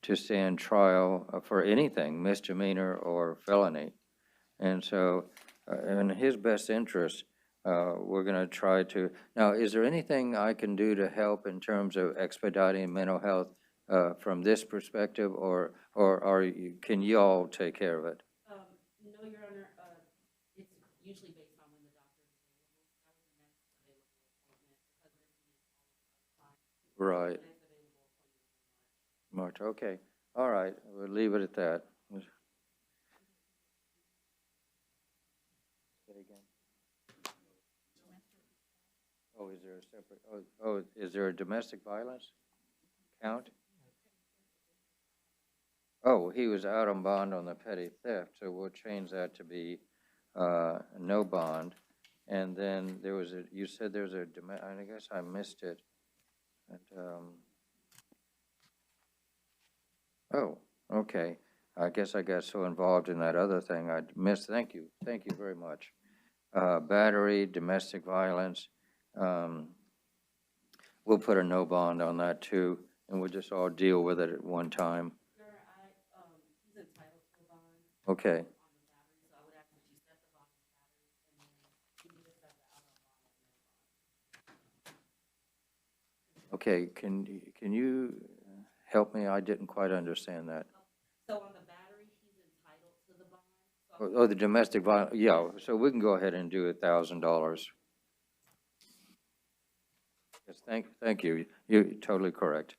to stand trial for anything, misdemeanor or felony. And so, in his best interest, we're going to try to, now, is there anything I can do to help in terms of expediting mental health from this perspective, or can you all take care of it? No, Your Honor, it's usually based on when the doctor is available. That was the next available appointment because Right. March, okay. All right, we'll leave it at that. Say again. Oh, is there a separate, is there a domestic violence count? Oh, he was out on bond on the petty theft, so we'll change that to be no bond. And then there was you said there's I guess I missed it. Oh, okay. I guess I got so involved in that other thing I missed. Thank you very much. Battery, domestic violence. We'll put a no bond on that too, and we'll just all deal with it at one time. Sir, he's entitled to a bond. Okay. On the battery, so I would ask that you set the bond on battery, and then you can just set the out on bond. Okay, can you help me? I didn't quite understand that. So on the battery, he's entitled to the bond. Oh, the domestic violence, yeah, so we can go ahead and do $1,000. Yes, thank you. You're totally correct.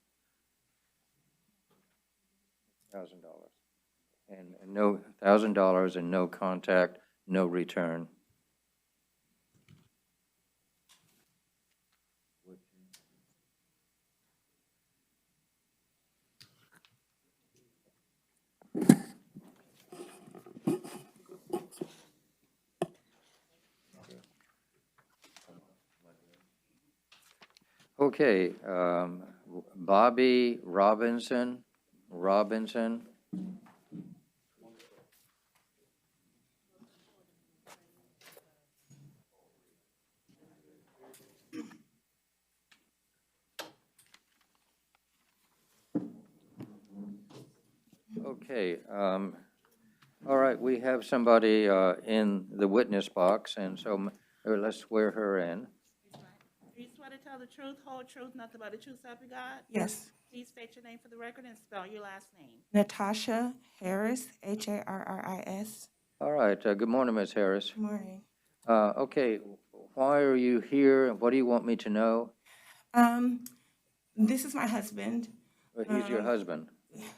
$1,000. And no $1,000 and no contact, no return. Okay, Bobby Robinson. Okay, all right, we have somebody in the witness box, and so let's swear her in. Do you swear to tell the truth, whole truth, nothing but the truth, so help you God? Yes. Please state your name for the record and spell your last name. Natasha Harris, Harris. All right, good morning, Ms. Harris. Good morning. Okay, why are you here, and what do you want me to know? This is my husband. He's your husband.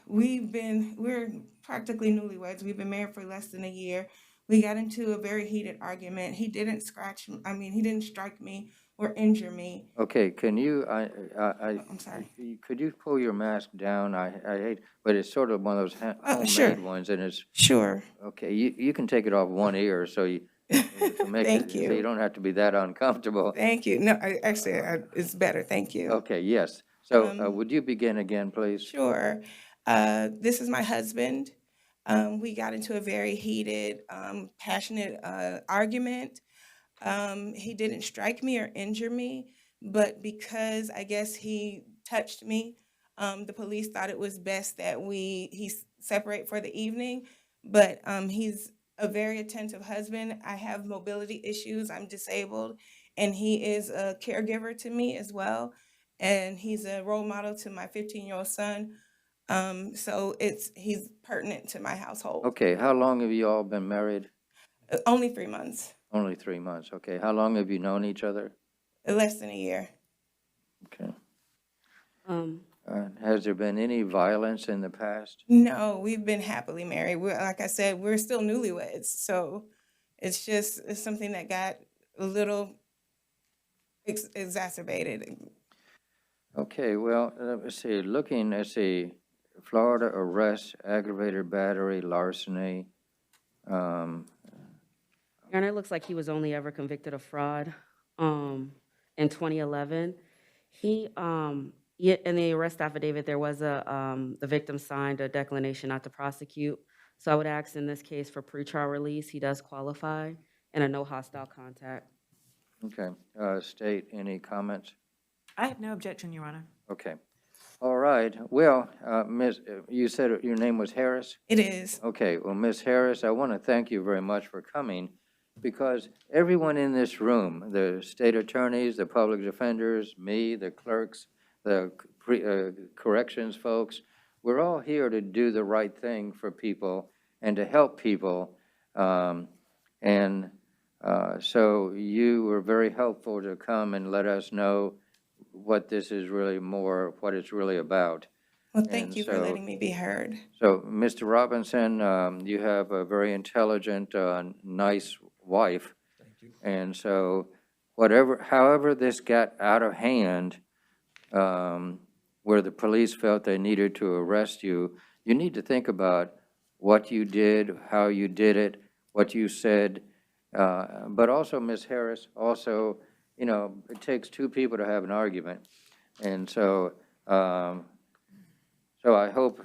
We're practically newlyweds. We've been married for less than a year. We got into a very heated argument. He didn't he didn't strike me or injure me. Okay, can you, I'm sorry. Could you pull your mask down? I hate, but it's sort of one of those Sure. homemade ones, and it's. Sure. Okay, you can take it off one ear, so you, to make Thank it, you. so you don't have to be that uncomfortable. Thank you. No, it's better. Thank you. Okay, yes. So, would you begin again, please? Sure. This is my husband. We got into a very heated, passionate argument. He didn't strike me or injure me, but because I guess he touched me, the police thought it was best that he separate for the evening. But he's a very attentive husband. I have mobility issues. I'm disabled, and he is a caregiver to me as well. And he's a role model to my 15-year-old son. So he's pertinent to my household. Okay, how long have you all been married? Only 3 months. Only 3 months, okay. How long have you known each other? Less than a year. Okay. Has there been any violence in the past? No, we've been happily married. Like I said, we're still newlyweds. So it's something that got a little exacerbated. Okay, well, let's see, looking at the Florida arrest, aggravated battery, larceny. Your Honor, it looks like he was only ever convicted of fraud in 2011. In the arrest affidavit, there was the victim signed a declination not to prosecute. So I would ask in this case for pretrial release. He does qualify, and a no hostile contact. Okay, State, any comments? I have no objection, Your Honor. Okay. All right. Well, Ms., you said your name was Harris? It is. Okay. Well, Ms. Harris, I want to thank you very much for coming because everyone in this room, the state attorneys, the public defenders, me, the clerks, the corrections folks, we're all here to do the right thing for people and to help people. So you were very helpful to come and let us know what this is really what it's really about. Well, thank And you for so- letting me be heard. So, Mr. Robinson, you have a very intelligent, nice wife. Thank you. And so, however this got out of hand, where the police felt they needed to arrest you, you need to think about what you did, how you did it, what you said. But also, Ms. Harris, also, you know, it takes two people to have an argument. And so, so I hope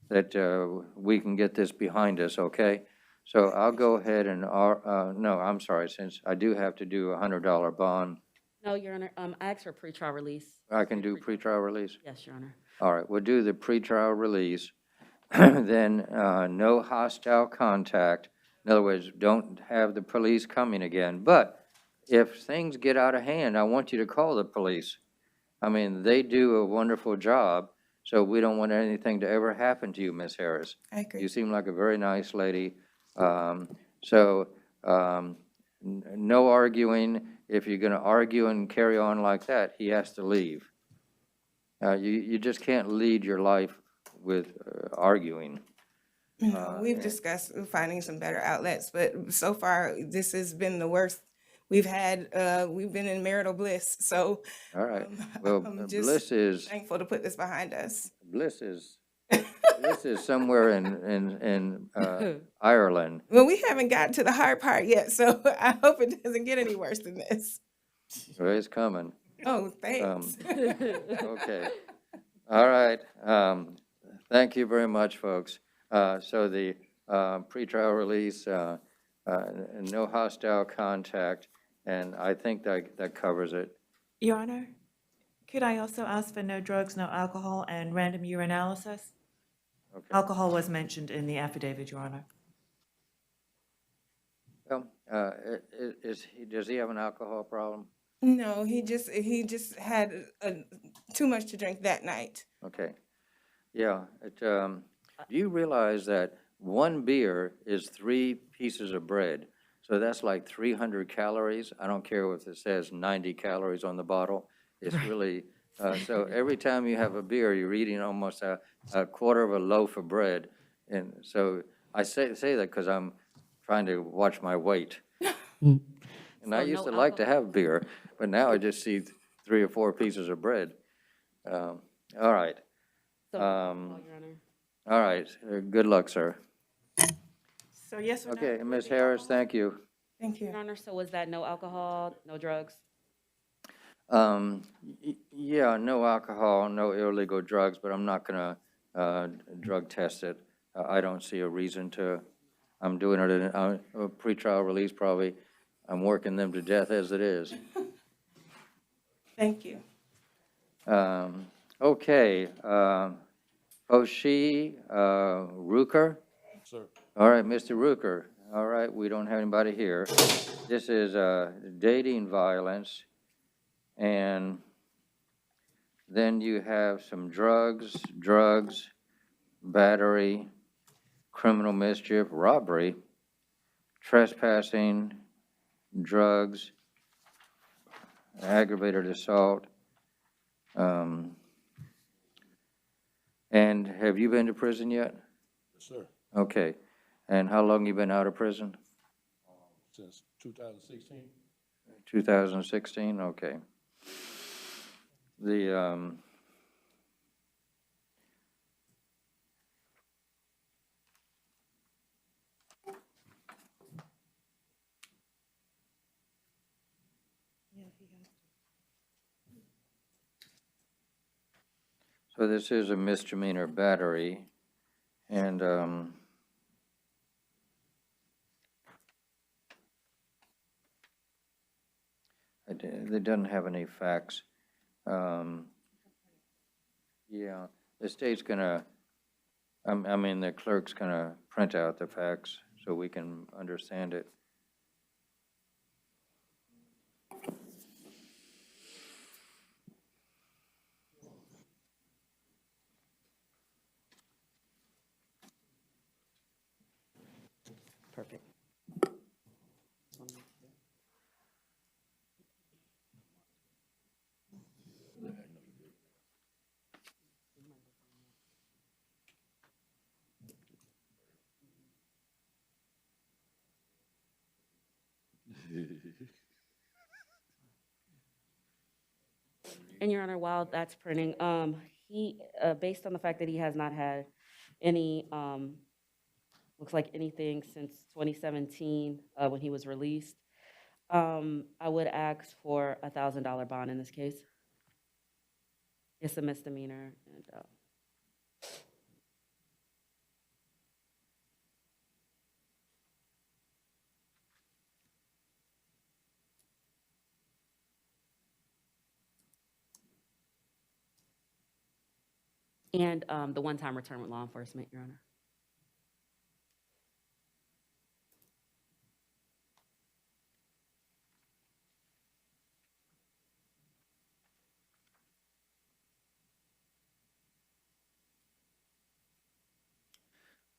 that we can get this behind us, okay? So I'll go ahead and, no, I'm sorry, since I do have to do a $100 bond, No, Your Honor, I asked for pretrial release. I can do pretrial release? Yes, Your Honor. All right, we'll do the pretrial release. Then no hostile contact. In other words, don't have the police coming again. But if things get out of hand, I want you to call the police. I mean, they do a wonderful job, so we don't want anything to ever happen to you, Miss Harris. I agree. You seem like a very nice lady. No arguing. If you're going to argue and carry on like that, he has to leave. You just can't lead your life with arguing. No, we've discussed finding some better outlets, but so far, this has been the worst we've had. We've been in marital bliss, so. All right. Well, I'm bliss is thankful to put this behind us. bliss is somewhere in Ireland. Well, we haven't gotten to the hard part yet, so I hope it doesn't get any worse than this. Well, it's coming. Oh, thanks. Okay. All right. Thank you very much, folks. So the pretrial release, no hostile contact, and I think that covers it. Your Honor, could I also ask for no drugs, no alcohol, and random urinalysis? Okay. Alcohol was mentioned in the affidavit, Your Honor. Well, does he have an alcohol problem? No, he just had too much to drink that night. Okay. Yeah. Do you realize that one beer is 3 pieces of bread? So that's like 300 calories. I don't care if it says 90 calories on the bottle. It's really, so every time you have a beer, you're eating almost a quarter of a loaf of bread. And so I say that because I'm trying to watch my weight. And I used to like to have beer, but now I just see 3 or 4 pieces of bread. All right. So, Your Honor. All right. Good luck, sir. So yes or no? Okay, for Ms. the Harris, alcohol? thank you. Thank you. Your Honor, so was that no alcohol, no drugs? Yeah, no alcohol, no illegal drugs, but I'm not gonna drug test it. I don't see a reason to. I'm doing it in a pretrial release probably. I'm working them to death as it is. Thank you. Okay, Oshie Ruker? Sir. All right, Mr. Ruker. All right, we don't have anybody here. This is dating violence, and then you have some drugs, battery, criminal mischief, robbery, trespassing, drugs, aggravated assault. And have you been to prison yet? Yes, sir. Okay. And how long you been out of prison? Since 2016. 2016, okay. The, so this is a misdemeanor battery, and, it doesn't have any facts. Yeah, the state's gonna, I mean, the clerk's gonna print out the facts so we can understand it. Perfect. And Your Honor, while that's printing, based on the fact that he has not had any, looks like anything since 2017, when he was released, I would ask for a $1,000 bond in this case. It's a misdemeanor, and the one-time return with law enforcement, Your Honor.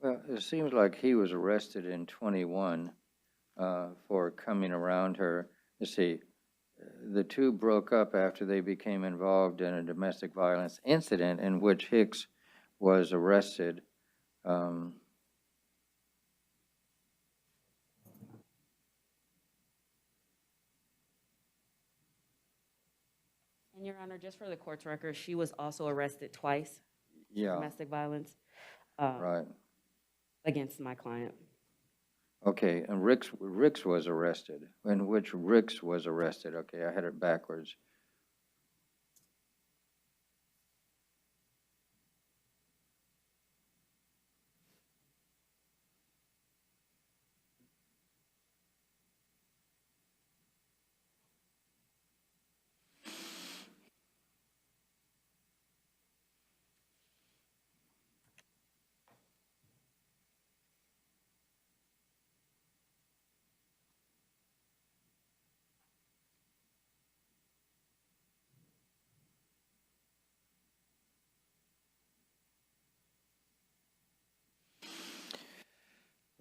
Well, it seems like he was arrested in 21 for coming around her. Let's see, the two broke up after they became involved in a domestic violence incident in which Hicks was arrested. Um, And Your Honor, just for the court's record, she was also arrested twice. Yeah. Domestic violence. Right. Against my client. Okay, and Ricks was arrested. In which Ricks was arrested. Okay, I had it backwards.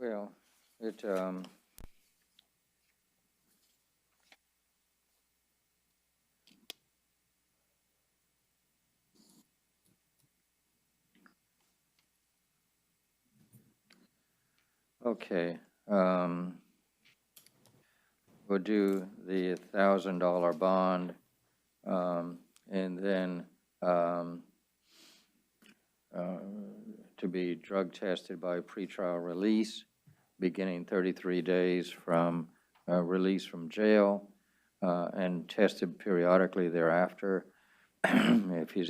Well, it, okay, we'll do the $1,000 bond, and then to be drug tested by pretrial release, beginning 33 days from release from jail, and tested periodically thereafter. If he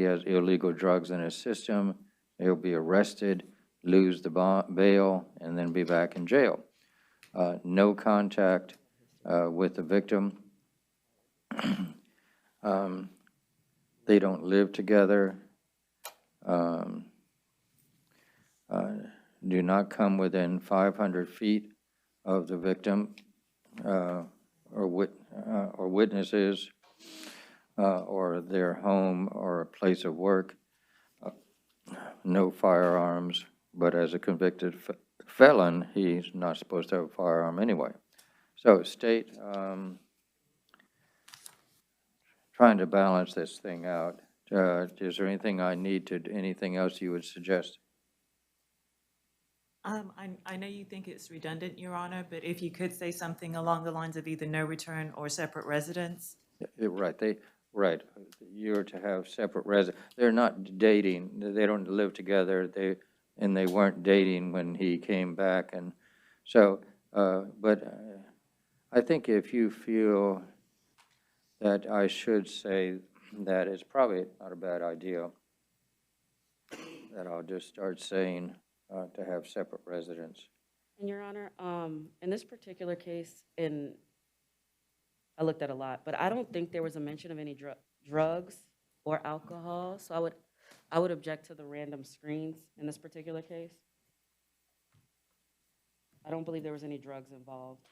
has illegal drugs in his system, he'll be arrested, lose the bail, and then be back in jail. No contact with the victim. They don't live together. Do not come within 500 feet of the victim or witnesses or their home or place of work. No firearms, but as a convicted felon, he's not supposed to have a firearm anyway. So state, trying to balance this thing out. Is there anything anything else you would suggest? I know you think it's redundant, Your Honor, but if you could say something along the lines of either no return or separate residence. Right, you're to have separate residence. They're not dating, they don't live together, they weren't dating when he came back, and so, but I think if you feel that I should say that, it's probably not a bad idea, that I'll just start saying to have separate residence. And Your Honor, in this particular case, I looked at a lot, but I don't think there was a mention of any drugs or alcohol. So I would object to the random screens in this particular case. I don't believe there was any drugs involved.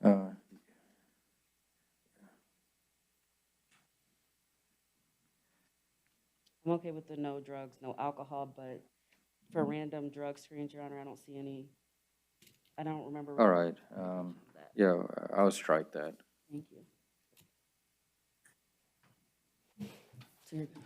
I'm okay with the no drugs, no alcohol, but for random drug screens, Your Honor, I don't see any, I don't remember. All right, yeah, I'll strike that. Thank you. So you're good.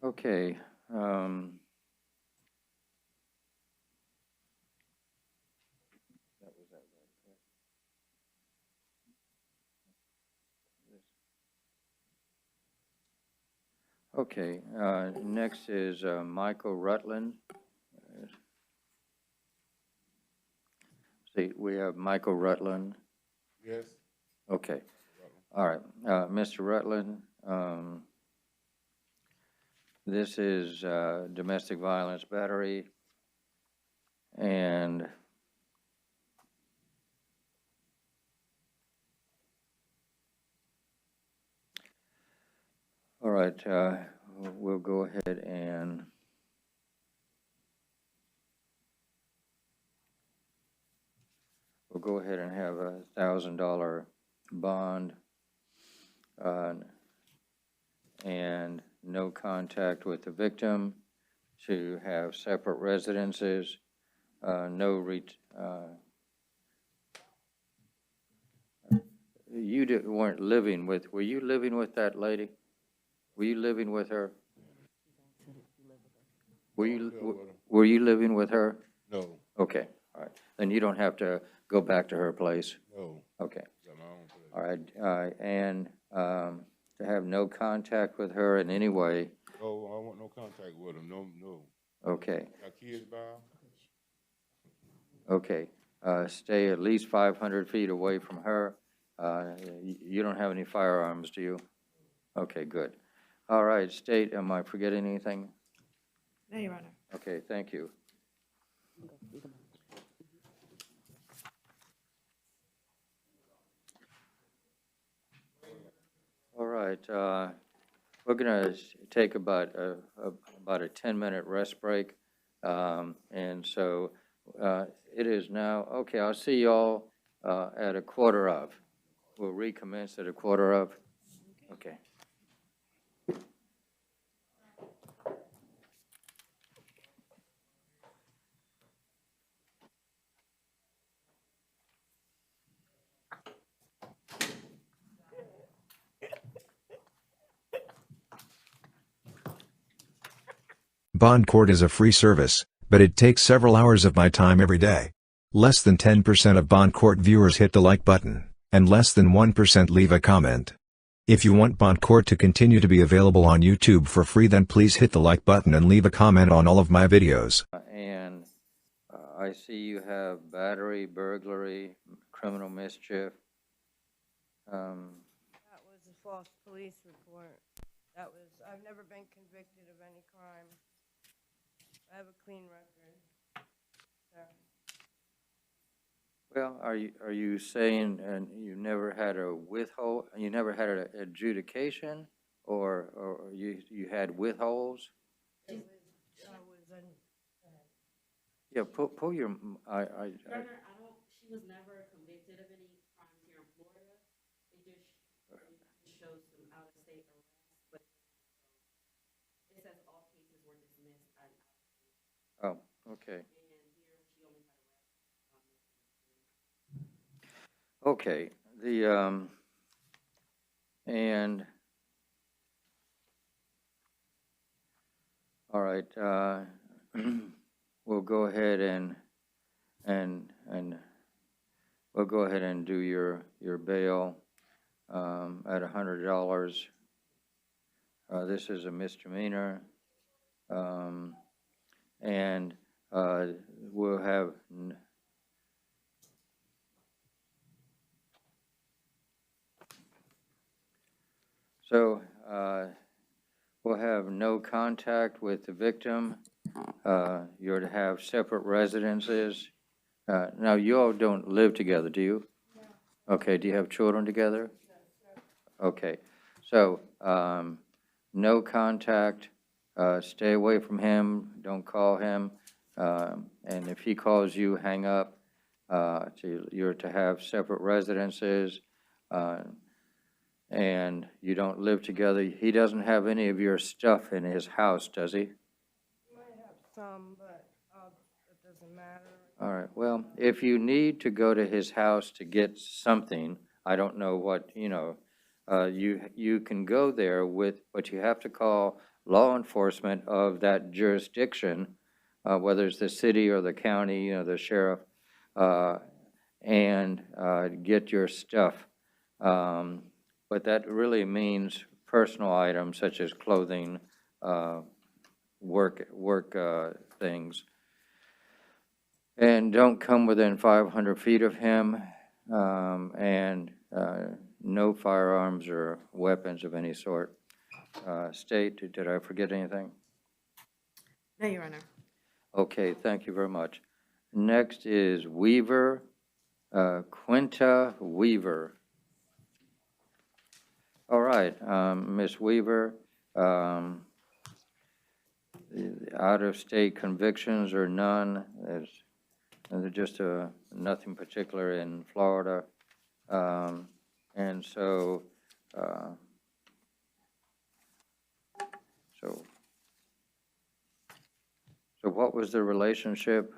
Okay, okay, next is Michael Rutland. See, we have Michael Rutland. Yes. Okay, all right, Mr. Rutland, this is domestic violence battery, and all right, we'll go ahead and have $1,000 bond, and no contact with the victim, to have separate residences, you weren't living with, were you living with that lady? Were you living with her? Were you living with her? No. Okay, all right. Then you don't have to go back to her place. No. Okay. Got my own place. All right, and to have no contact with her in any way. No, I want no contact with him. No, no. Okay, Got kids by? okay. Stay at least 500 feet away from her. You don't have any firearms, do you? Okay, good. All right, State, am I forgetting anything? No, Your Honor. Okay, thank you. All right, we're going to take about a 10-minute rest break. And so it is now, okay, I'll see y'all at 1:15. We'll recommence at 1:15. Okay. Bond court is a free service, but it takes several hours of my time every day. Less than 10% of Bond court viewers hit the like button, and less than 1% leave a comment. If you want Bond court to continue to be available on YouTube for free, then please hit the like button and leave a comment on all of my videos. And I see you have battery, burglary, criminal mischief. That was a false police report. I've never been convicted of any crime. I have a clean record. So, Well, are you saying, and you never had a withhold, you never had an adjudication, or you had withholds? I was Yeah, pull your, Your Honor, she was never convicted of any crimes here in Florida. It just shows some out-of-state arrests, but it says all cases were dismissed and out. oh, okay. And here she only had Okay, and, all right, we'll go ahead and we'll go ahead and do your bail, at $100. This is a misdemeanor, and we'll have, so we'll have no contact with the victim. You're to have separate residences. Now, you all don't live together, do you? No. Okay, do you have children together? No. Okay, so no contact, stay away from him, don't call him, and if he calls you, hang up. You're to have separate residences, and you don't live together. He doesn't have any of your stuff in his house, does he? He might have some, but it doesn't matter. All right, well, if you need to go to his house to get something, I don't know what, you can go there with, but you have to call law enforcement of that jurisdiction, whether it's the city or the county, the sheriff, and get your stuff. But that really means personal items such as clothing, work things. And don't come within 500 feet of him, and no firearms or weapons of any sort. State, did I forget anything? No, Your Honor. Okay, thank you very much. Next is Weaver, Quinta Weaver. All right, Miss Weaver, out-of-state convictions or none. There's just nothing particular in Florida. And so, so what was the relationship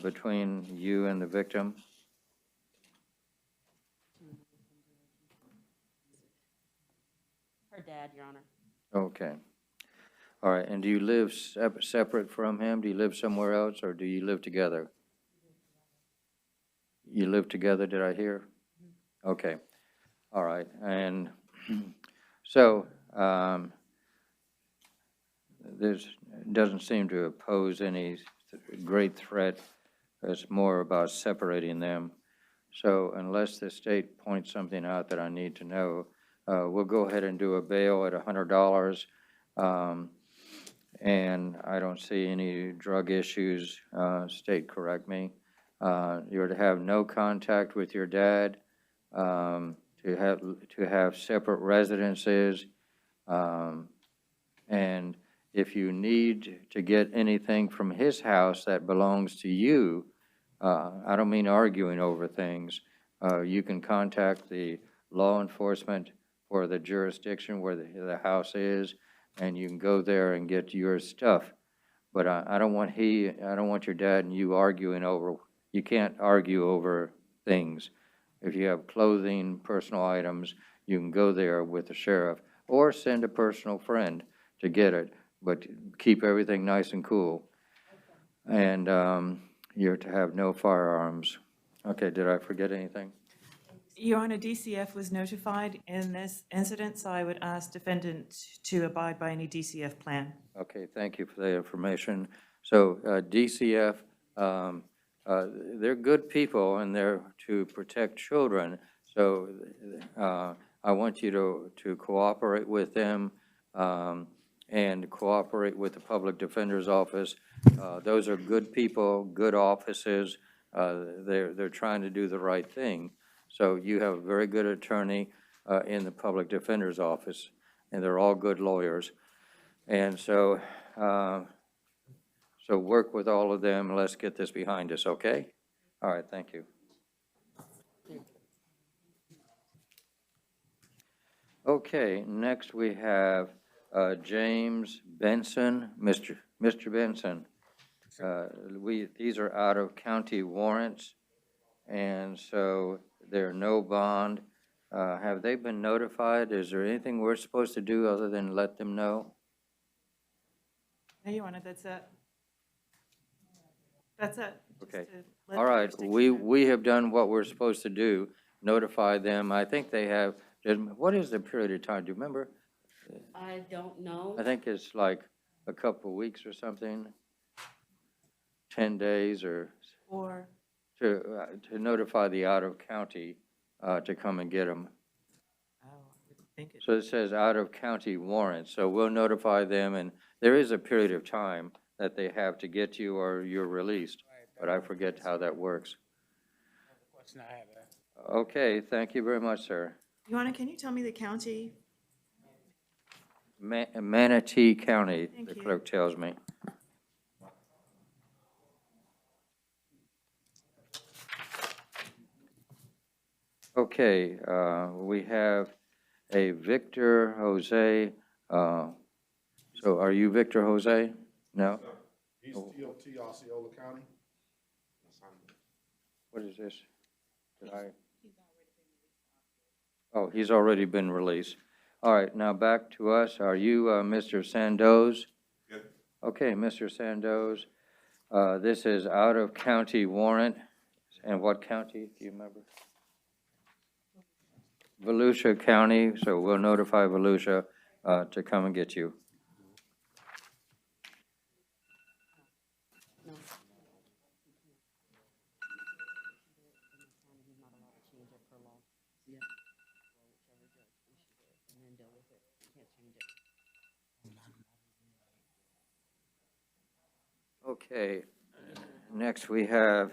between you and the victim? Her dad, Your Honor. Okay. All right, and do you live separate from him? Do you live somewhere else, or do you live together? You live together, did I hear? Okay. All right, and so this doesn't seem to pose any great threat. It's more about separating them. So unless the state points something out that I need to know, we'll go ahead and do a bail at $100. And I don't see any drug issues. State, correct me. You're to have no contact with your dad, to have separate residences, and if you need to get anything from his house that belongs to you, I don't mean arguing over things, you can contact the law enforcement for the jurisdiction where the house is, and you can go there and get your stuff. But I don't want your dad and you arguing over. You can't argue over things. If you have clothing, personal items, you can go there with the sheriff or send a personal friend to get it, but keep everything nice and cool. And you're to have no firearms. Okay, did I forget anything? Your Honor, DCF was notified in this incident, so I would ask defendant to abide by any DCF plan. Okay, thank you for the information. So DCF, they're good people and they're to protect children. So I want you to cooperate with them and cooperate with the Public Defender's Office. Those are good people, good offices. They're trying to do the right thing. So you have a very good attorney in the Public Defender's Office, and they're all good lawyers. And so, so work with all of them. Let's get this behind us, okay? All right, thank you. Okay, next we have James Benson. Mr. Benson, these are out-of-county warrants, and so there are no bond. Have they been notified? Is there anything we're supposed to do other than let them know? No, Your Honor, that's it. That's it. Okay. All right. We have done what we're supposed to do, notify them. I think they have, what is the period of time? Do you remember? I don't know. I think it's like a couple of weeks or something. 10 days or Or, to notify the out-of-county to come and get them. oh, I would think it. So it says out-of-county warrant, so we'll notify them, and there is a period of time that they have to get you or you're released, but I forget how that works. Question I have. Okay, thank you very much, sir. Your Honor, can you tell me the county? Manatee County, Thank the you. clerk tells me. Okay, we have a Victor Jose. So are you Victor Jose? No? He's TOT Osceola County. What is this? Did I? Oh, he's already been released. All right, now back to us. Are you Mr. Sandoz? Yes. Okay, Mr. Sandoz. This is out-of-county warrant. And what county, do you remember? Volusia County, so we'll notify Volusia to come and get you. Okay, next we have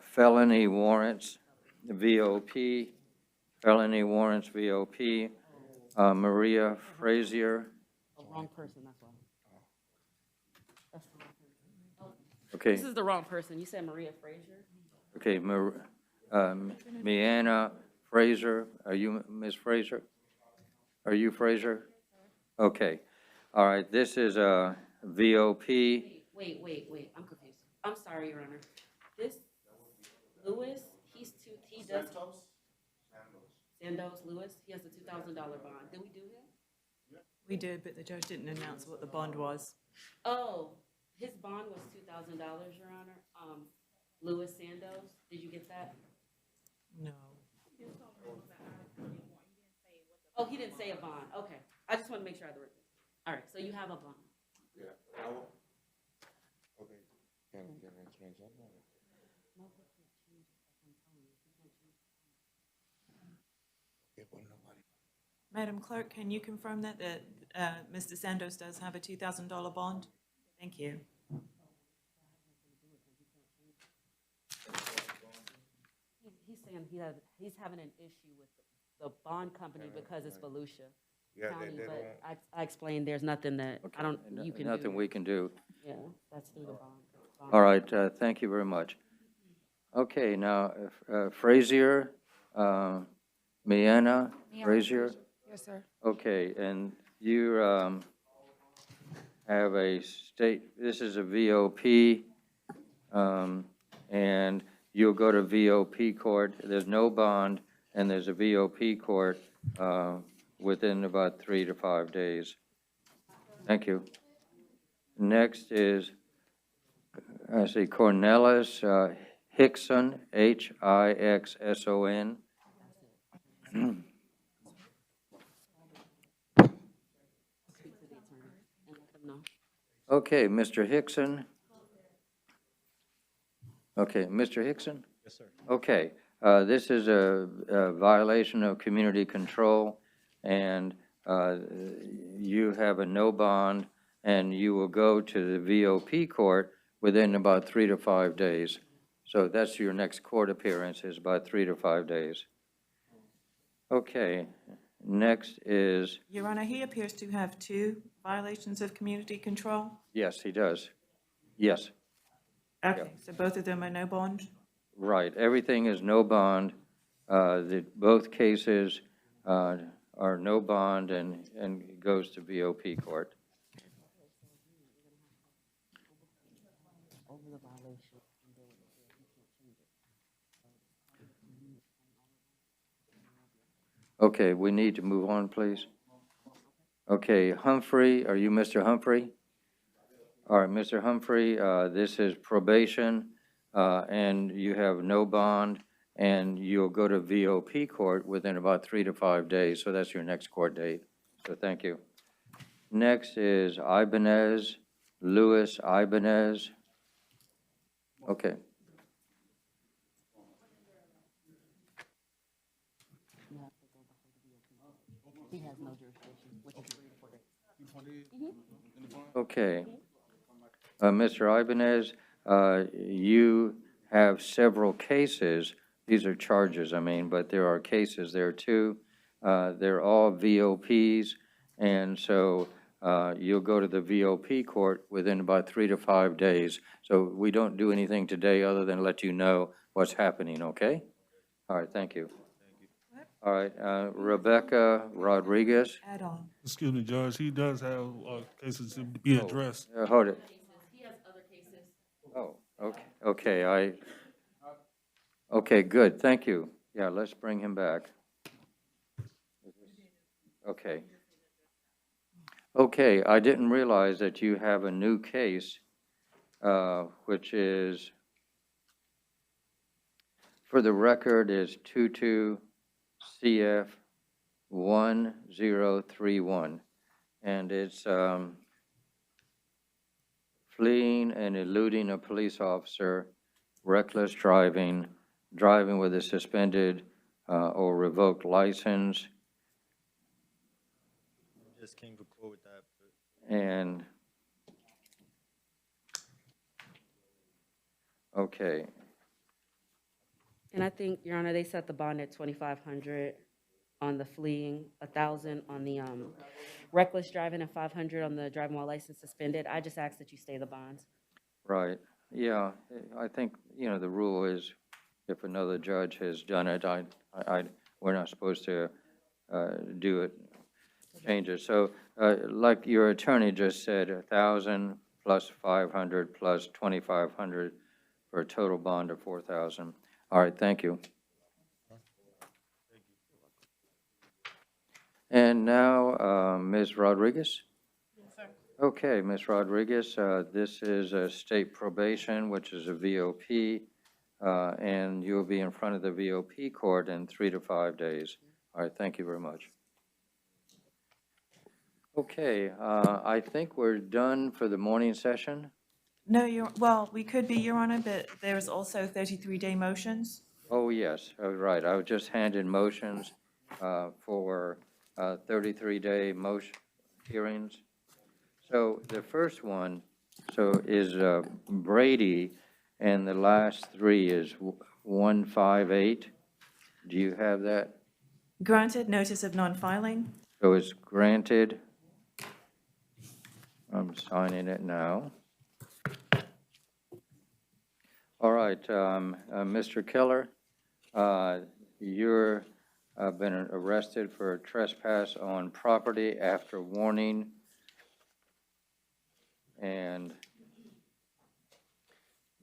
felony warrants, VOP, felony warrants, VOP, Maria Frazier. Oh, wrong person, that's why. That's the wrong person. Okay. This is the wrong person. You said Maria Frazier? Okay, Mianna Fraser, are you Ms. Fraser? Are you Fraser? Okay, all right, this is a VOP. Wait, I'm confused. I'm sorry, Your Honor. This Lewis, he does. Sandoz Lewis, he has a $2,000 bond. Did we do him? We did, but the judge didn't announce what the bond was. Oh, his bond was $2,000, Your Honor. Lewis Sandoz, did you get that? No. Oh, he didn't say a bond. Okay. I just want to make sure I had the right. All right, so you have a bond. Yeah. Okay. Can I change that? Madam Clerk, can you confirm that Mr. Sandoz does have a $2,000 bond? Thank you. He's saying he's having an issue with the bond company because it's Volusia County, but I explained there's nothing that you can do. Nothing we can do. Yeah, that's through the bond. All right, thank you very much. Okay, now, Frazier, Mianna Frazier? Yes, sir. Okay, and you have a this is a VOP, and you'll go to VOP court. There's no bond, and there's a VOP court within about 3 to 5 days. Thank you. Next is, I see, Cornelis Hickson, Hixson. Okay, Mr. Hickson. Okay, Mr. Hickson? Yes, sir. Okay, this is a violation of community control, and you have a no bond, and you will go to the VOP court within about 3 to 5 days. So that's your next court appearance, is about 3 to 5 days. Okay, next is, Your Honor, he appears to have 2 violations of community control. yes, he does. Yes. Okay, so both of them are no bond? Right, everything is no bond. Both cases are no bond and goes to VOP court. Okay, we need to move on, please. Okay, Humphrey, are you Mr. Humphrey? All right, Mr. Humphrey, this is probation, and you have no bond, and you'll go to VOP court within about 3 to 5 days, so that's your next court date. So thank you. Next is Ibanez Luis Ibanez. Okay. He has no jurisdiction, which is 3 to 4 days. Okay. Mr. Ibanez, you have several cases. These are charges, I mean, but there are cases there too. They're all VOPs, and so you'll go to the VOP court within about 3 to 5 days. So we don't do anything today other than let you know what's happening, okay? All right, thank you. All right, Rebecca Rodriguez. Add on. Excuse me, Judge, he does have cases to be addressed. Hold it. He has other cases. Oh, okay, okay, good, thank you. Yeah, let's bring him back. Okay. Okay, I didn't realize that you have a new case, which is, for the record, is 22 CF 1031, and it's fleeing and eluding a police officer, reckless driving, driving with a suspended or revoked license. Just came to court with that. And, okay, And I think, Your Honor, they set the bond at 2,500 on the fleeing, 1,000 on the reckless driving, and 500 on the driving while license suspended. I just ask that you stay the bonds. right, yeah, I think, you know, the rule is if another judge has done it, we're not supposed to do it, change it. So, like your attorney just said, 1,000 plus 500 plus 2,500 for a total bond of 4,000. All right, thank you. And now, Ms. Rodriguez? Yes, sir. Okay, Ms. Rodriguez, this is a state probation, which is a VOP, and you'll be in front of the VOP court in 3 to 5 days. All right, thank you very much. Okay, I think we're done for the morning session. No, well, we could be, Your Honor, but there's also 33-day motions. Oh, yes, right. I was just handed motions for 33-day motion hearings. So the first one is Brady, and the last 3 is 158. Do you have that? Granted notice of non-filing. So it's granted. I'm signing it now. All right, Mr. Keller, you're been arrested for trespass on property after warning. And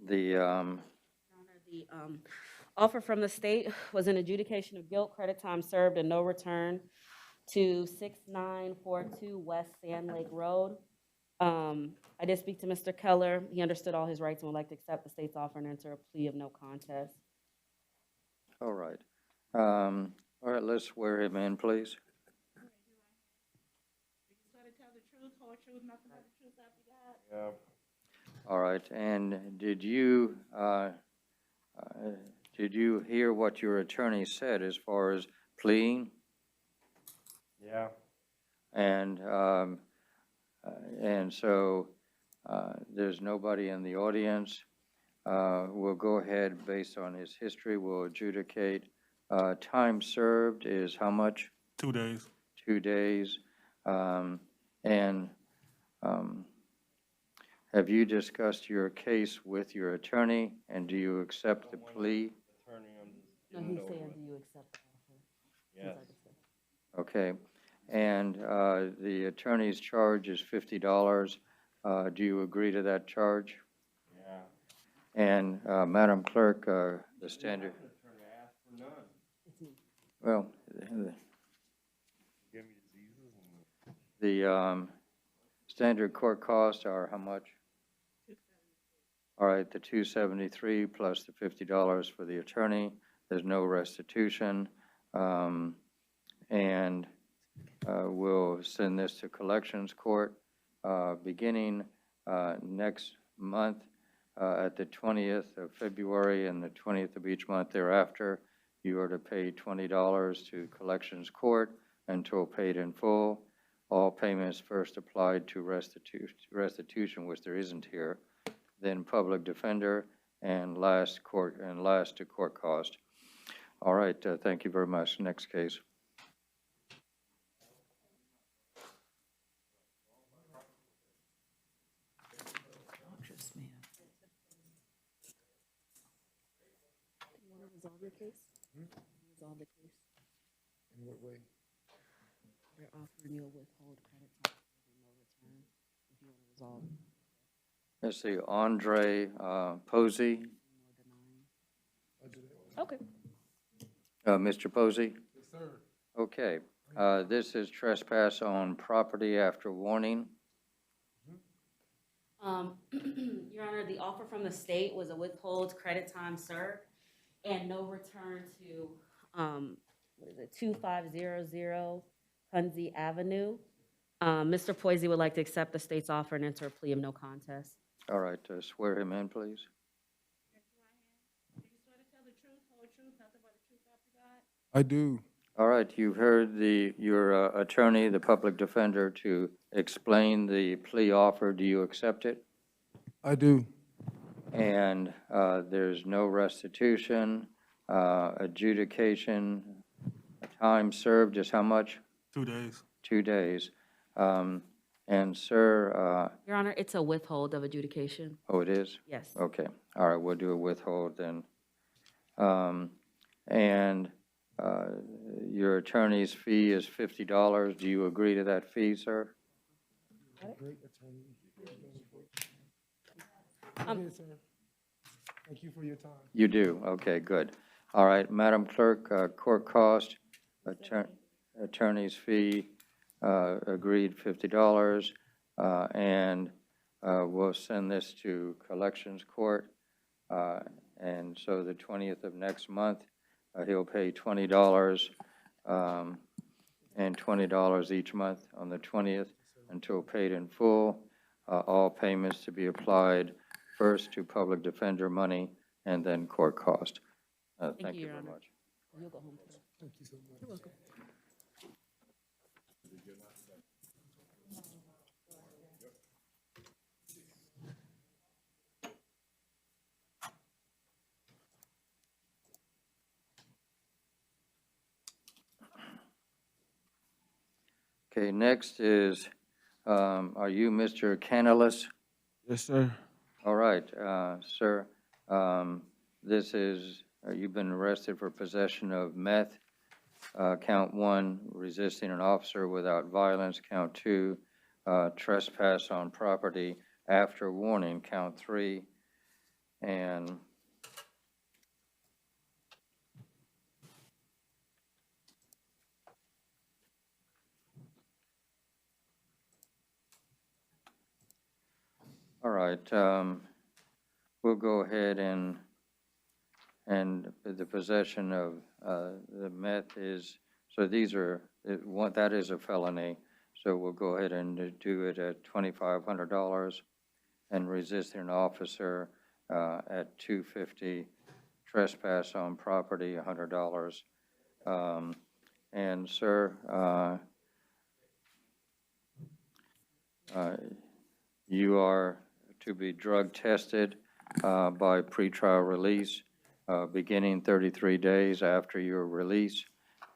the Offer from the state was an adjudication of guilt, credit time served, and no return to 6942 West Sand Lake Road. I did speak to Mr. Keller. He understood all his rights and would like to accept the state's offer and enter a plea of no contest. all right. All right, let's swear him in, please. Swear to tell the truth, whole truth, nothing but the truth, so help you God. All right, and did you hear what your attorney said as far as pleading? Yeah. And so there's nobody in the audience. We'll go ahead, based on his history, we'll adjudicate. Time served is how much? 2 days. 2 days. Have you discussed your case with your attorney, and do you accept the plea? No, he's saying, do you accept the offer? Yes. Okay, and the attorney's charge is $50. Do you agree to that charge? Yeah. And Madam Clerk, the standard, It's me. well, Give me diseases and the standard court costs are how much? All right, the $273 plus the $50 for the attorney. There's no restitution. And we'll send this to collections court beginning next month, at the 20th of February and the 20th of each month thereafter, you are to pay $20 to Collections Court until paid in full. All payments first applied to restitution, which there isn't here, then public defender, and last to court cost. All right, thank you very much. Next case. You want to resolve your case? Resolve the case. In what way? They're offering you a withhold credit time and no return if you want to resolve it. Let's see, Andre Posey. Okay. Mr. Posey? Yes, sir. Okay. This is trespass on property after warning. Your Honor, the offer from the state was a withhold credit time served and no return to, what is it, 2500 Hunzi Avenue. Mr. Poisey would like to accept the state's offer and enter a plea of no contest. All right, swear him in, please. I do. All right, you've heard your attorney, the public defender, to explain the plea offer. Do you accept it? I do. And there's no restitution, adjudication, time served is how much? 2 days. 2 days. And sir, Your Honor, it's a withhold of adjudication. oh, it is? Yes. Okay, all right, we'll do a withhold then. And your attorney's fee is $50. Do you agree to that fee, sir? Great attorney. Okay, sir. Thank you for your time. You do, okay, good. All right, Madam Clerk, court cost, attorney's fee, agreed $50, and we'll send this to Collections Court. And so the 20th of next month, he'll pay $20 and $20 each month on the 20th until paid in full. All payments to be applied first to public defender money and then court cost. Thank you Your very Honor. much. You'll go home. Thank you so much. You're welcome. Okay, next is, are you Mr. Canalis? Yes, sir. All right, sir, this is, you've been arrested for possession of meth. Count 1, resisting an officer without violence. Count 2, trespass on property after warning. Count 3, and all right, we'll go ahead and the possession of the meth is, so these are, that is a felony, so we'll go ahead and do it at $2,500, and resisting an officer at $250, trespass on property $100. And sir, you are to be drug tested by pretrial release beginning 33 days after your release.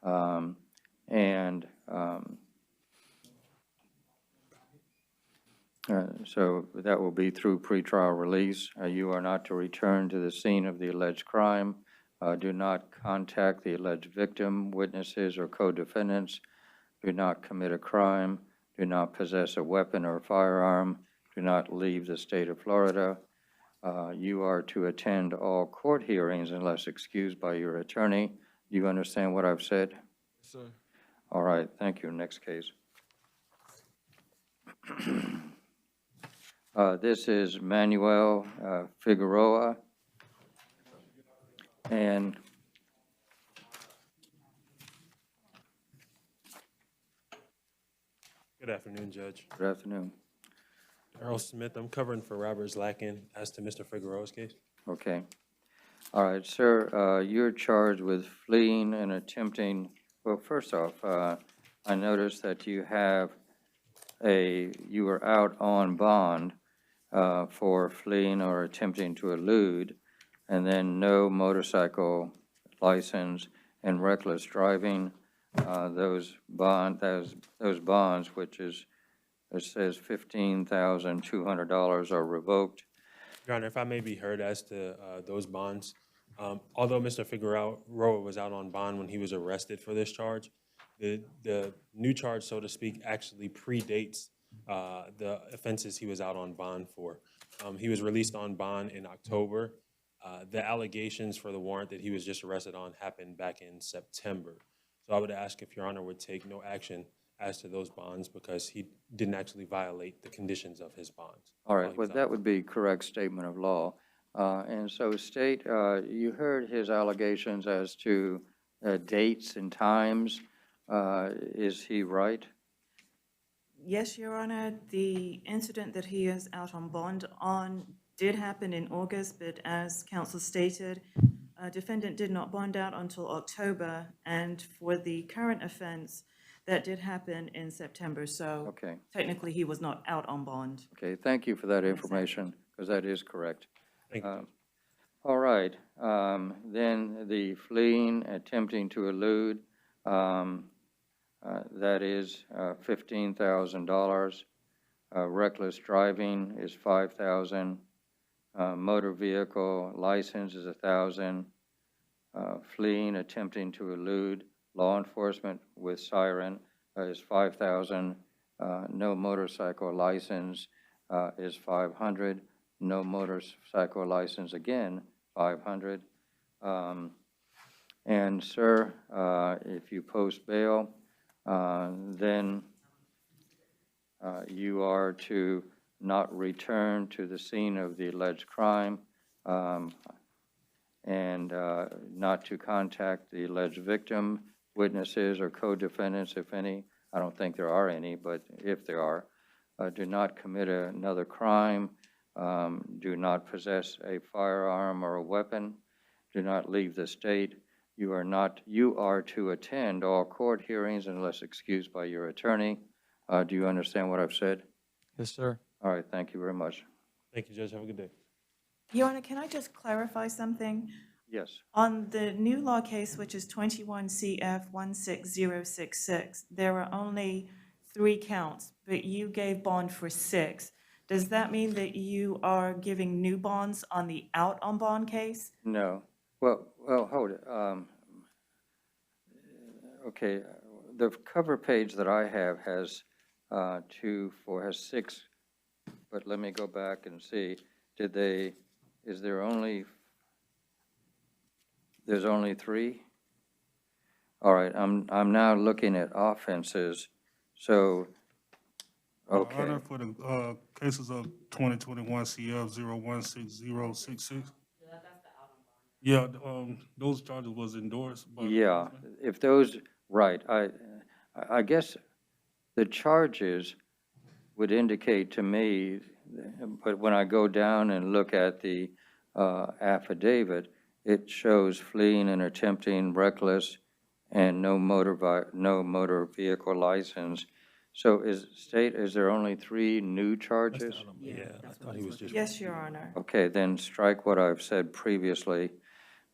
So that will be through pretrial release. You are not to return to the scene of the alleged crime. Do not contact the alleged victim, witnesses, or co-defendants. Do not commit a crime. Do not possess a weapon or firearm. Do not leave the state of Florida. You are to attend all court hearings unless excused by your attorney. Do you understand what I've said? Yes, sir. All right, thank you. Next case. This is Manuel Figueroa. And good afternoon, Judge. good afternoon. Earl Smith, I'm covering for Robert Zlakin as to Mr. Figueroa's case. Okay. All right, sir, you're charged with fleeing and attempting, well, first off, I noticed that you were out on bond for fleeing or attempting to elude, and then no motorcycle license and reckless driving. Those bonds, which is, it says $15,200 are revoked. Your Honor, if I may be heard as to those bonds, although Mr. Figueroa was out on bond when he was arrested for this charge, the new charge, so to speak, actually predates the offenses he was out on bond for. He was released on bond in October. The allegations for the warrant that he was just arrested on happened back in September. So I would ask if Your Honor would take no action as to those bonds because he didn't actually violate the conditions of his bonds. All right, well, that would be correct statement of law. And so, State, you heard his allegations as to dates and times. Is he right? Yes, Your Honor, the incident that he is out on bond on did happen in August, but as counsel stated, defendant did not bond out until October, and for the current offense, that did happen in September, so Okay. technically he was not out on bond. Okay, thank you for that information, because that is correct. Thank you. All right, then the fleeing, attempting to elude, that is $15,000. Reckless driving is $5,000. Motor vehicle license is $1,000. Fleeing, attempting to elude law enforcement with siren is $5,000. No motorcycle license is $500. No motorcycle license again, $500. And sir, if you post bail, then you are to not return to the scene of the alleged crime, and not to contact the alleged victim, witnesses, or co-defendants, if any. I don't think there are any, but if there are, do not commit another crime, do not possess a firearm or a weapon, do not leave the state. You are to attend all court hearings unless excused by your attorney. Do you understand what I've said? Yes, sir. All right, thank you very much. Thank you, Judge. Have a good day. Your Honor, can I just clarify something? Yes. On the new law case, which is 21 CF 16066, there are only 3 counts, but you gave bond for 6. Does that mean that you are giving new bonds on the out on bond case? No. Well, hold it. Okay, the cover page that I have has 6, but let me go back and see. There's only 3? All right, I'm now looking at offenses, so, okay. Honor, for the cases of 2021 CF 016066. Yeah, those charges was endorsed. Yeah, if those, right, I guess the charges would indicate to me, but when I go down and look at the affidavit, it shows fleeing and attempting reckless and no motor vehicle license. So is there only 3 new charges? Yeah, I thought he was just. Yes, Your Honor. Okay, then strike what I've said previously,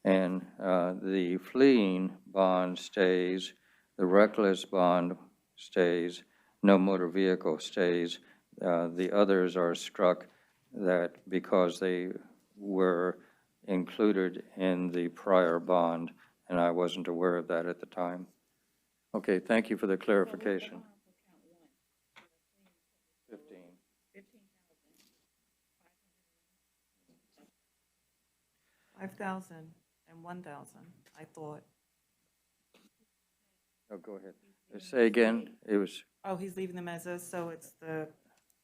and the fleeing bond stays, the reckless bond stays, no motor vehicle stays. The others are struck that because they were included in the prior bond, and I wasn't aware of that at the time. Okay, thank you for the clarification. 15. 5,000 and 1,000, I thought. Oh, go ahead. Say again, it was, Oh, he's leaving them as is, so it's the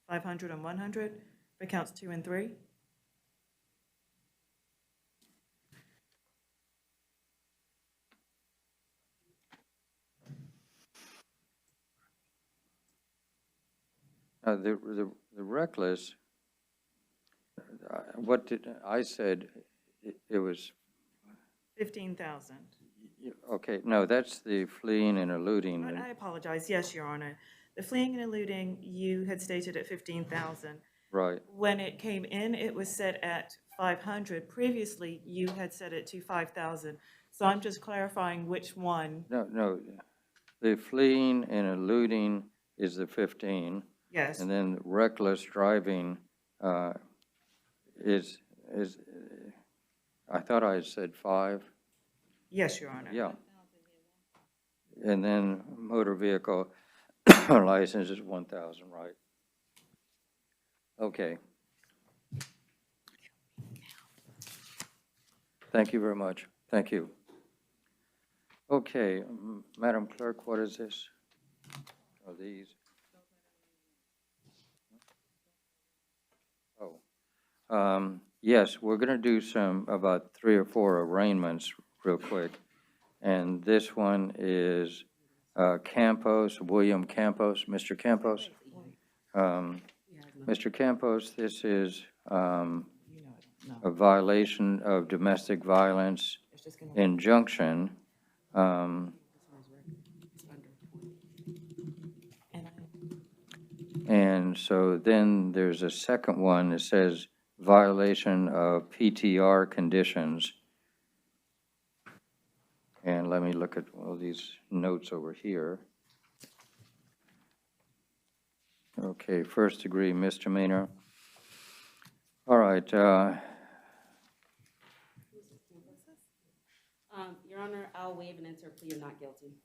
500 and 100 for counts 2 and 3? the reckless, what did, I said it was, 15,000. okay, no, that's the fleeing and eluding. I apologize. Yes, Your Honor. The fleeing and eluding, you had stated at 15,000. Right. When it came in, it was set at 500. Previously, you had set it to 5,000. So I'm just clarifying which one. No, the fleeing and eluding is the 15. Yes. And then reckless driving is, I thought I said 5. Yes, Your Honor. Yeah. And then motor vehicle license is 1,000, right? Okay. Thank you very much. Thank you. Okay, Madam Clerk, what is this? Are these? Oh, yes, we're going to do about 3 or 4 arraignments real quick. And this one is Campos, William Campos, Mr. Campos. Mr. Campos, this is a violation of domestic violence injunction. And so then there's a second one that says violation of PTR conditions. And let me look at all these notes over here. Okay, first degree misdemeanor. All right. Your Honor, I'll waive and enter a plea of not guilty.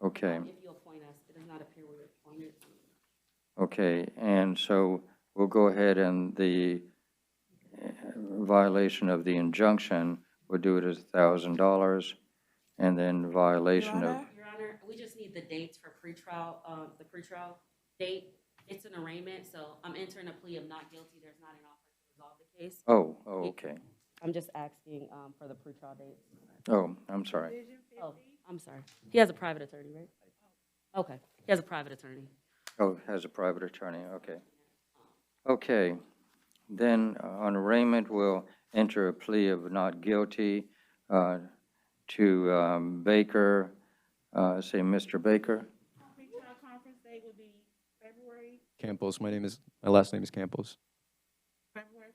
Okay. If you appoint us, it does not appear we're appointed. Okay, and so we'll go ahead and the violation of the injunction, we'll do it as $1,000, and then violation of. Your Honor, we just need the dates for pretrial, the pretrial date. It's an arraignment, so I'm entering a plea of not guilty. There's not an offer to resolve the case. Oh, okay. I'm just asking for the pretrial date. Oh, I'm sorry. Oh, I'm sorry. He has a private attorney, right? Okay, he has a private attorney. Oh, has a private attorney, okay. Okay, then on arraignment, we'll enter a plea of not guilty to Baker, say Mr. Baker. Pretrial conference date will be February, Campos. My last name is Campos. February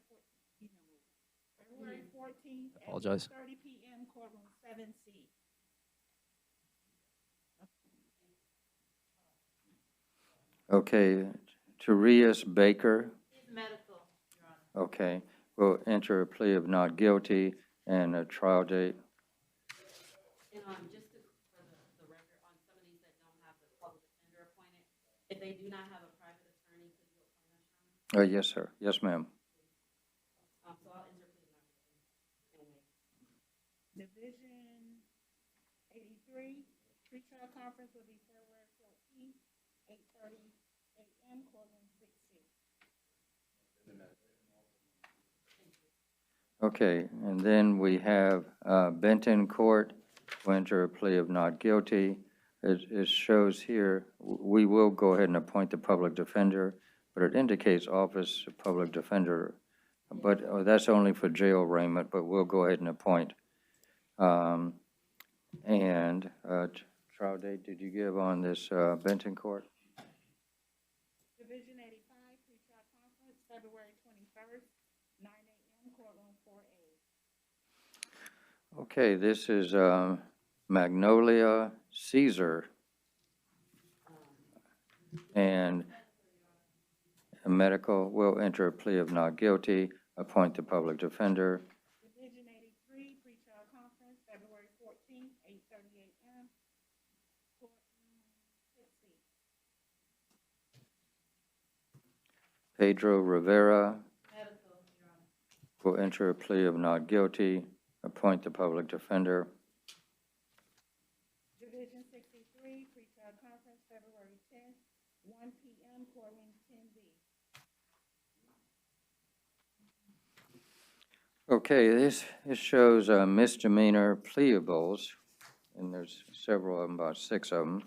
14th. I apologize. At 6:30 p.m. courtroom 7C. Okay, Tarius Baker. It's medical, Your Honor. Okay, we'll enter a plea of not guilty and a trial date. And just for the record, on some of these that don't have the public defender appointed, if they do not have a private attorney, could you appoint us, Your Honor? Yes, sir. Yes, ma'am. So I'll enter plea of not guilty. Division 83, pretrial conference will be February 14th, 8:30 a.m. courtroom 6C. Okay, and then we have Benton Court, will enter a plea of not guilty. It shows here, we will go ahead and appoint the public defender, but it indicates office of public defender. But that's only for jail arraignment, but we'll go ahead and appoint. And trial date, did you give on this Benton Court? Division 85, pretrial conference, February 21st, 9 a.m. courtroom 4A. Okay, this is Magnolia Caesar. And a medical will enter a plea of not guilty, appoint the public defender. Division 83, pretrial conference, February 14th, 8:30 a.m. courtroom 6C. Pedro Rivera Medical, Your Honor. will enter a plea of not guilty, appoint the public defender. Division 63, pretrial conference, February 10th, 1 p.m. courtroom 10B. Okay, this shows misdemeanor pleables, and there's several of them, about 6 of them.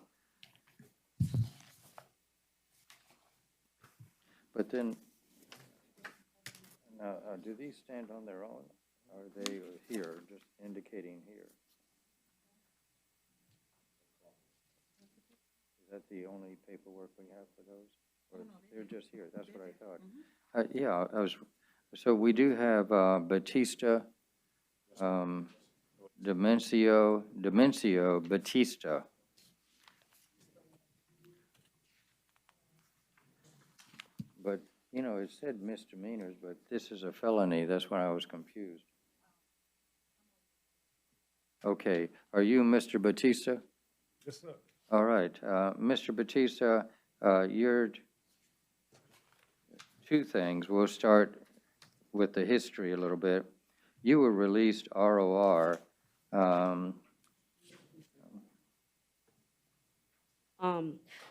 But then, now, do these stand on their own? Are they here, just indicating here? Is that the only paperwork we have for those? Or they're just here, that's what I thought. Yeah, so we do have Batista, Demencio Batista. But, you know, it said misdemeanors, but this is a felony. That's when I was confused. Okay, are you Mr. Batista? Yes, sir. All right, Mr. Batista, you're two things. We'll start with the history a little bit. You were released ROR.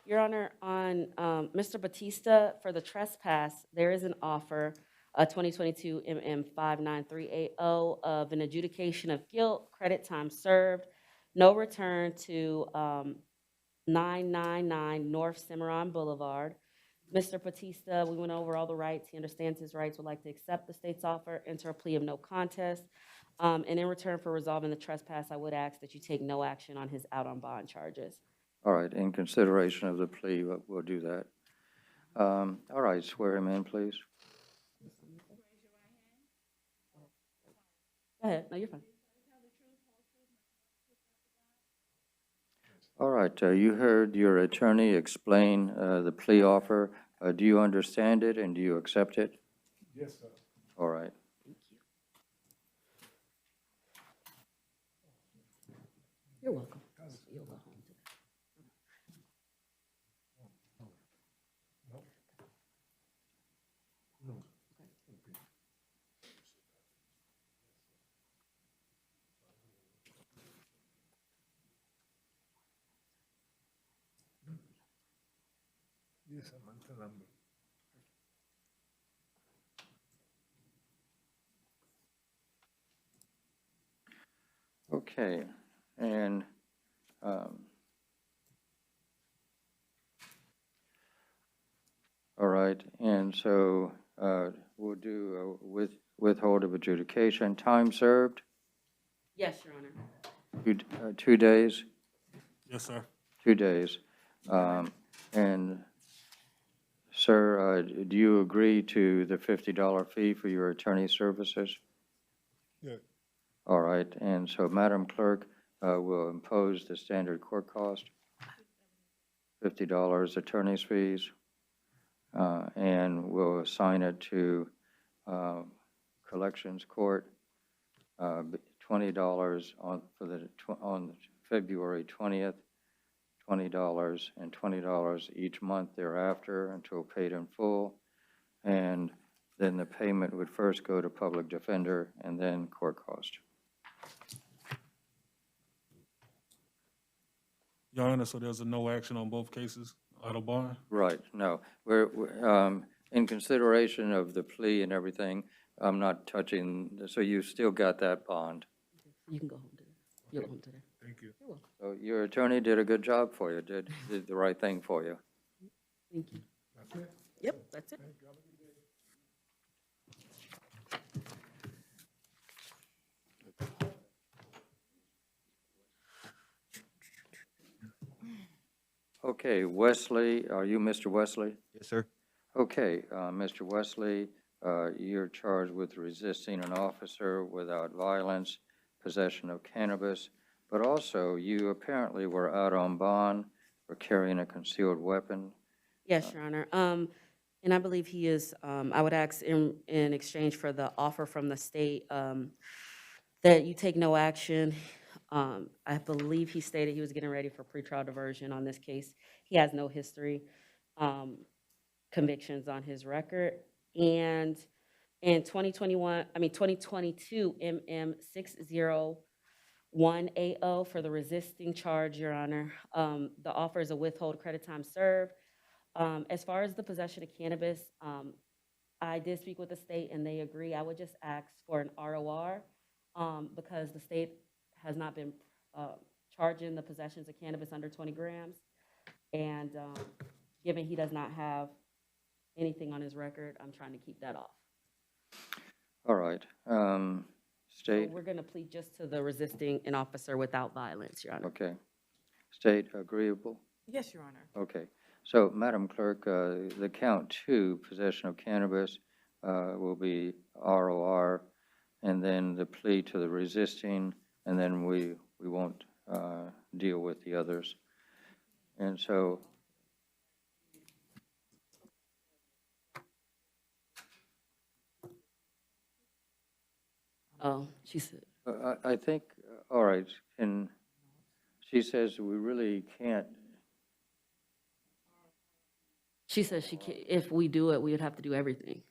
Your Honor, on Mr. Batista, for the trespass, there is an offer, 2022 MM 59380 of an adjudication of guilt, credit time served, no return to 999 North Cimarron Boulevard. Mr. Batista, we went over all the rights. He understands his rights, would like to accept the state's offer, enter a plea of no contest. And in return for resolving the trespass, I would ask that you take no action on his out on bond charges. All right, in consideration of the plea, we'll do that. All right, swear him in, please. Go ahead, no, you're fine. All right, you heard your attorney explain the plea offer. Do you understand it and do you accept it? Yes, sir. All right. You're welcome. You'll go home today. Yes, I'm Uncle. Okay, and all right, and so we'll do withhold of adjudication. Time served? Yes, Your Honor. 2 days? Yes, sir. 2 days. And sir, do you agree to the $50 fee for your attorney services? Yeah. All right, and so Madam Clerk will impose the standard court cost, $50 attorney's fees, and we'll assign it to Collections Court, $20 on February 20th, $20 and $20 each month thereafter until paid in full, and then the payment would first go to public defender and then court cost. Your Honor, so there's a no action on both cases out of bond? Right, no. We're in consideration of the plea and everything, I'm not touching, so you still got that bond. You can go home today. You'll go home today. Thank you. You're welcome. So your attorney did a good job for you, did the right thing for you. Thank you. That's it? Yep, that's it. Thank you. Have a good day. Okay, Wesley, are you Mr. Wesley? Yes, sir. Okay, Mr. Wesley, you're charged with resisting an officer without violence, possession of cannabis, but also you apparently were out on bond for carrying a concealed weapon. Yes, Your Honor. And I believe he is, I would ask in exchange for the offer from the state that you take no action. I believe he stated he was getting ready for pretrial diversion on this case. He has no history, convictions on his record. And in 2022, MM 60180 for the resisting charge, Your Honor. The offer is a withhold credit time served. As far as the possession of cannabis, I did speak with the state and they agree. I would just ask for an ROR because the state has not been charging the possessions of cannabis under 20 grams. And given he does not have anything on his record, I'm trying to keep that off. All right. So State, we're gonna plead just to the resisting an officer without violence, Your Honor. okay. State agreeable? Yes, Your Honor. Okay. So, Madam Clerk, the count 2, possession of cannabis, will be ROR, and then the plea to the resisting, and then we won't deal with the others. And so, Oh, she said, I think, all right, and she says we really can't. she said she can't, if we do it, we would have to do everything.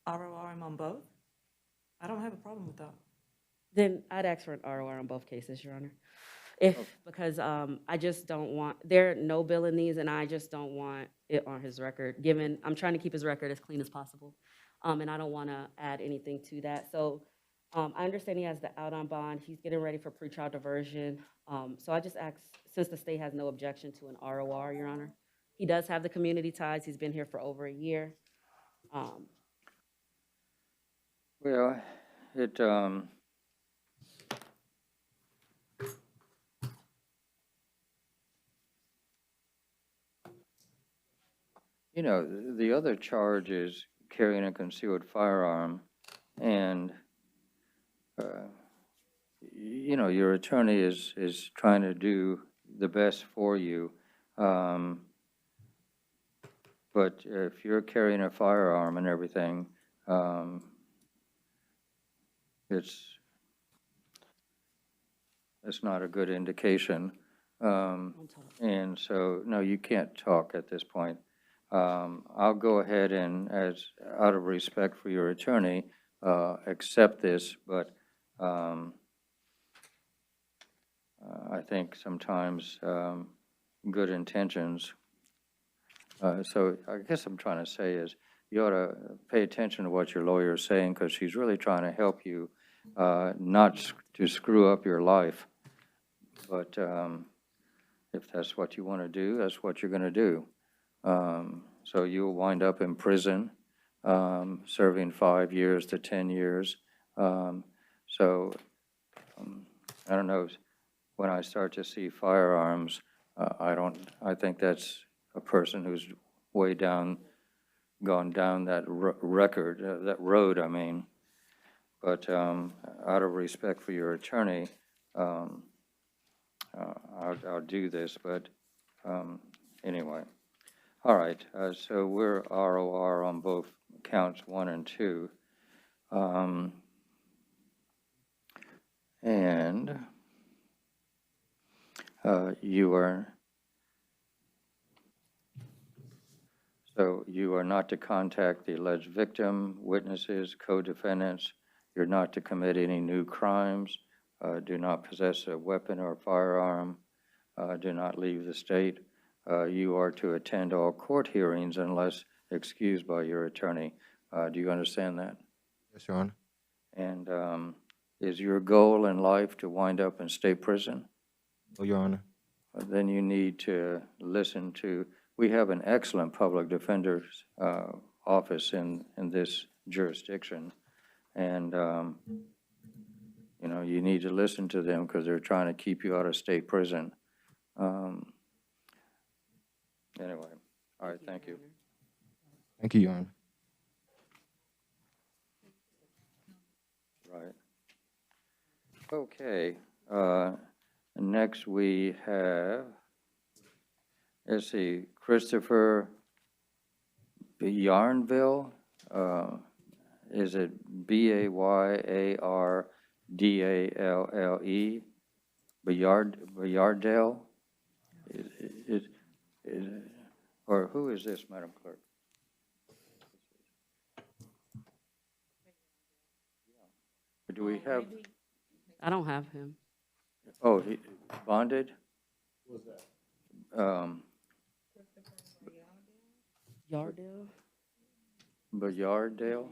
RORM on both? I don't have a problem with that. Then I'd ask for an ROR on both cases, Your Honor. Because I just don't want, there are no bill in these, and I just don't want it on his record, given, I'm trying to keep his record as clean as possible. And I don't want to add anything to that. So I understand he has the out on bond. He's getting ready for pretrial diversion. So I just ask, since the state has no objection to an ROR, Your Honor. He does have the community ties. He's been here for over a year. Well, it, you know, the other charge is carrying a concealed firearm, and, you know, your attorney is trying to do the best for you. But if you're carrying a firearm and everything, it's not a good indication. And so, no, you can't talk at this point. I'll go ahead and, as out of respect for your attorney, accept this, but I think sometimes good intentions. So I guess I'm trying to say is you ought to pay attention to what your lawyer is saying, because she's really trying to help you not to screw up your life. But if that's what you want to do, that's what you're going to do. So you'll wind up in prison, serving 5 years to 10 years. I don't know, when I start to see firearms, I think that's a person who's way down, gone down that that road, I mean. But out of respect for your attorney, I'll do this, but anyway. All right, so we're ROR on both counts 1 and 2. And you are not to contact the alleged victim, witnesses, co-defendants. You're not to commit any new crimes. Do not possess a weapon or firearm. Do not leave the state. You are to attend all court hearings unless excused by your attorney. Do you understand that? Yes, Your Honor. And is your goal in life to wind up in state prison? Oh, Your Honor. Then you need to listen to, we have an excellent public defender's office in this jurisdiction. And, you know, you need to listen to them because they're trying to keep you out of state prison. Anyway, all right, thank you. Thank you, Your Honor. Right. Okay. Next we have, let's see, Christopher Yarnville. Is it Bayardale? Bayardale? Or who is this, Madam Clerk? Do we have? I don't have him. Oh, he bonded? What's that? Yardale? Bayardale?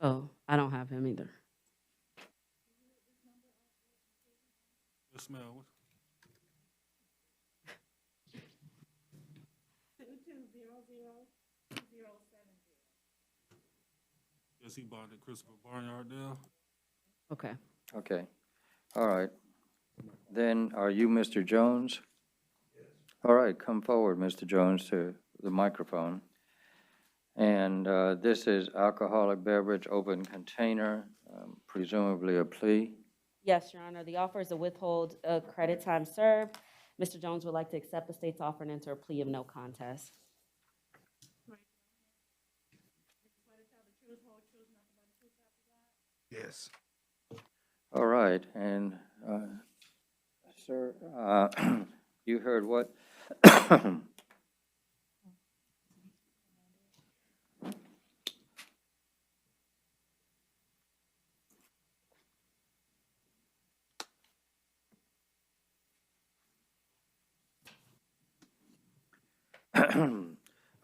Oh, I don't have him either. Yes, ma'am. 2200 Yes, he bonded Christopher Barnyard. Okay. Okay, all right. Then, are you Mr. Jones? All right, come forward, Mr. Jones, to the microphone. And this is alcoholic beverage, open container, presumably a plea. Yes, Your Honor. The offer is to withhold credit time served. Mr. Jones would like to accept the state's offer and enter a plea of no contest. Yes. All right, and sir, you heard what?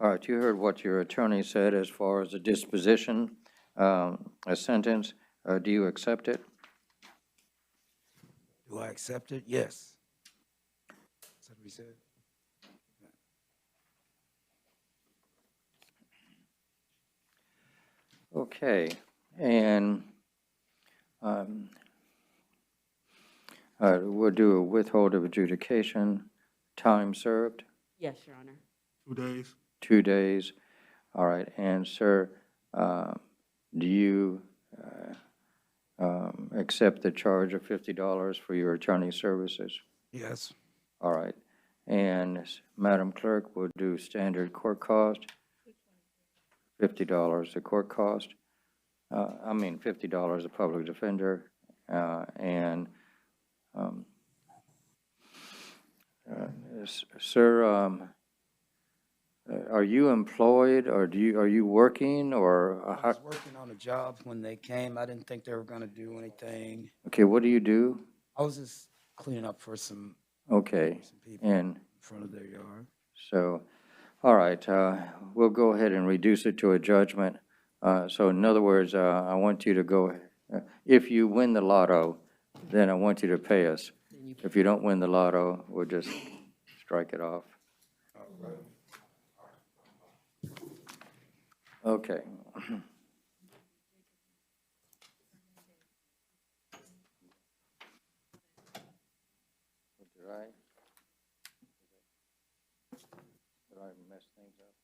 All right, you heard what your attorney said as far as a disposition, a sentence. Do you accept it? Do I accept it? Yes. That's what we said. Okay, and we'll do a withhold of adjudication, time served, Yes, Your Honor. 2 days. 2 days. All right, and sir, do you accept the charge of $50 for your attorney services? Yes. All right, and Madam Clerk will do standard court cost, $50 the court cost. I mean $50 a public defender, and sir, are you employed, or are you working, or I was working on a job when they came. I didn't think they were gonna do anything. okay, what do you do? I was just cleaning up for some Okay, people and in front of their yard. so, all right, we'll go ahead and reduce it to a judgment. So in other words, I want you to go, if you win the lotto, then I want you to pay us. If you don't win the lotto, we'll just strike it off. Okay. Did I mess things up?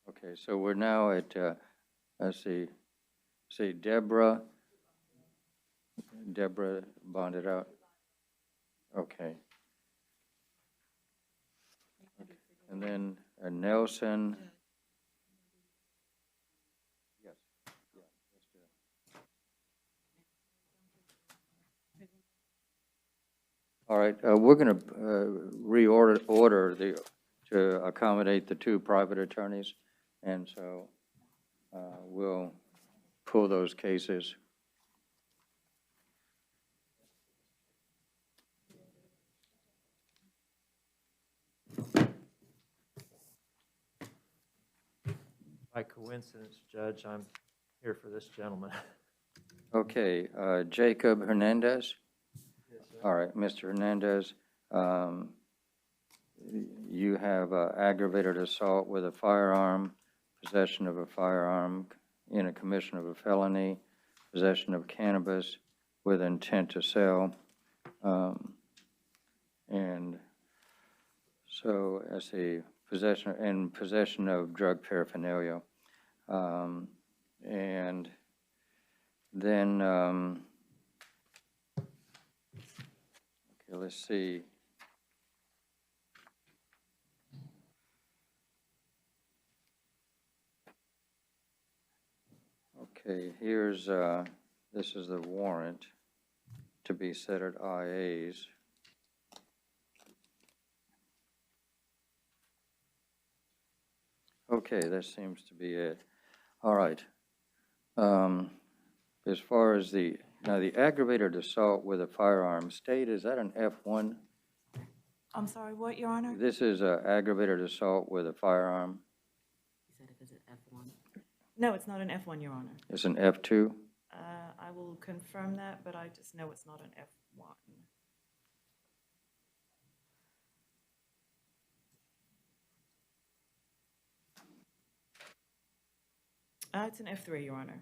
Okay, so we're now at, let's see, Deborah bonded out. Okay. And then Nelson. Yes, yeah, let's do it. All right, we're going to order to accommodate the 2 private attorneys, and so we'll pull those cases. By coincidence, Judge, I'm here for this gentleman. Okay, Jacob Hernandez? Yes, sir. All right, Mr. Hernandez, you have aggravated assault with a firearm, possession of a firearm in a commission of a felony, possession of cannabis with intent to sell. And so, let's see, possession of drug paraphernalia. And then, okay, let's see. Okay, here's, this is the warrant to be set at IA's. Okay, that seems to be it. All right. As far as the aggravated assault with a firearm, state, is that an F1? I'm sorry, what, Your Honor? This is aggravated assault with a firearm. He said if it's an F1. No, it's not an F1, Your Honor. It's an F2? I will confirm that, but I just know it's not an F1. It's an F3, Your Honor.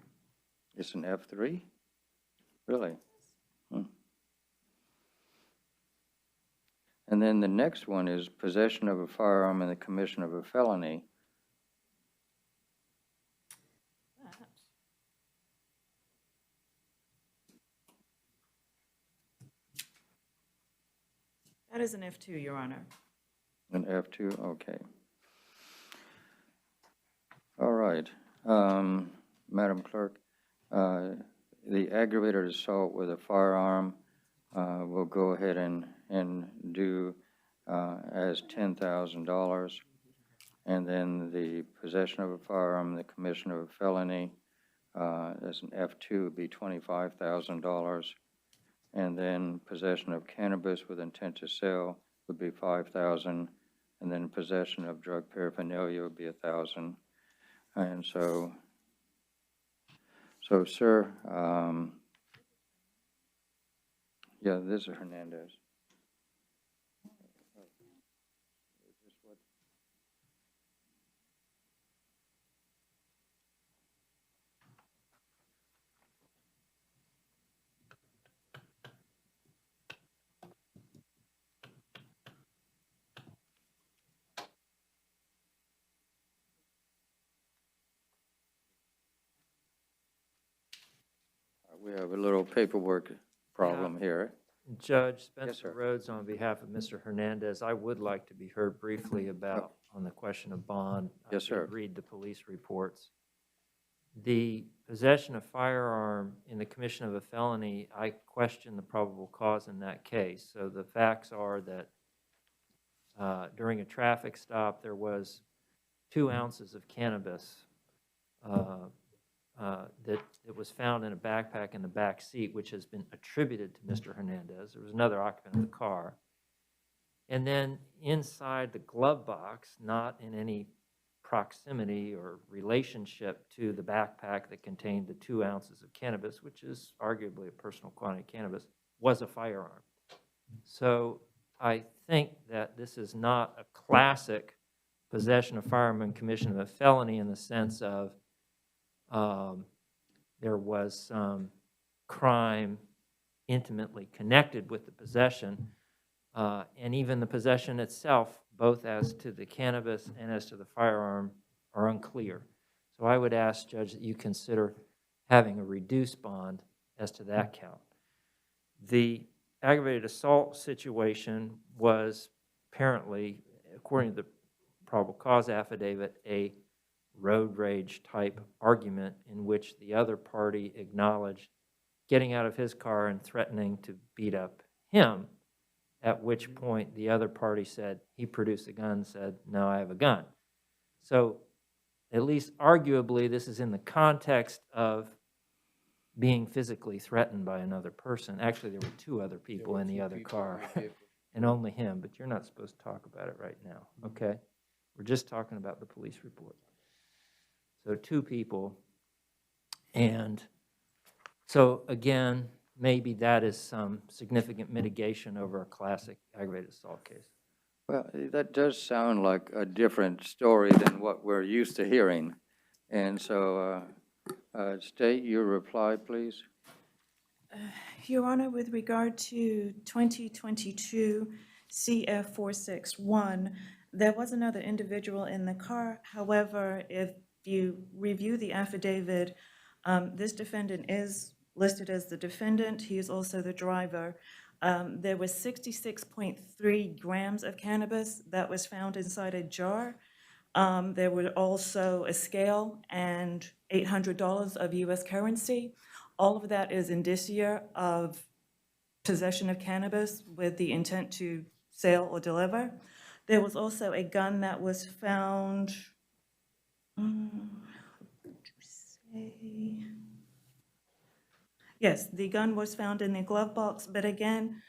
It's an F3? Really? Hmm. And then the next one is possession of a firearm in the commission of a felony. That is an F2, Your Honor. An F2, okay. All right. Madam Clerk, the aggravated assault with a firearm, we'll go ahead and do as $10,000. And then the possession of a firearm, the commission of a felony, as an F2 would be $25,000. And then possession of cannabis with intent to sell would be $5,000. And then possession of drug paraphernalia would be $1,000. And so, sir, yeah, this is Hernandez. We have a little paperwork problem here. Judge Yes, Spencer sir. Rhodes, on behalf of Mr. Hernandez, I would like to be heard briefly about, on the question of bond. Yes, I did sir. read the police reports. The possession of firearm in the commission of a felony, I question the probable cause in that case. So the facts are that during a traffic stop, there was 2 ounces of cannabis that it was found in a backpack in the back seat, which has been attributed to Mr. Hernandez. There was another occupant of the car. And then inside the glove box, not in any proximity or relationship to the backpack that contained the 2 ounces of cannabis, which is arguably a personal quantity of cannabis, was a firearm. So I think that this is not a classic possession of firearm and commission of a felony in the sense of there was some crime intimately connected with the possession, and even the possession itself, both as to the cannabis and as to the firearm, are unclear. So I would ask, Judge, that you consider having a reduced bond as to that count. The aggravated assault situation was apparently, according to the probable cause affidavit, a road rage type argument in which the other party acknowledged getting out of his car and threatening to beat up him, at which point the other party said, he produced a gun, said, no, I have a gun. So at least arguably this is in the context of being physically threatened by another person. Actually, there were 2 other people in the other car and only him, but you're not supposed to talk about it right now, okay? We're just talking about the police report. So 2 people, and so again, maybe that is some significant mitigation over a classic aggravated assault case. Well, that does sound like a different story than what we're used to hearing. And so, state your reply, please. Your Honor, with regard to 2022 CF 461, there was another individual in the car. However, if you review the affidavit, this defendant is listed as the defendant. He is also the driver. There was 66.3 grams of cannabis that was found inside a jar. There were also a scale and $800 of U.S. currency. All of that is indicia of possession of cannabis with the intent to sell or deliver. There was also a gun that was found, yes, the gun was found in the glove box, but again,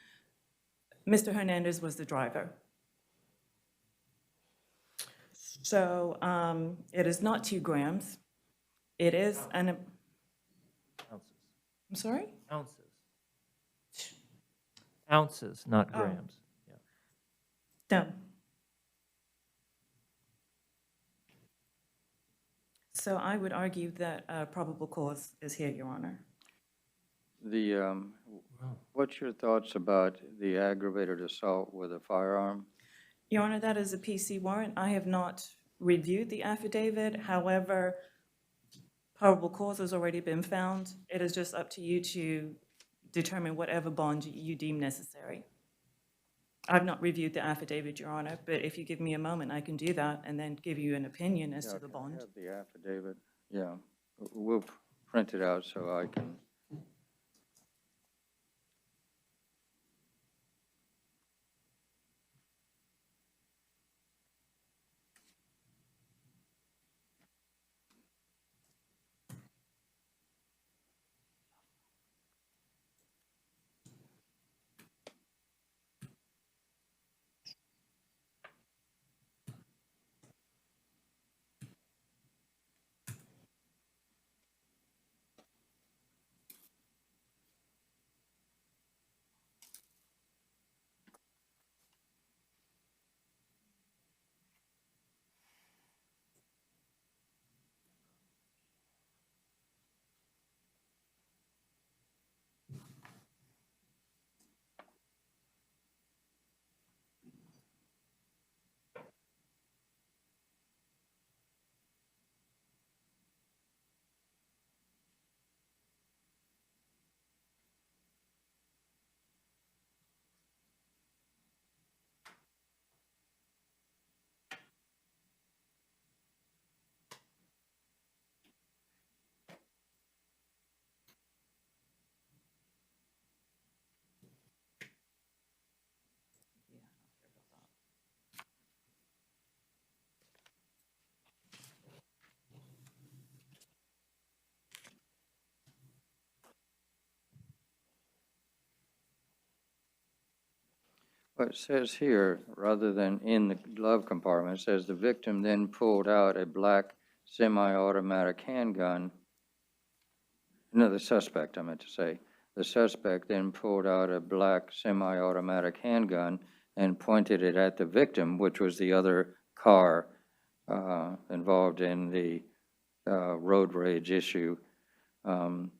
Mr. Hernandez was the driver. So it is not 2 grams. It is an... Ounces. I'm sorry? Ounces. Ounces, not grams. Yeah. No. So I would argue that probable cause is here, Your Honor. What's your thoughts about the aggravated assault with a firearm? Your Honor, that is a PC warrant. I have not reviewed the affidavit. However, probable cause has already been found. It is just up to you to determine whatever bond you deem necessary. I've not reviewed the affidavit, Your Honor, but if you give me a moment, I can do that and then give you an opinion as to the Can I bond. have the affidavit? Yeah, we'll print it out so I can. Well, it says here, rather than in the glove compartment, it says the victim then pulled out a black semi-automatic handgun. No, the suspect, I meant to say. The suspect then pulled out a black semi-automatic handgun and pointed it at the victim, which was the other car involved in the road rage issue. The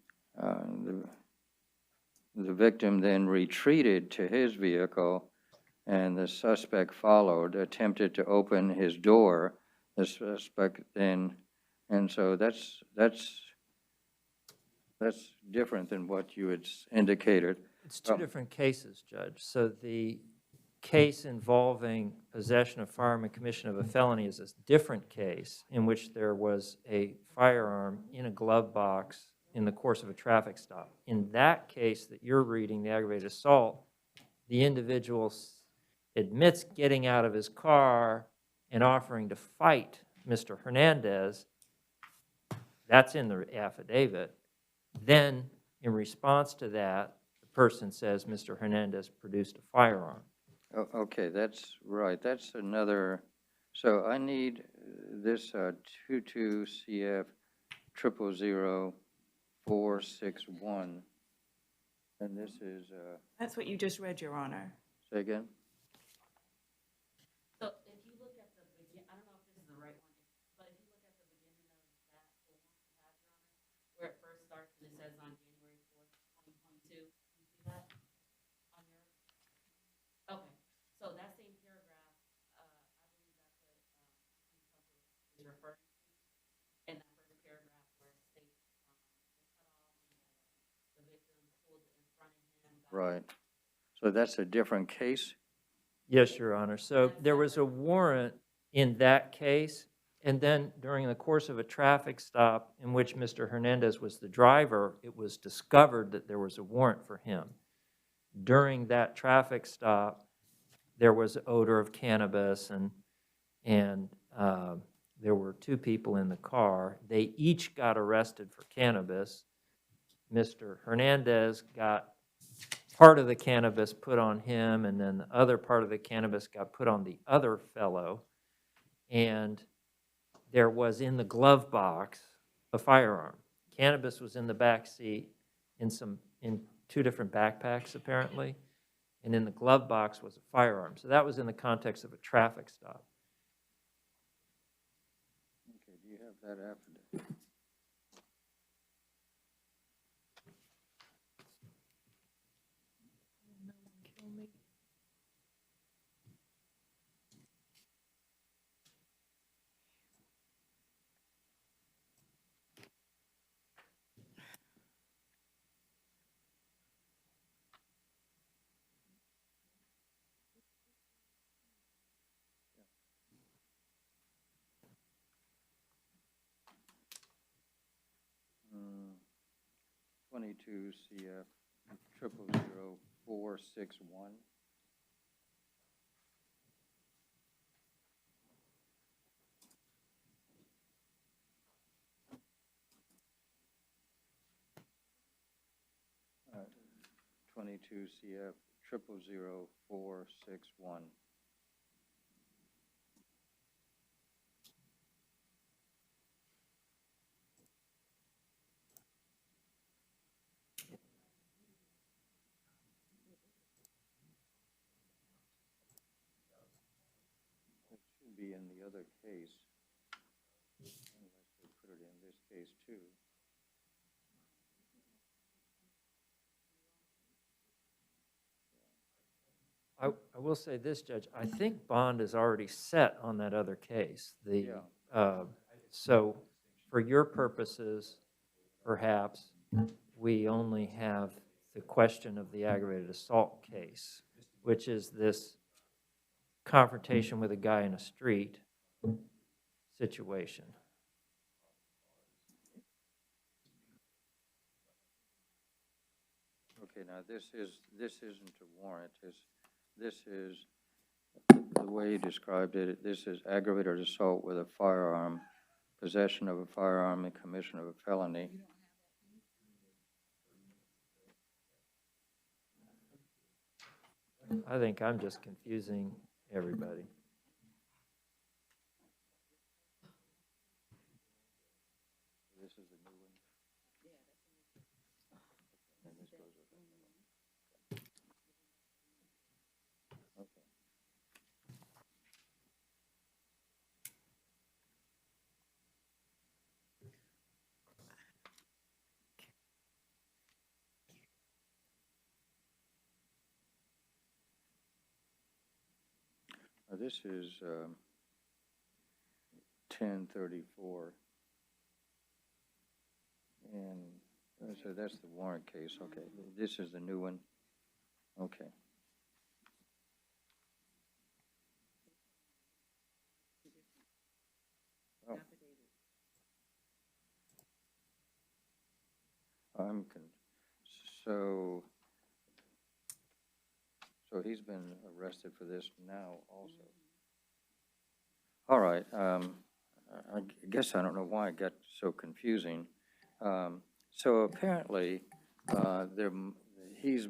victim then retreated to his vehicle, and the suspect followed, attempted to open his door. The suspect then, and so that's different than what you had indicated. It's two different cases, Judge. So the case involving possession of firearm and commission of a felony is a different case in which there was a firearm in a glove box in the course of a traffic stop. In that case that you're reading, the aggravated assault, the individual admits getting out of his car and offering to fight Mr. Hernandez. That's in the affidavit. Then, in response to that, the person says Mr. Hernandez produced a firearm. Oh, okay, that's right. That's another. So I need this 22 CF 000461, and this is. That's what you just read, Your Honor. Say again. So if you look at the begin, I don't know if this is the right one, but if you look at the beginning of that form, where it first starts and it says on January 4th, 2022, you see that on your? Okay, so that same paragraph, I believe that's what is referring to in that first paragraph where it states the victim pulled in front of him. Right. So that's a different case? Yes, Your Honor. So there was a warrant in that case, and then during the course of a traffic stop in which Mr. Hernandez was the driver, it was discovered that there was a warrant for him. During that traffic stop, there was odor of cannabis, and there were two people in the car. They each got arrested for cannabis. Mr. Hernandez got part of the cannabis put on him, and then the other part of the cannabis got put on the other fellow. And there was in the glove box a firearm. Cannabis was in the back seat in two different backpacks, apparently. And in the glove box was a firearm. So that was in the context of a traffic stop. Okay, do you have that affidavit? Mm, 22 CF 000461. Uh, 22 CF 000461. It should be in the other case, unless they put it in this case too. I will say this, Judge, I think bond is already set on that other case. So for your purposes, perhaps, we only have the question of the aggravated assault case, which is this confrontation with a guy in a street situation. Okay, now this isn't a warrant. This is the way you described it. This is aggravated assault with a firearm, possession of a firearm, and commission of a felony. I think I'm just confusing everybody. This is the new one. And this goes with it. Okay. Now this is 1034. And so that's the warrant case. Okay, this is the new one. Okay. Oh. So he's been arrested for this now also. All right. I guess I don't know why it got so confusing. So apparently, he's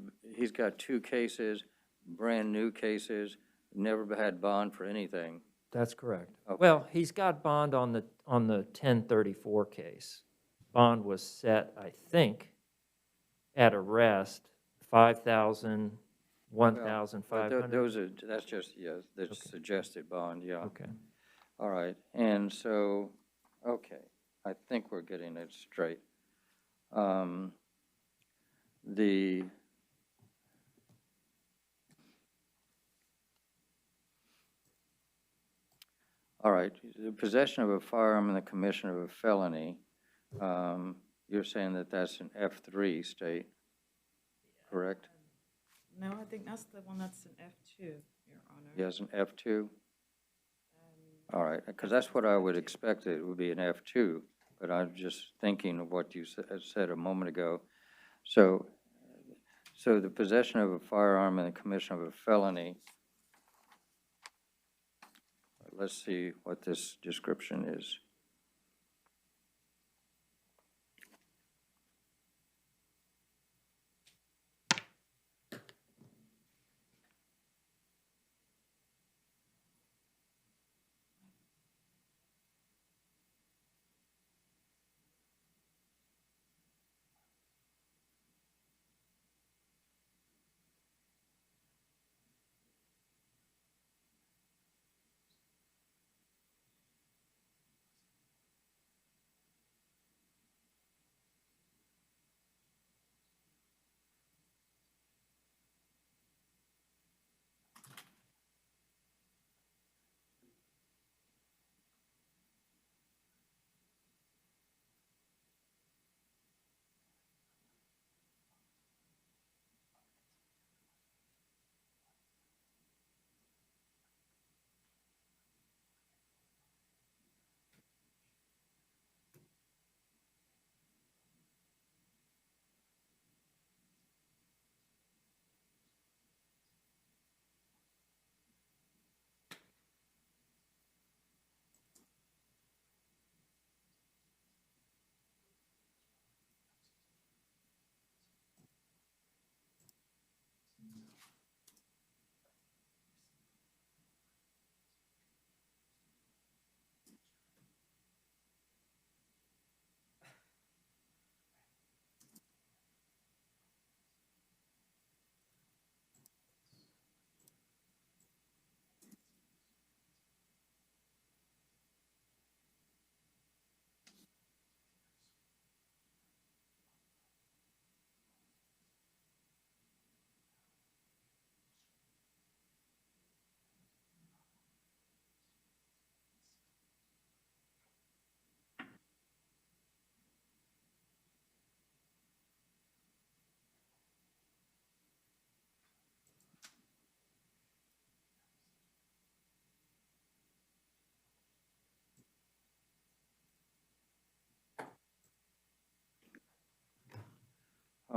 got two cases, brand new cases, never had bond for anything. That's correct. Okay. Well, he's got bond on the 1034 case. Bond was set, I think, at arrest, 5,000, 1,500. That's just, yeah, that's Okay. suggested bond, yeah. Okay. All right, and so, okay, I think we're getting it straight. All right, the possession of a firearm and the commission of a felony, you're saying that that's an F3 state, correct? No, I think that's the one that's an F2, Your Honor. Yes, an F2? All right, because that's what I would expect, it would be an F2, but I'm just thinking of what you said a moment ago. So the possession of a firearm and the commission of a felony, let's see what this description is.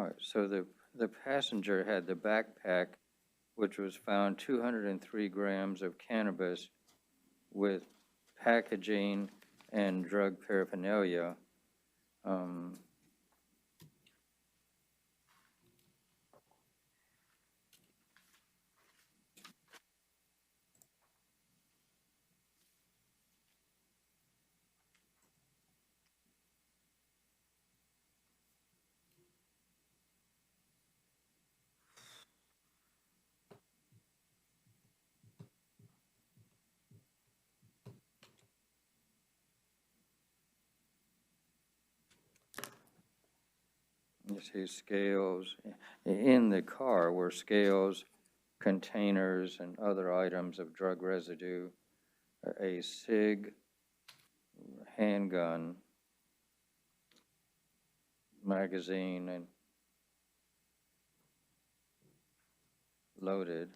All right, so the passenger had the backpack, which was found 203 grams of cannabis with packaging and drug paraphernalia. You see scales. In the car were scales, containers, and other items of drug residue, a cig, handgun, magazine, and loaded.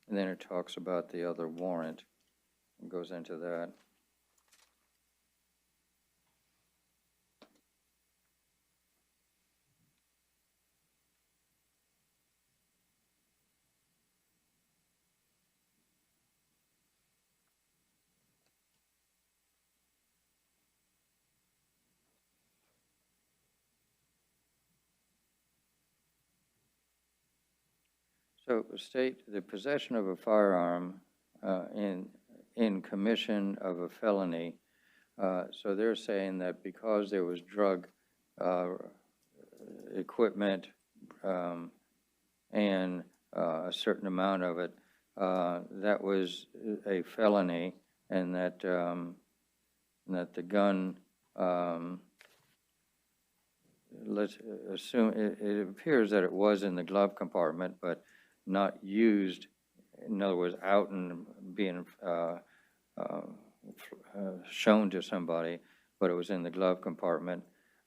And then it talks about the other warrant and goes into that. So state the possession of a firearm in commission of a felony. So they're saying that because there was drug equipment and a certain amount of it, that was a felony, and that that the gun, let's assume, it appears that it was in the glove compartment, but not used, in other words, out and being shown to somebody, but it was in the glove compartment.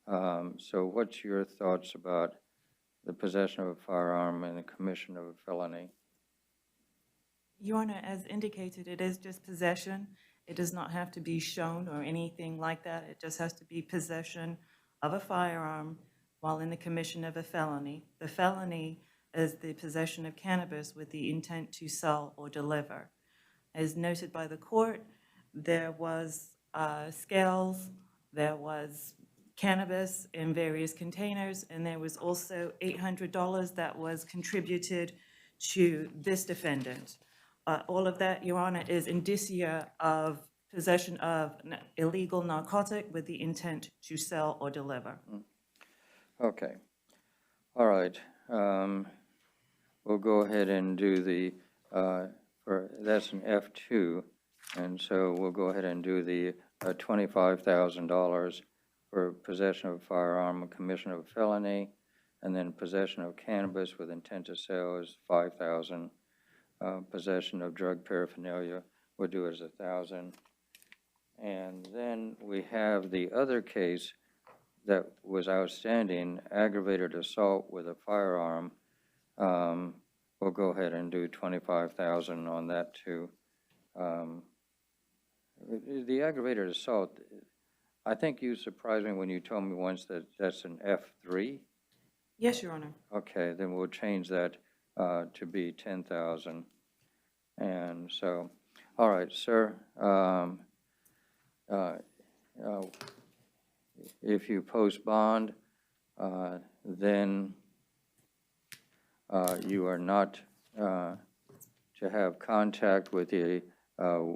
So what's your thoughts about the possession of a firearm and the commission of a felony? Your Honor, as indicated, it is just possession. It does not have to be shown or anything like that. It just has to be possession of a firearm while in the commission of a felony. The felony is the possession of cannabis with the intent to sell or deliver. As noted by the court, there was scales, there was cannabis in various containers, and there was also $800 that was contributed to this defendant. All of that, Your Honor, is indicia of possession of illegal narcotic with the intent to sell or deliver. Okay. All right. We'll go ahead and do the, that's an F2, and so we'll go ahead and do the $25,000 for possession of a firearm and commission of a felony, and then possession of cannabis with intent to sell is $5,000. Possession of drug paraphernalia, we'll do it as $1,000. And then we have the other case that was outstanding, aggravated assault with a firearm. We'll go ahead and do $25,000 on that too. The aggravated assault, I think you surprised me when you told me once that that's an F3. Yes, Your Honor. Okay, then we'll change that to be $10,000. And so, all right, sir. If you post bond, then you are not to have contact with the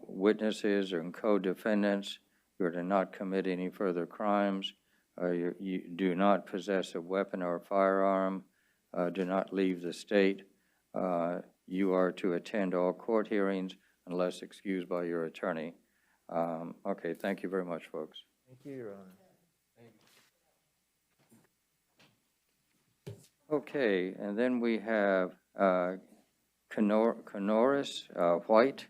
witnesses or co-defendants. You are to not commit any further crimes. You do not possess a weapon or a firearm. Do not leave the state. You are to attend all court hearings unless excused by your attorney. Okay, thank you very much, folks. Thank you, Your Honor. Okay, and then we have Canoris White.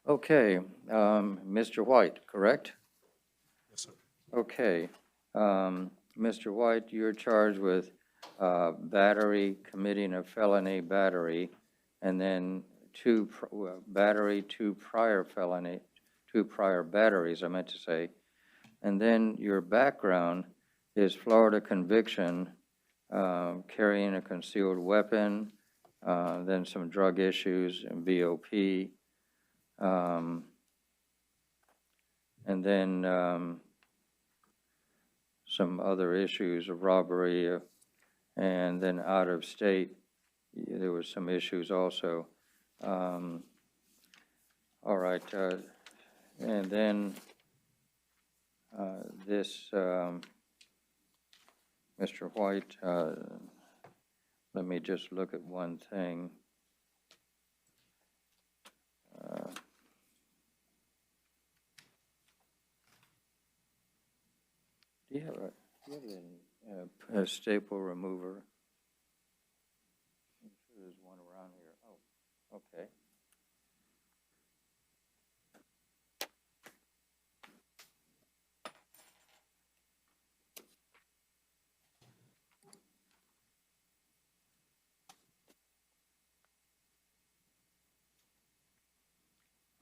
Okay, Mr. White, correct? Yes, sir. Okay, Mr. White, you're charged with battery, committing a felony battery, and then two prior batteries, I meant to say. And then your background is Florida conviction, carrying a concealed weapon, then some drug issues and BOP, and then some other issues of robbery, and then out of state, there was some issues also. All right, and then this, Mr. White, let me just look at one thing. Do you have a staple remover? I'm sure there's one around here. Oh, okay.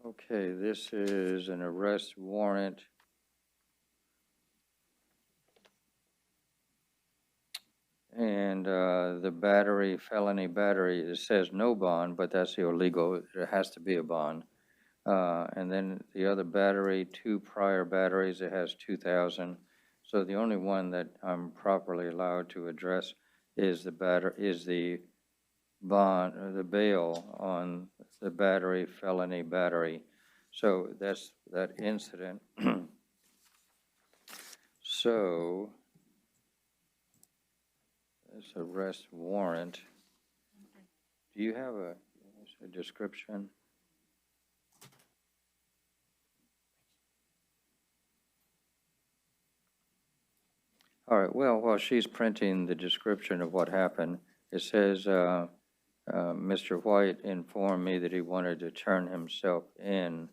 Okay, this is an arrest warrant. And the battery, felony battery, it says no bond, but that's illegal. There has to be a bond. And then the other battery, two prior batteries, it has 2,000. So the only one that I'm properly allowed to address is the bond, or the bail on the battery, felony battery. So that's that incident. So this arrest warrant. Do you have a description? All right, well, while she's printing the description of what happened, it says, Mr. White informed me that he wanted to turn himself in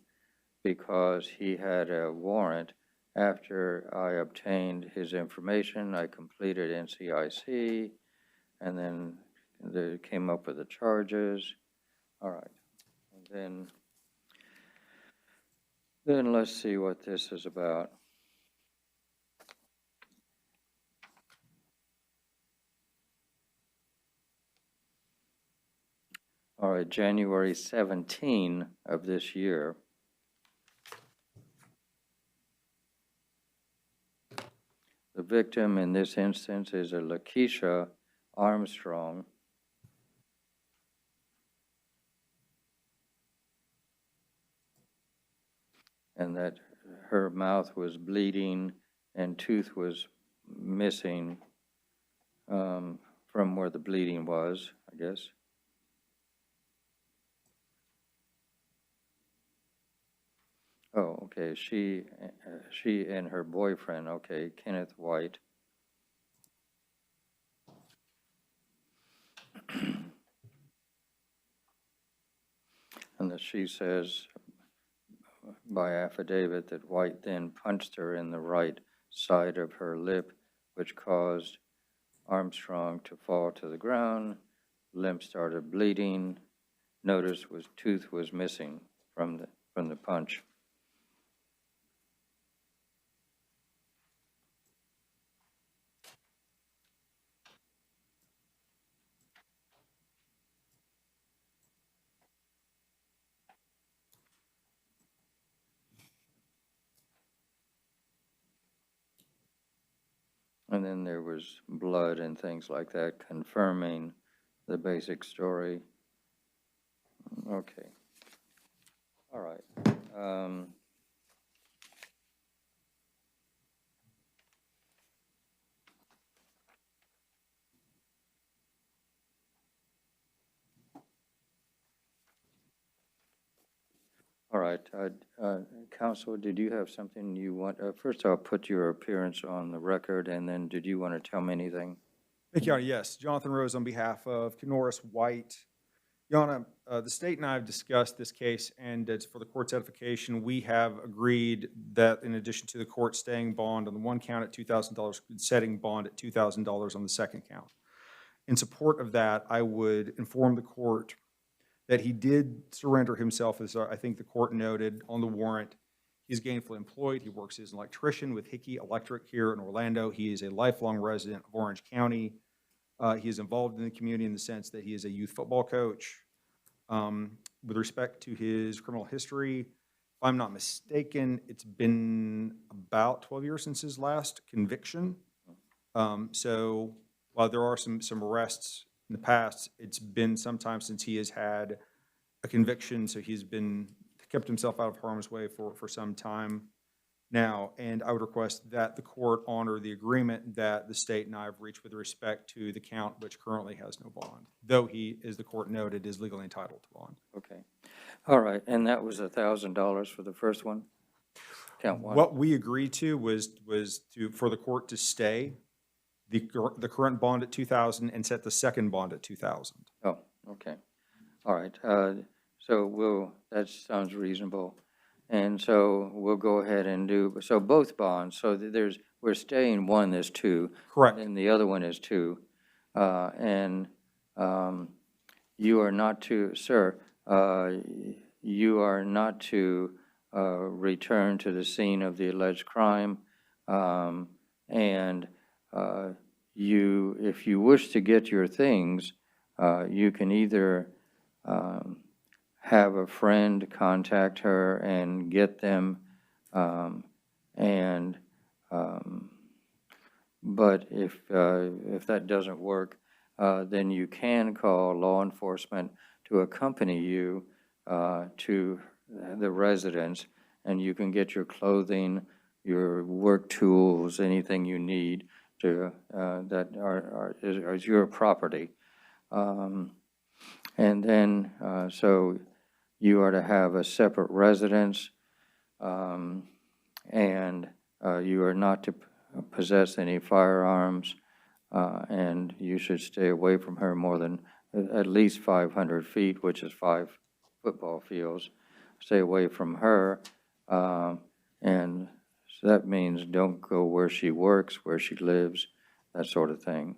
because he had a warrant. After I obtained his information, I completed NCIC, and then they came up with the charges. All right, and then let's see what this is about. All right, January 17 of this year. The victim in this instance is a Lakeisha Armstrong. And that her mouth was bleeding and tooth was missing from where the bleeding was, I guess. Oh, okay, she and her boyfriend, okay, Kenneth White. And that she says by affidavit that White then punched her in the right side of her lip, which caused Armstrong to fall to the ground. Limb started bleeding. Notice tooth was missing from the punch. And then there was blood and things like that confirming the basic story. Okay. All right. All right. Counsel, did you have something you want? First, I'll put your appearance on the record, and then did you want to tell me anything? Thank you, Your Honor. Yes, Jonathan Rose on behalf of Norris White. Your Honor, the state and I have discussed this case, and it's for the court's edification. We have agreed that in addition to the court staying bond on the one count at $2,000, setting bond at $2,000 on the second count. In support of that, I would inform the court that he did surrender himself, as I think the court noted on the warrant. He's gainfully employed. He works as an electrician with Hickey Electric here in Orlando. He is a lifelong resident of Orange County. He is involved in the community in the sense that he is a youth football coach. With respect to his criminal history, if I'm not mistaken, it's been about 12 years since his last conviction. So while there are some arrests in the past, it's been some time since he has had a conviction, so he's kept himself out of harm's way for some time now. And I would request that the court honor the agreement that the state and I have reached with respect to the count which currently has no bond, though he, as the court noted, is legally entitled to bond. Okay. All right, and that was $1,000 for the first one? Count one. What we agreed to was for the court to stay the current bond at $2,000 and set the second bond at $2,000. Oh, okay. All right. So that sounds reasonable. And so we'll go ahead and do, so both bonds, so we're staying one, there's two. Correct. And the other one is two. And you are not to, sir, you are not to return to the scene of the alleged crime. And if you wish to get your things, you can either have a friend contact her and get them, but if that doesn't work, then you can call law enforcement to accompany you to the residence, and you can get your clothing, your work tools, anything you need that is your property. And then, so you are to have a separate residence, and you are not to possess any firearms, and you should stay away from her more than at least 500 feet, which is 5 football fields. Stay away from her, and so that means don't go where she works, where she lives, that sort of thing.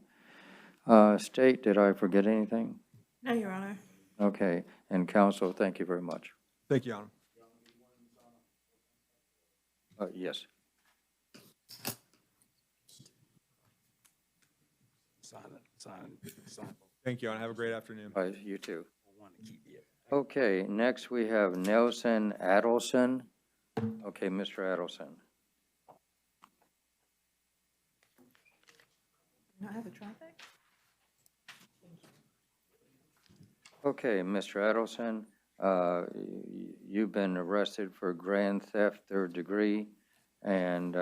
State, did I forget anything? No, Your Honor. Okay, and counsel, thank you very much. Thank you, Your Honor. Yes. Thank you, Your Honor. Have a great afternoon. All right, you too. Okay, next we have Nelson Adelson. Okay, Mr. Adelson. Do I have a traffic? Okay, Mr. Adelson, you've been arrested for grand theft, 3rd degree, and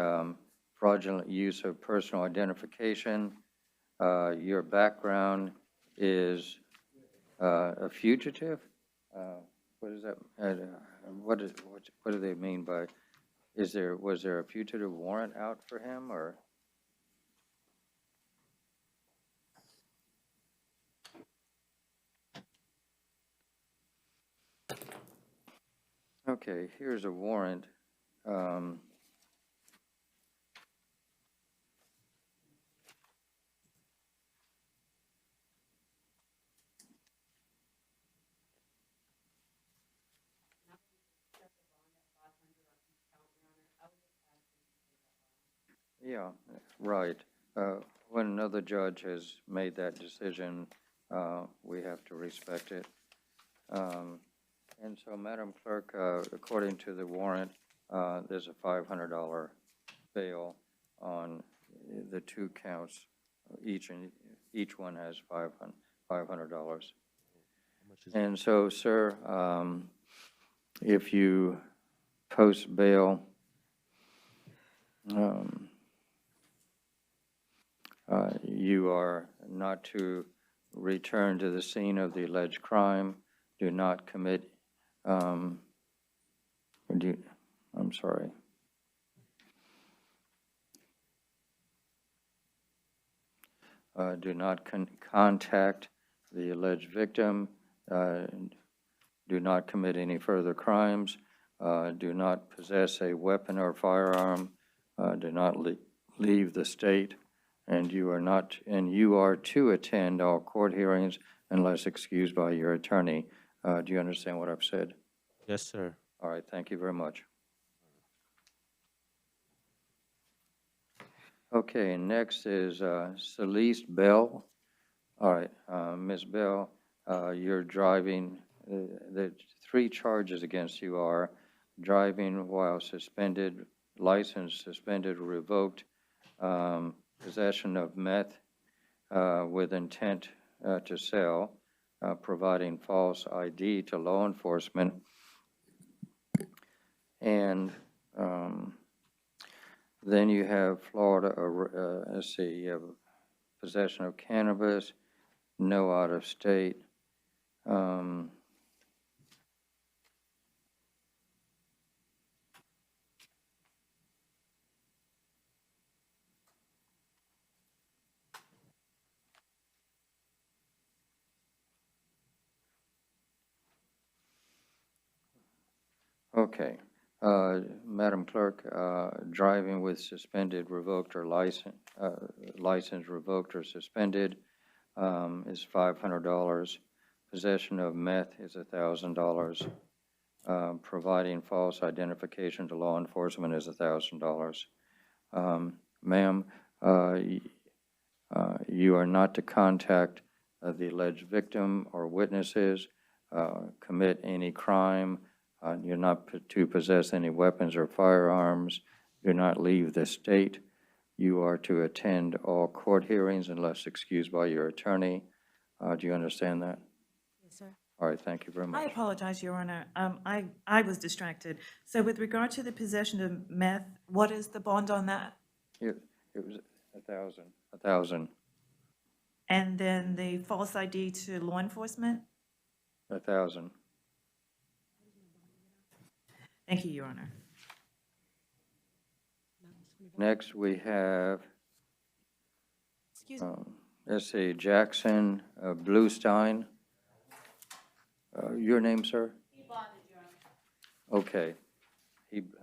fraudulent use of personal identification. Your background is a fugitive? What is that? What do they mean by? Was there a fugitive warrant out for him, or? Okay, here's a warrant. Yeah, right. When another judge has made that decision, we have to respect it. And so, Madam Clerk, according to the warrant, there's a $500 bail on the 2 counts. Each one has $500. And so, sir, if you post bail, you are not to return to the scene of the alleged crime. Do not commit. I'm sorry. Do not contact the alleged victim. do not commit any further crimes, do not possess a weapon or firearm, do not leave the state, and you are to attend all court hearings unless excused by your attorney. Do you understand what I've said? Yes, sir. All right, thank you very much. Okay, next is Celeste Bell. All right, Ms. Bell, you're driving, the 3 charges against you are driving while suspended, license suspended, revoked, possession of meth with intent to sell, providing false ID to law enforcement, and then you have Florida, let's see, you have possession of cannabis, no out of state. Okay. Madam Clerk, driving with suspended, revoked, or license revoked or suspended is $500. Possession of meth is $1,000. Providing false identification to law enforcement is $1,000. Ma'am, you are not to contact the alleged victim or witnesses, commit any crime. You're not to possess any weapons or firearms. Do not leave the state. You are to attend all court hearings unless excused by your attorney. Do you understand that? Yes, sir. All right, thank you very much. I apologize, Your Honor. I was distracted. So with regard to the possession of meth, what is the bond on that? It was 1,000. 1,000. And then the false ID to law enforcement? 1,000. Thank you, Your Honor. Next, we have, Excuse me. let's see, Jackson Bluestein. Your name, sir? He bonded, Your Honor. Okay.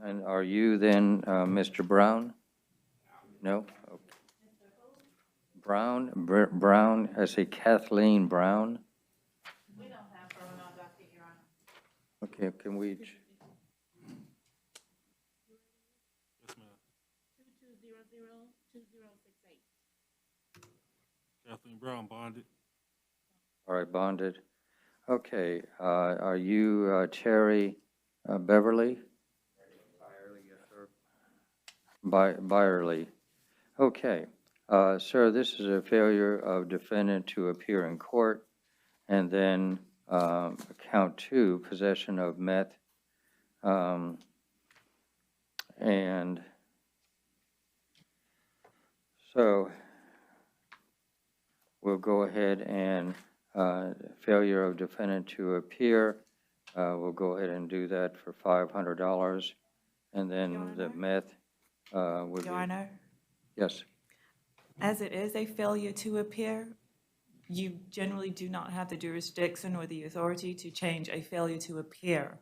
And are you then Mr. Brown? No? Okay. Brown, I say Kathleen Brown. We don't have her on our docket, Your Honor. Okay, can we, Yes, ma'am. 2200-2068. Kathleen Brown bonded. all right, bonded. Okay, are you Terry Beverly? Byerly, yes, sir. Byerly. Okay. Sir, this is a failure of defendant to appear in court, and then count 2, possession of meth, and so we'll go ahead and failure of defendant to appear, we'll go ahead and do that for $500, and then the meth would be. Your Honor, Yes. as it is a failure to appear, you generally do not have the jurisdiction or the authority to change a failure to appear.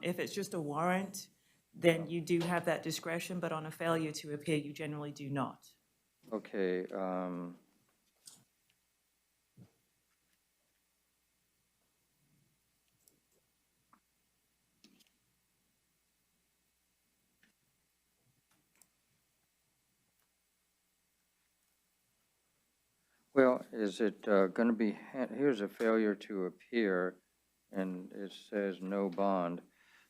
If it's just a warrant, then you do have that discretion, but on a failure to appear, you generally do not. Okay. Well, is it going to be, here's a failure to appear, and it says no bond.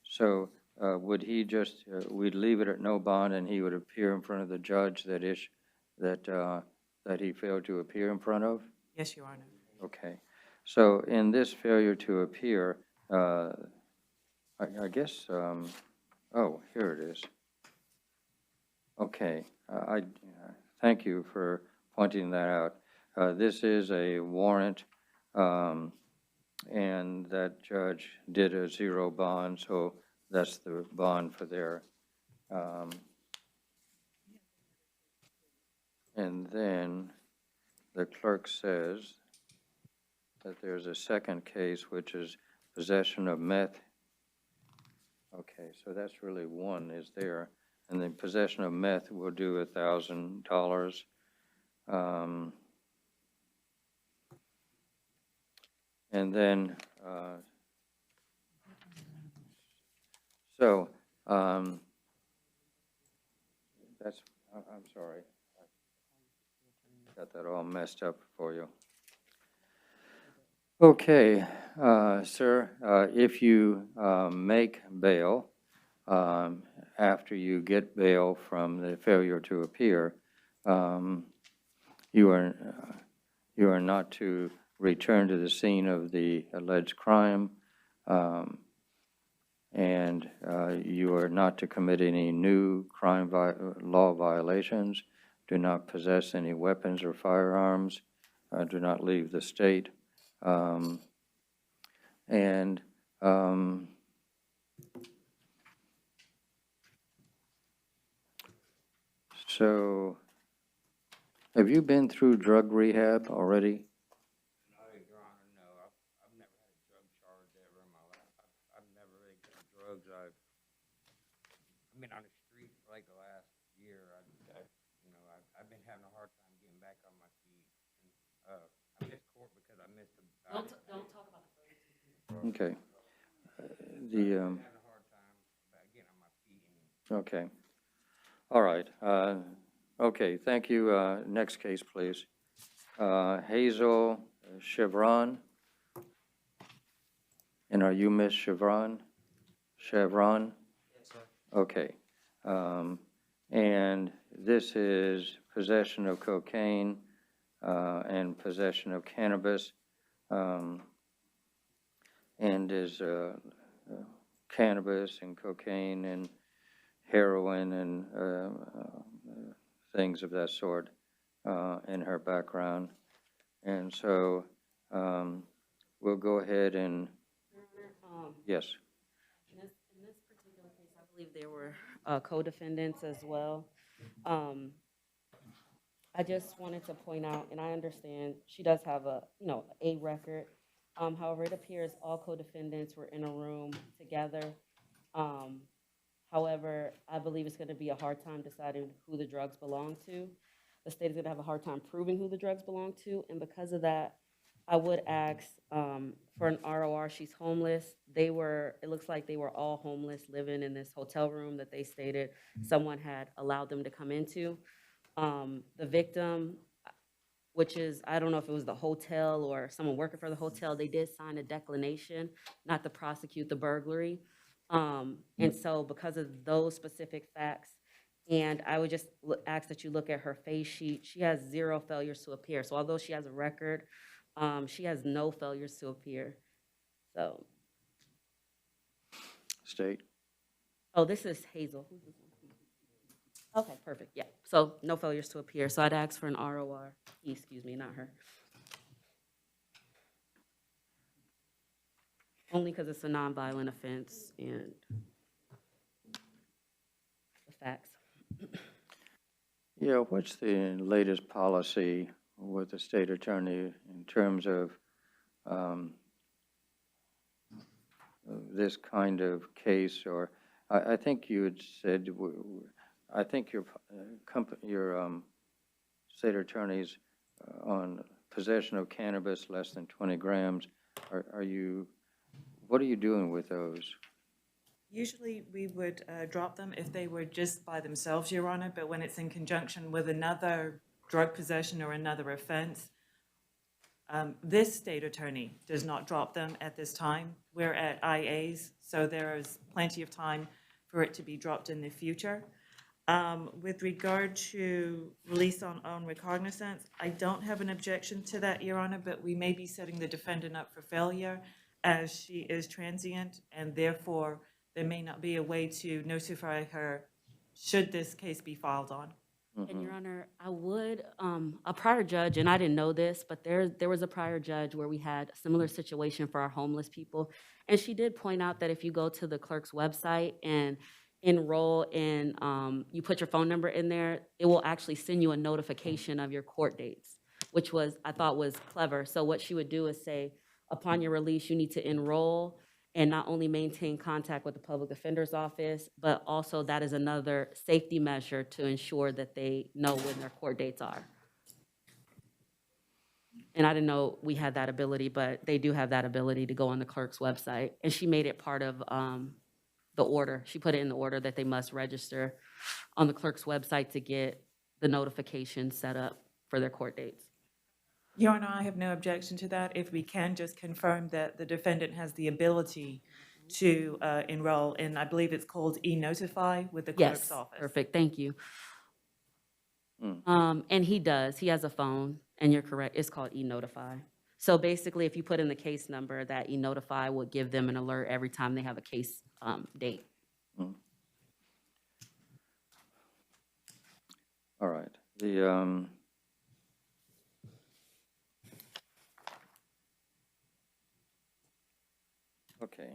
So would he just, we'd leave it at no bond, and he would appear in front of the judge that he failed to appear in front of? Yes, Your Honor. Okay. So in this failure to appear, I guess, oh, here it is. Okay. Thank you for pointing that out. This is a warrant, and that judge did a 0 bond, so that's the bond for there. And then the clerk says that there's a second case, which is possession of meth. Okay, so that's really one is there. And then possession of meth will do $1,000. And then, so, that's, I'm sorry. I got that all messed up for you. Okay, sir, if you make bail, after you get bail from the failure to appear, you are not to return to the scene of the alleged crime, and you are not to commit any new crime law violations. Do not possess any weapons or firearms. Do not leave the state. So, have you been through drug rehab already? No, Your Honor, no. I've never had a drug charge ever in my life. I've never really done drugs. I've been on the street for like the last year. I've been having a hard time getting back on my feet. I missed court because I missed the. Don't talk about the Okay. I've been having a hard time getting on my feet. Okay. All right. Okay, thank you. Next case, please. Hazel Chevron. And are you Miss Chevron? Chevron? Yes, sir. Okay. And this is possession of cocaine and possession of cannabis, and is cannabis and cocaine and heroin and things of that sort in her background. And so we'll go ahead and, yes. In this particular case, I believe there were co-defendants as well. I just wanted to point out, and I understand she does have a record. However, it appears all co-defendants were in a room together. However, I believe it's going to be a hard time deciding who the drugs belong to. The state is going to have a hard time proving who the drugs belong to, and because of that, I would ask for an ROR. She's homeless. It looks like they were all homeless, living in this hotel room that they stated someone had allowed them to come into. The victim, which is, I don't know if it was the hotel or someone working for the hotel, they did sign a declination not to prosecute the burglary. And so because of those specific facts, and I would just ask that you look at her face sheet, she has 0 failures to appear. So although she has a record, she has no failures to appear. So. State. Oh, this is Hazel. Who's this one? Okay, perfect, yeah. So no failures to appear. So I'd ask for an ROR. Excuse me, not her. Only because it's a nonviolent offense and the facts. Yeah, what's the latest policy with the state attorney in terms of this kind of case? Or I think you had said, I think your state attorneys on possession of cannabis less than 20 grams, what are you doing with those? Usually we would drop them if they were just by themselves, Your Honor, but when it's in conjunction with another drug possession or another offense, this state attorney does not drop them at this time. We're at IAs, so there is plenty of time for it to be dropped in the future. With regard to release on own recognizance, I don't have an objection to that, Your Honor, but we may be setting the defendant up for failure as she is transient, and therefore there may not be a way to notify her should this case be filed on. And Your Honor, I would, a prior judge, and I didn't know this, but there was a prior judge where we had a similar situation for our homeless people. And she did point out that if you go to the clerk's website and enroll in, you put your phone number in there, it will actually send you a notification of your court dates. which was, I thought was clever. So what she would do is say, upon your release, you need to enroll and not only maintain contact with the public defender's office, but also that is another safety measure to ensure that they know when their court dates are. And I didn't know we had that ability, but they do have that ability to go on the clerk's website. And she made it part of the order. She put it in the order that they must register on the clerk's website to get the notification set up for their court dates. Your Honor, I have no objection to that. If we can just confirm that the defendant has the ability to enroll in, I believe it's called e-notify with the clerk's Yes, office. perfect, thank you. And he does, he has a phone, and you're correct, it's called e-notify. So basically, if you put in the case number, that e-notify will give them an alert every time they have a case date. All right. Okay.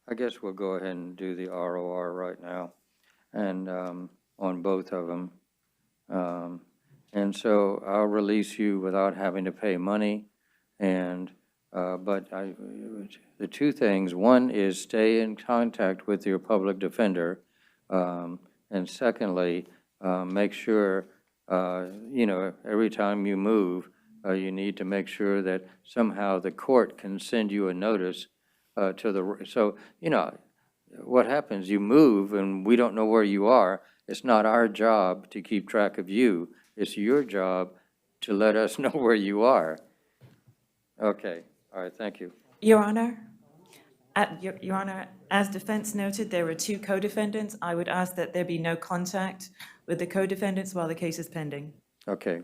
I guess we'll go ahead and do the ROR right now, and on both of them. And so I'll release you without having to pay money. And but the two things: one is stay in contact with your public defender, and secondly, make sure every time you move, you need to make sure that somehow the court can send you a notice to the. So what happens? You move, and we don't know where you are. It's not our job to keep track of you. It's your job to let us know where you are. Okay. All right. Thank you. Your Honor, Your Honor, as defense noted, there are two co-defendants. I would ask that there be no contact with the co-defendants while the case is pending. Okay.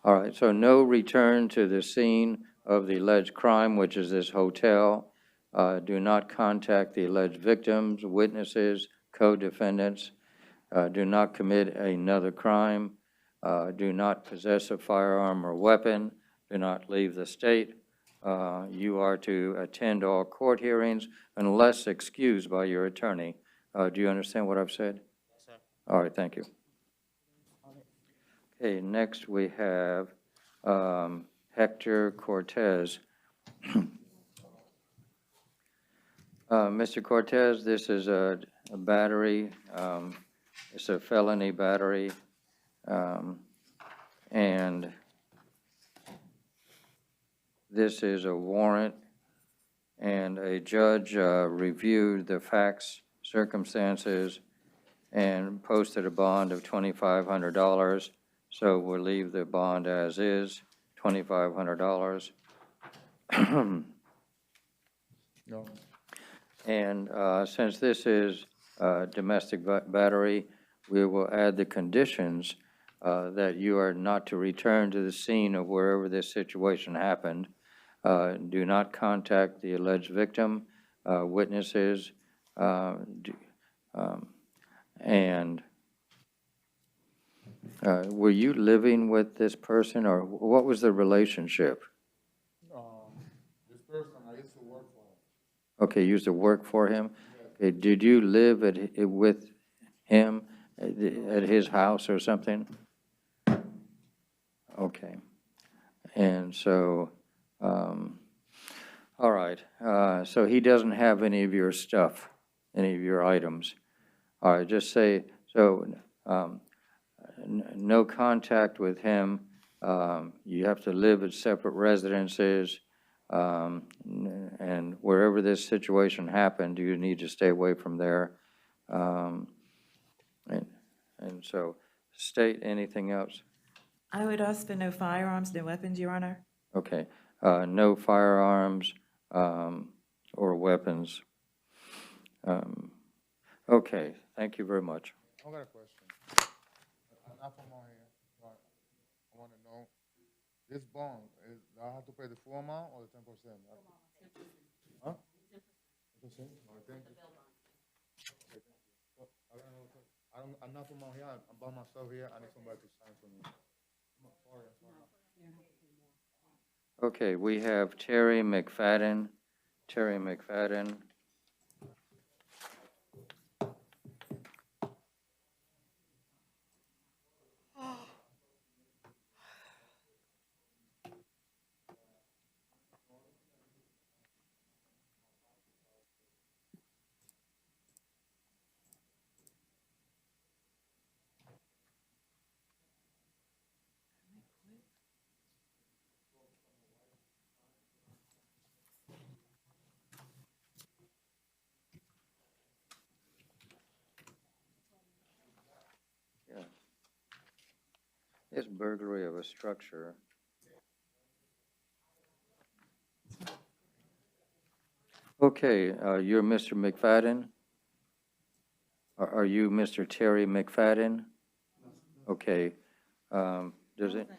All right. So no return to the scene of the alleged crime, which is this hotel. Do not contact the alleged victims, witnesses, co-defendants. Do not commit another crime. Do not possess a firearm or weapon. Do not leave the state. You are to attend all court hearings unless excused by your attorney. Do you understand what I've said? Yes, sir. All right, thank you. Okay, next we have Hector Cortez. Mr. Cortez, this is a battery. It's a felony battery. And this is a warrant, and a judge reviewed the facts, circumstances, and posted a bond of $2,500. So we'll leave the bond as is, $2,500. No. And since this is domestic battery, we will add the conditions that you are not to return to the scene of wherever this situation happened. Do not contact the alleged victim, witnesses, and were you living with this person, or what was the relationship? This person, I used to work for him. Okay, you used to work for him? Okay, did you live with him at his house or something? Okay. And so, all right. So he doesn't have any of your stuff, any of your items. All right, just say, so no contact with him. You have to live at separate residences. And wherever this situation happened, you need to stay away from there. And so, state anything else? I would ask for no firearms, no weapons, Your Honor. Okay. No firearms or weapons. Okay. Thank you very much. I got a question. I'm not from out here, but I want to know, this bond, do I have to pay the full amount or the 10%? Huh? 10%? Or 10%? I'm not from out here. I'm by myself here. I need somebody to sign for me. Sorry. Okay, we have Terry McFadden. Terry McFadden. It's burglary of a structure. Okay, you're Mr. McFadden? Are you Mr. Terry McFadden? Okay. Does it?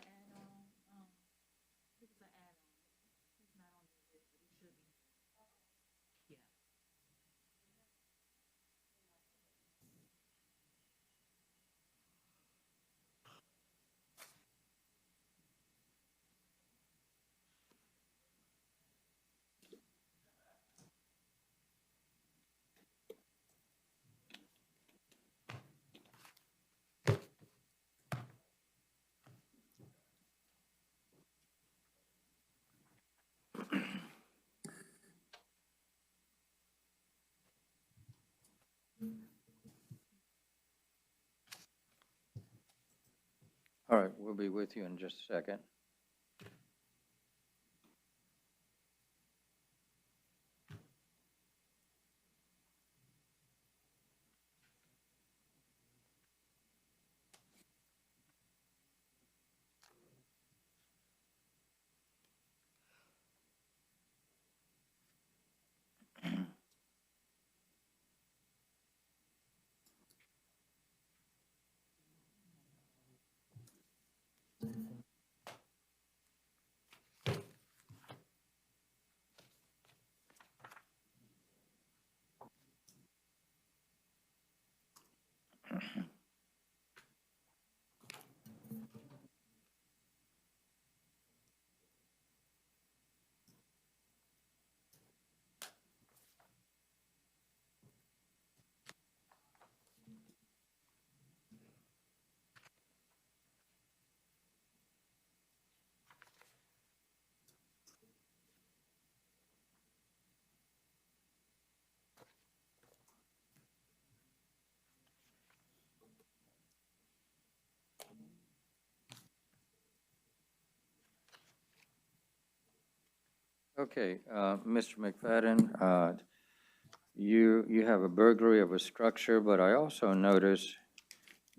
All right, we'll be with you in just a second. Okay, Mr. McFadden, you have a burglary of a structure, but I also notice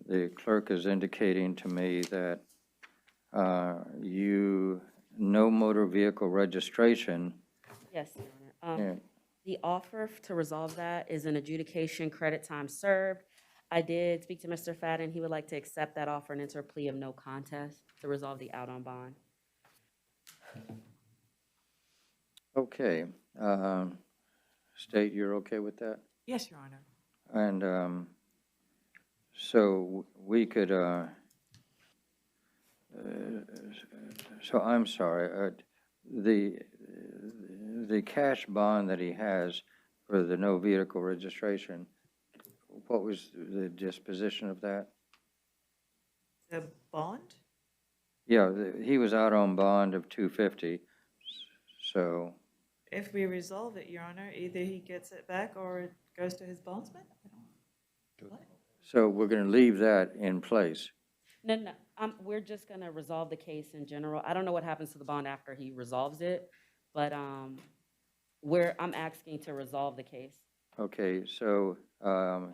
the clerk is indicating to me that no motor vehicle registration. Yes, Your Honor. Yeah. The offer to resolve that is an adjudication, credit time served. I did speak to Mr. Fadden. He would like to accept that offer and enter a plea of no contest to resolve the out on bond. Okay, State, you're okay with that? Yes, Your Honor. And so we could, so I'm sorry, the cash bond that he has for the no vehicle registration, what was the disposition of that? The bond? Yeah, he was out on bond of $250, so, If we resolve it, Your Honor, either he gets it back or it goes to his bondsman? so we're gonna leave that in place. No, we're just gonna resolve the case in general. I don't know what happens to the bond after he resolves it, but, I'm asking to resolve the case. Okay, so, to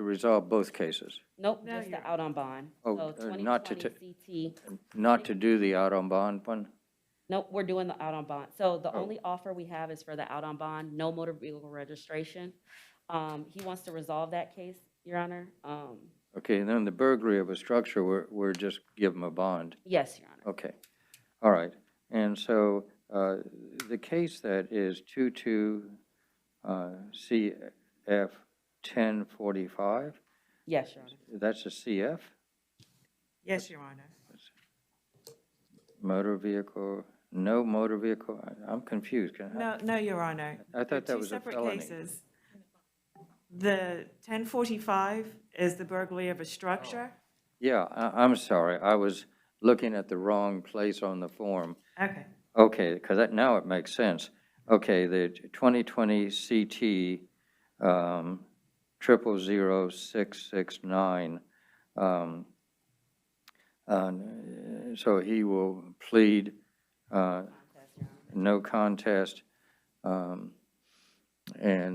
resolve both cases. Nope, No, just Your the out on bond. Oh, So not to 2020 CT. Not to do the out on bond one? Nope, we're doing the out on bond. So the Oh. only offer we have is for the out on bond, no motor vehicle registration. He wants to resolve that case, Your Honor. Okay, and then the burglary of a structure, we're just give them a bond. Yes, Your Honor. Okay, all right. And so the case that is 22 CF 1045, Yes, Your Honor. that's a CF? Yes, Your Honor. Motor vehicle, no motor vehicle, I'm confused. No, Your Honor. I thought that was a Two separate felony. cases. The 1045 is the burglary of a structure. Yeah, I'm sorry, I was looking at the wrong place on the form. Okay. Okay, because now it makes sense. Okay, the 2020 CT 000669. So he will plead no contest. And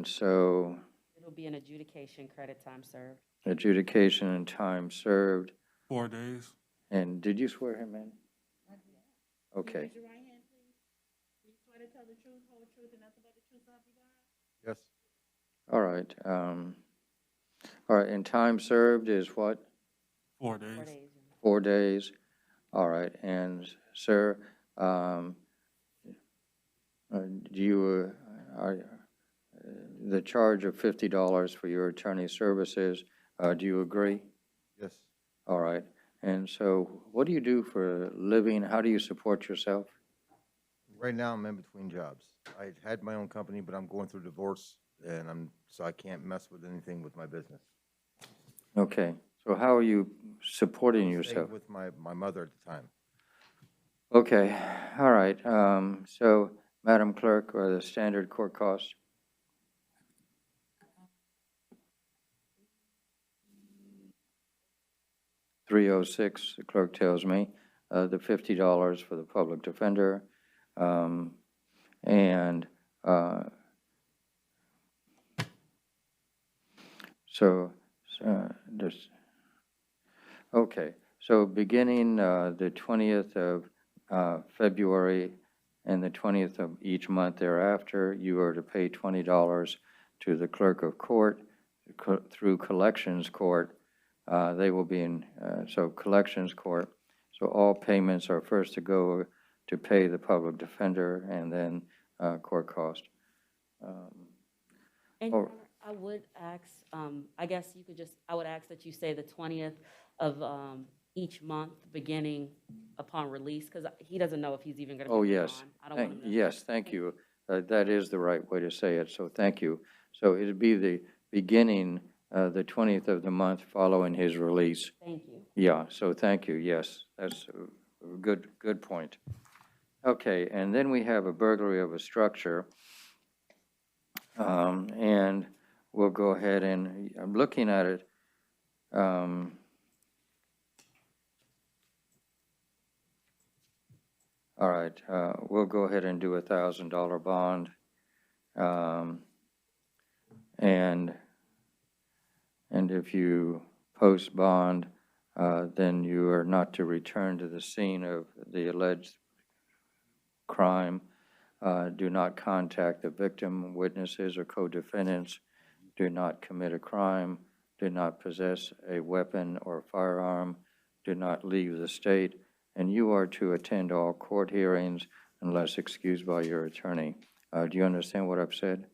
so It'll be an adjudication, credit time served. adjudication and time served. 4 days. And did you swear him in? Okay. Raise your right hand, please. Do you swear to tell the truth, whole truth, and nothing but the truth, so help you God? Yes. All right. All right, and time served is what? 4 days. 4 days. All right, and sir, do you, the charge of $50 for your attorney services, do you agree? Yes. All right, and so what do you do for a living? How do you support yourself? Right now, I'm in between jobs. I had my own company, but I'm going through divorce, and so I can't mess with anything with my business. Okay, so how are you supporting Staying yourself? with my mother at the time. Okay, all right, so Madam Clerk, or the standard court costs? $306, the clerk tells me, the $50 for the public defender, and there's, okay, so beginning the 20th of February and the 20th of each month thereafter, you are to pay $20 to the clerk of court through collections court. They will be in, so collections court. So all payments are first to go to pay the public defender and then court cost. And Your Honor, I would ask, I guess you could just, I would ask that you say the 20th of each month, beginning upon release, because he doesn't know if he's even going to be Oh, on. yes. I don't want to miss. Yes, thank you. That is the right way to say it, so thank you. So it'd be the beginning, the 20th of the month following his release. Thank you. Yeah, so thank you, yes, that's a good point. Okay, and then we have a burglary of a structure. And we'll go ahead and, I'm looking at it. All right, we'll go ahead and do a $1,000 bond. And if you post bond, then you are not to return to the scene of the alleged crime. Do not contact the victim, witnesses, or co-defendants. Do not commit a crime. Do not possess a weapon or firearm. Do not leave the state. And you are to attend all court hearings unless excused by your attorney. Do you understand what I've said?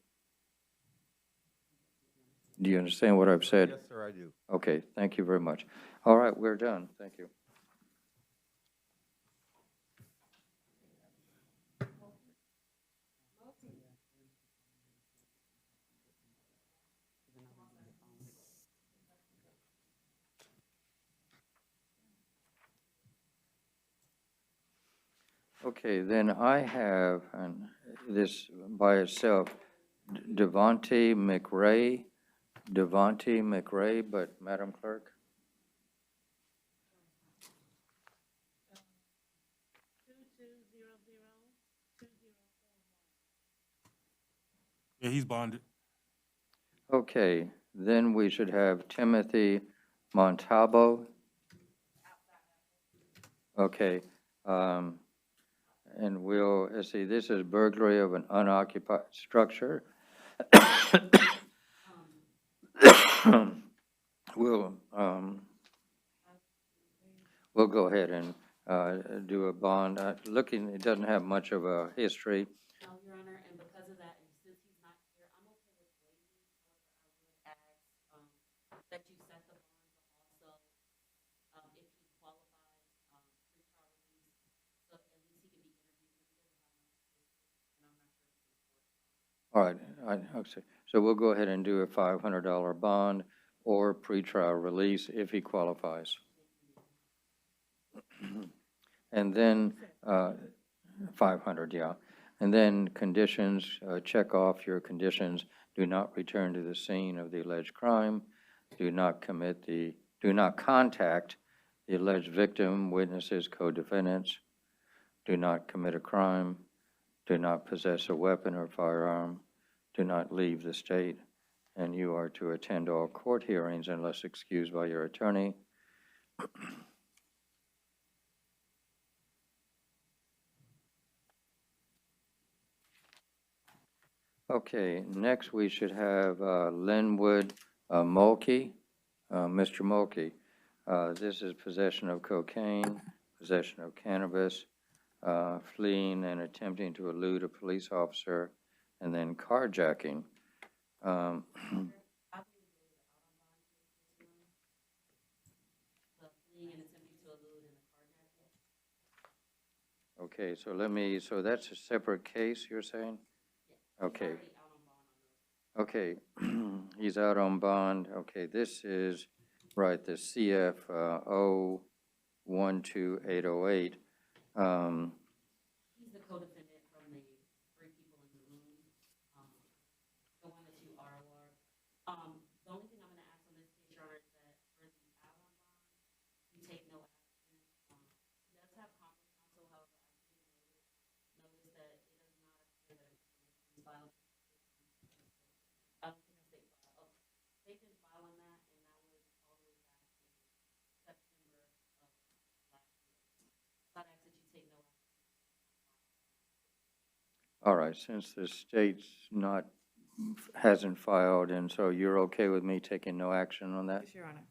Do you understand what I've said? Yes, sir, I do. Okay, thank you very much. All right, we're done. Thank you. Okay, then I have, and this by itself, Devontae McRae, but Madam Clerk? Yeah, he's bonded. Okay, then we should have Timothy Montalvo. Okay, and we'll, let's see, this is burglary of an unoccupied structure. We'll go ahead and do a bond. Looking, it doesn't have much of a history. No, Your Honor, and because of that, and since he's not here, I'm okay with waiving. However, I would ask that you set the bond, but also, if he qualifies, pre-trial release, so at least he can be interviewed, because he doesn't have much history, and I'm not sure if he's All right, okay. So we'll go ahead and do a $500 bond or pretrial release if he qualifies. And then 500, yeah. And then conditions, check off your conditions. Do not return to the scene of the alleged crime. Do not contact the alleged victim, witnesses, co-defendants. Do not commit a crime. Do not possess a weapon or firearm. Do not leave the state. And you are to attend all court hearings unless excused by your attorney. Okay, next we should have Linwood Mulkey. Mr. Mulkey, this is possession of cocaine, possession of cannabis, fleeing and attempting to elude a police officer, and then carjacking. Um, Okay, so so that's a separate case, you're saying? Okay. Okay, he's out on bond. Okay, this is, right, the CF 012808. He's the co-defendant from the three people in the room, the one that you are aware. The only thing I'm gonna ask on this case, Your Honor, is that for the out on bond, you take no action. He does have conference counsel, however, I did notice that it does not appear that it's filed. I don't think a state file. Oh, they did file on that, and that was all the way back in September of last year. So I'd ask that you take no action. All right, since the state's hasn't filed, and so you're okay with me taking no action on that? Yes, Your Honor.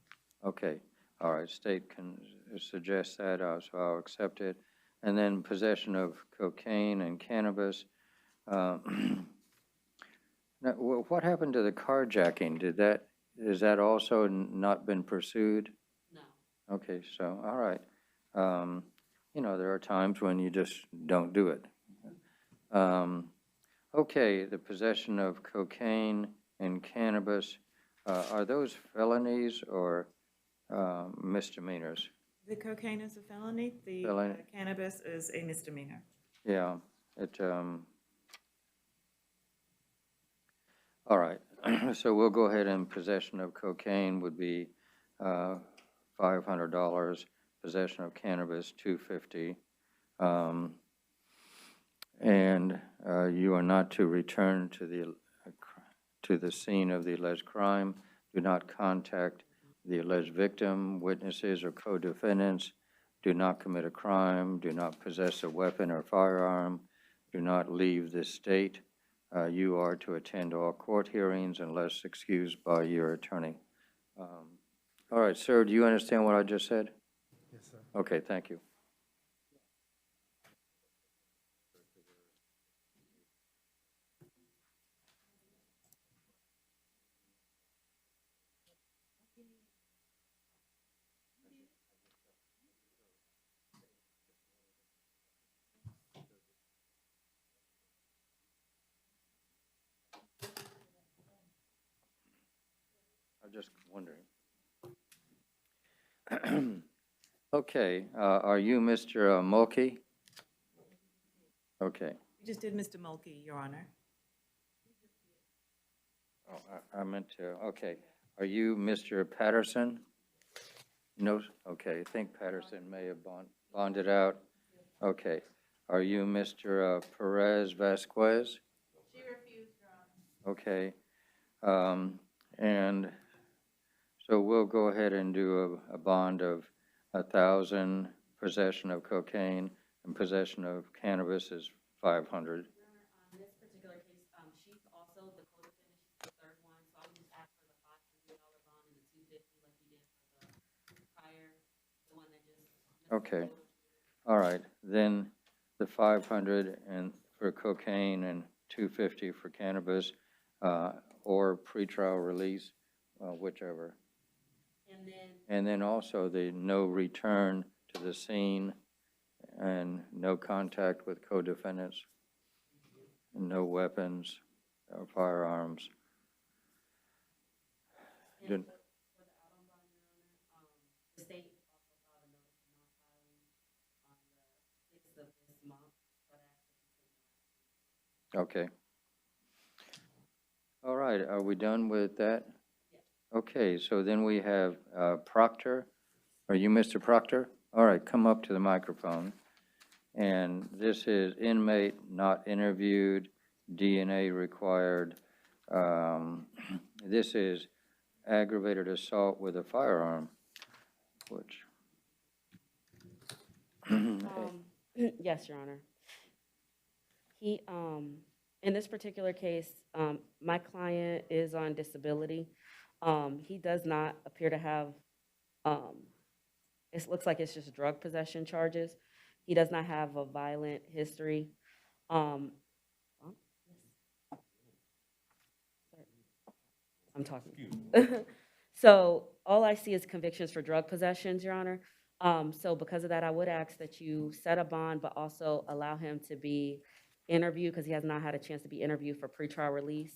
Okay, all right, state can suggest that, so I'll accept it. And then possession of cocaine and cannabis. Now, what happened to the carjacking? Has that also not been pursued? No. Okay, so, all right. You know, there are times when you just don't do it. Okay, the possession of cocaine and cannabis, are those felonies or misdemeanors? The cocaine is a felony, the Felony. cannabis is a misdemeanor. Yeah, all right, so we'll go ahead and possession of cocaine would be $500, possession of cannabis, $250. And you are not to return to the scene of the alleged crime. Do not contact the alleged victim, witnesses, or co-defendants. Do not commit a crime. Do not possess a weapon or firearm. Do not leave this state. You are to attend all court hearings unless excused by your attorney. All right, sir, do you understand what I just said? Yes, sir. Okay, thank you. I'm just wondering. Okay, are you Mr. Mulkey? Okay. You just did Mr. Mulkey, Your Honor. Oh, I meant to, okay. Are you Mr. Patterson? No, okay, I think Patterson may have bonded out. Okay. Are you Mr. Perez Vasquez? She refused, Your Honor. Okay. And so we'll go ahead and do a bond of 1,000, possession of cocaine, and possession of cannabis is 500. On this particular case, she's also the co-defendant, she's the third one, so I would just ask for the $500 bond and the $250 like you did for the prior, the one that just. Okay. All right. Then the 500 and for cocaine and 250 for cannabis, or pretrial release, whichever. And then also the no return to the scene and no contact with co-defendants, no weapons or firearms. And for the out on bond, Your Honor, the state also filed a notice of non-filing on the 6th of this month, so I'd ask that you take no action. Okay. All right, are we done with that? Okay, so then we have Proctor. Are you Mr. Proctor? All right, come up to the microphone. And this is inmate not interviewed, DNA required. This is aggravated assault with a firearm, which. Yes, Your Honor. He, In this particular case, my client is on disability. He does not appear to have, it looks like it's just drug possession charges. He does not have a violent history. Um, I'm talking. So all I see is convictions for drug possessions, Your Honor. So because of that, I would ask that you set a bond, but also allow him to be interviewed, because he has not had a chance to be interviewed for pretrial release.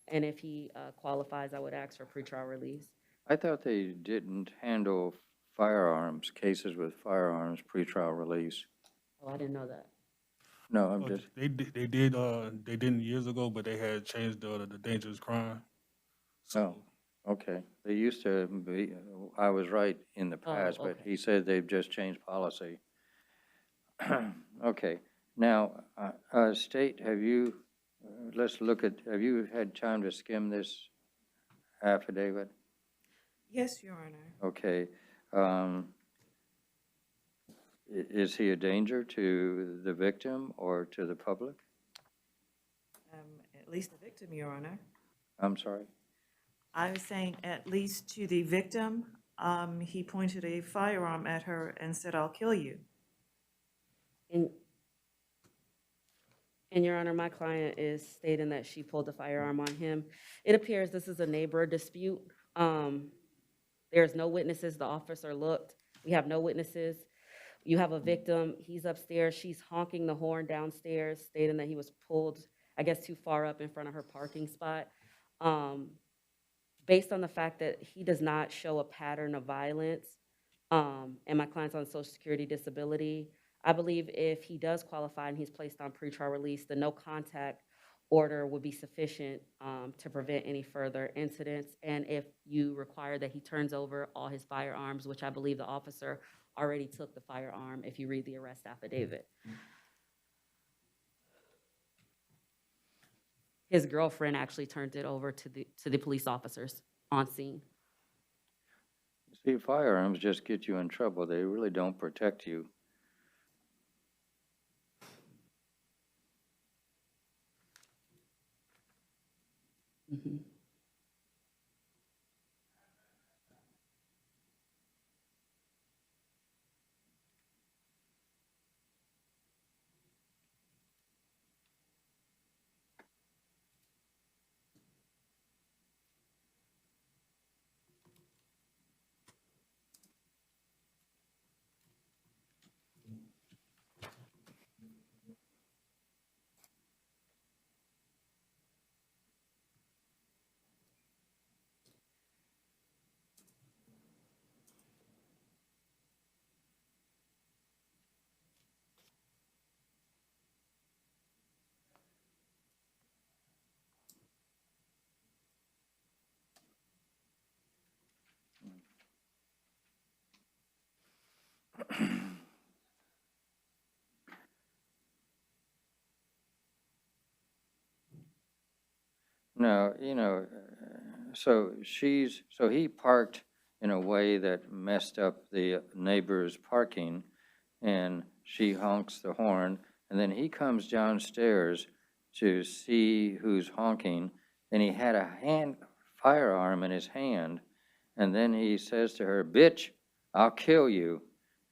And if he qualifies, I would ask for pretrial release. I thought they didn't handle firearms, cases with firearms, pretrial release. Oh, I didn't know that. No, I'm Oh, just, they didn't years ago, but they had changed the dangerous crime. oh, okay. They used to be, I was right in the past, but he said they've just changed policy. Okay, now, State, have you, let's look at, have you had time to skim this affidavit? Yes, Your Honor. Okay. Is he a danger to the victim or to the public? At least the victim, Your Honor. I'm sorry? I was saying at least to the victim. He pointed a firearm at her and said, "I'll kill you." And Your Honor, my client is stating that she pulled the firearm on him. It appears this is a neighbor dispute. There's no witnesses. The officer looked. We have no witnesses. You have a victim. He's upstairs. She's honking the horn downstairs, stating that he was pulled, I guess, too far up in front of her parking spot. Based on the fact that he does not show a pattern of violence, and my client's on Social Security disability, I believe if he does qualify and he's placed on pretrial release, the no contact order would be sufficient to prevent any further incidents. And if you require that he turns over all his firearms, which I believe the officer already took the firearm if you read the arrest affidavit. His girlfriend actually turned it over to the police officers on scene. See, firearms just get you in trouble. They really don't protect you. Mm-hmm. No, so he parked in a way that messed up the neighbor's parking, and she honks the horn, and then he comes downstairs to see who's honking, and he had a firearm in his hand, and then he says to her, "Bitch, I'll kill you,"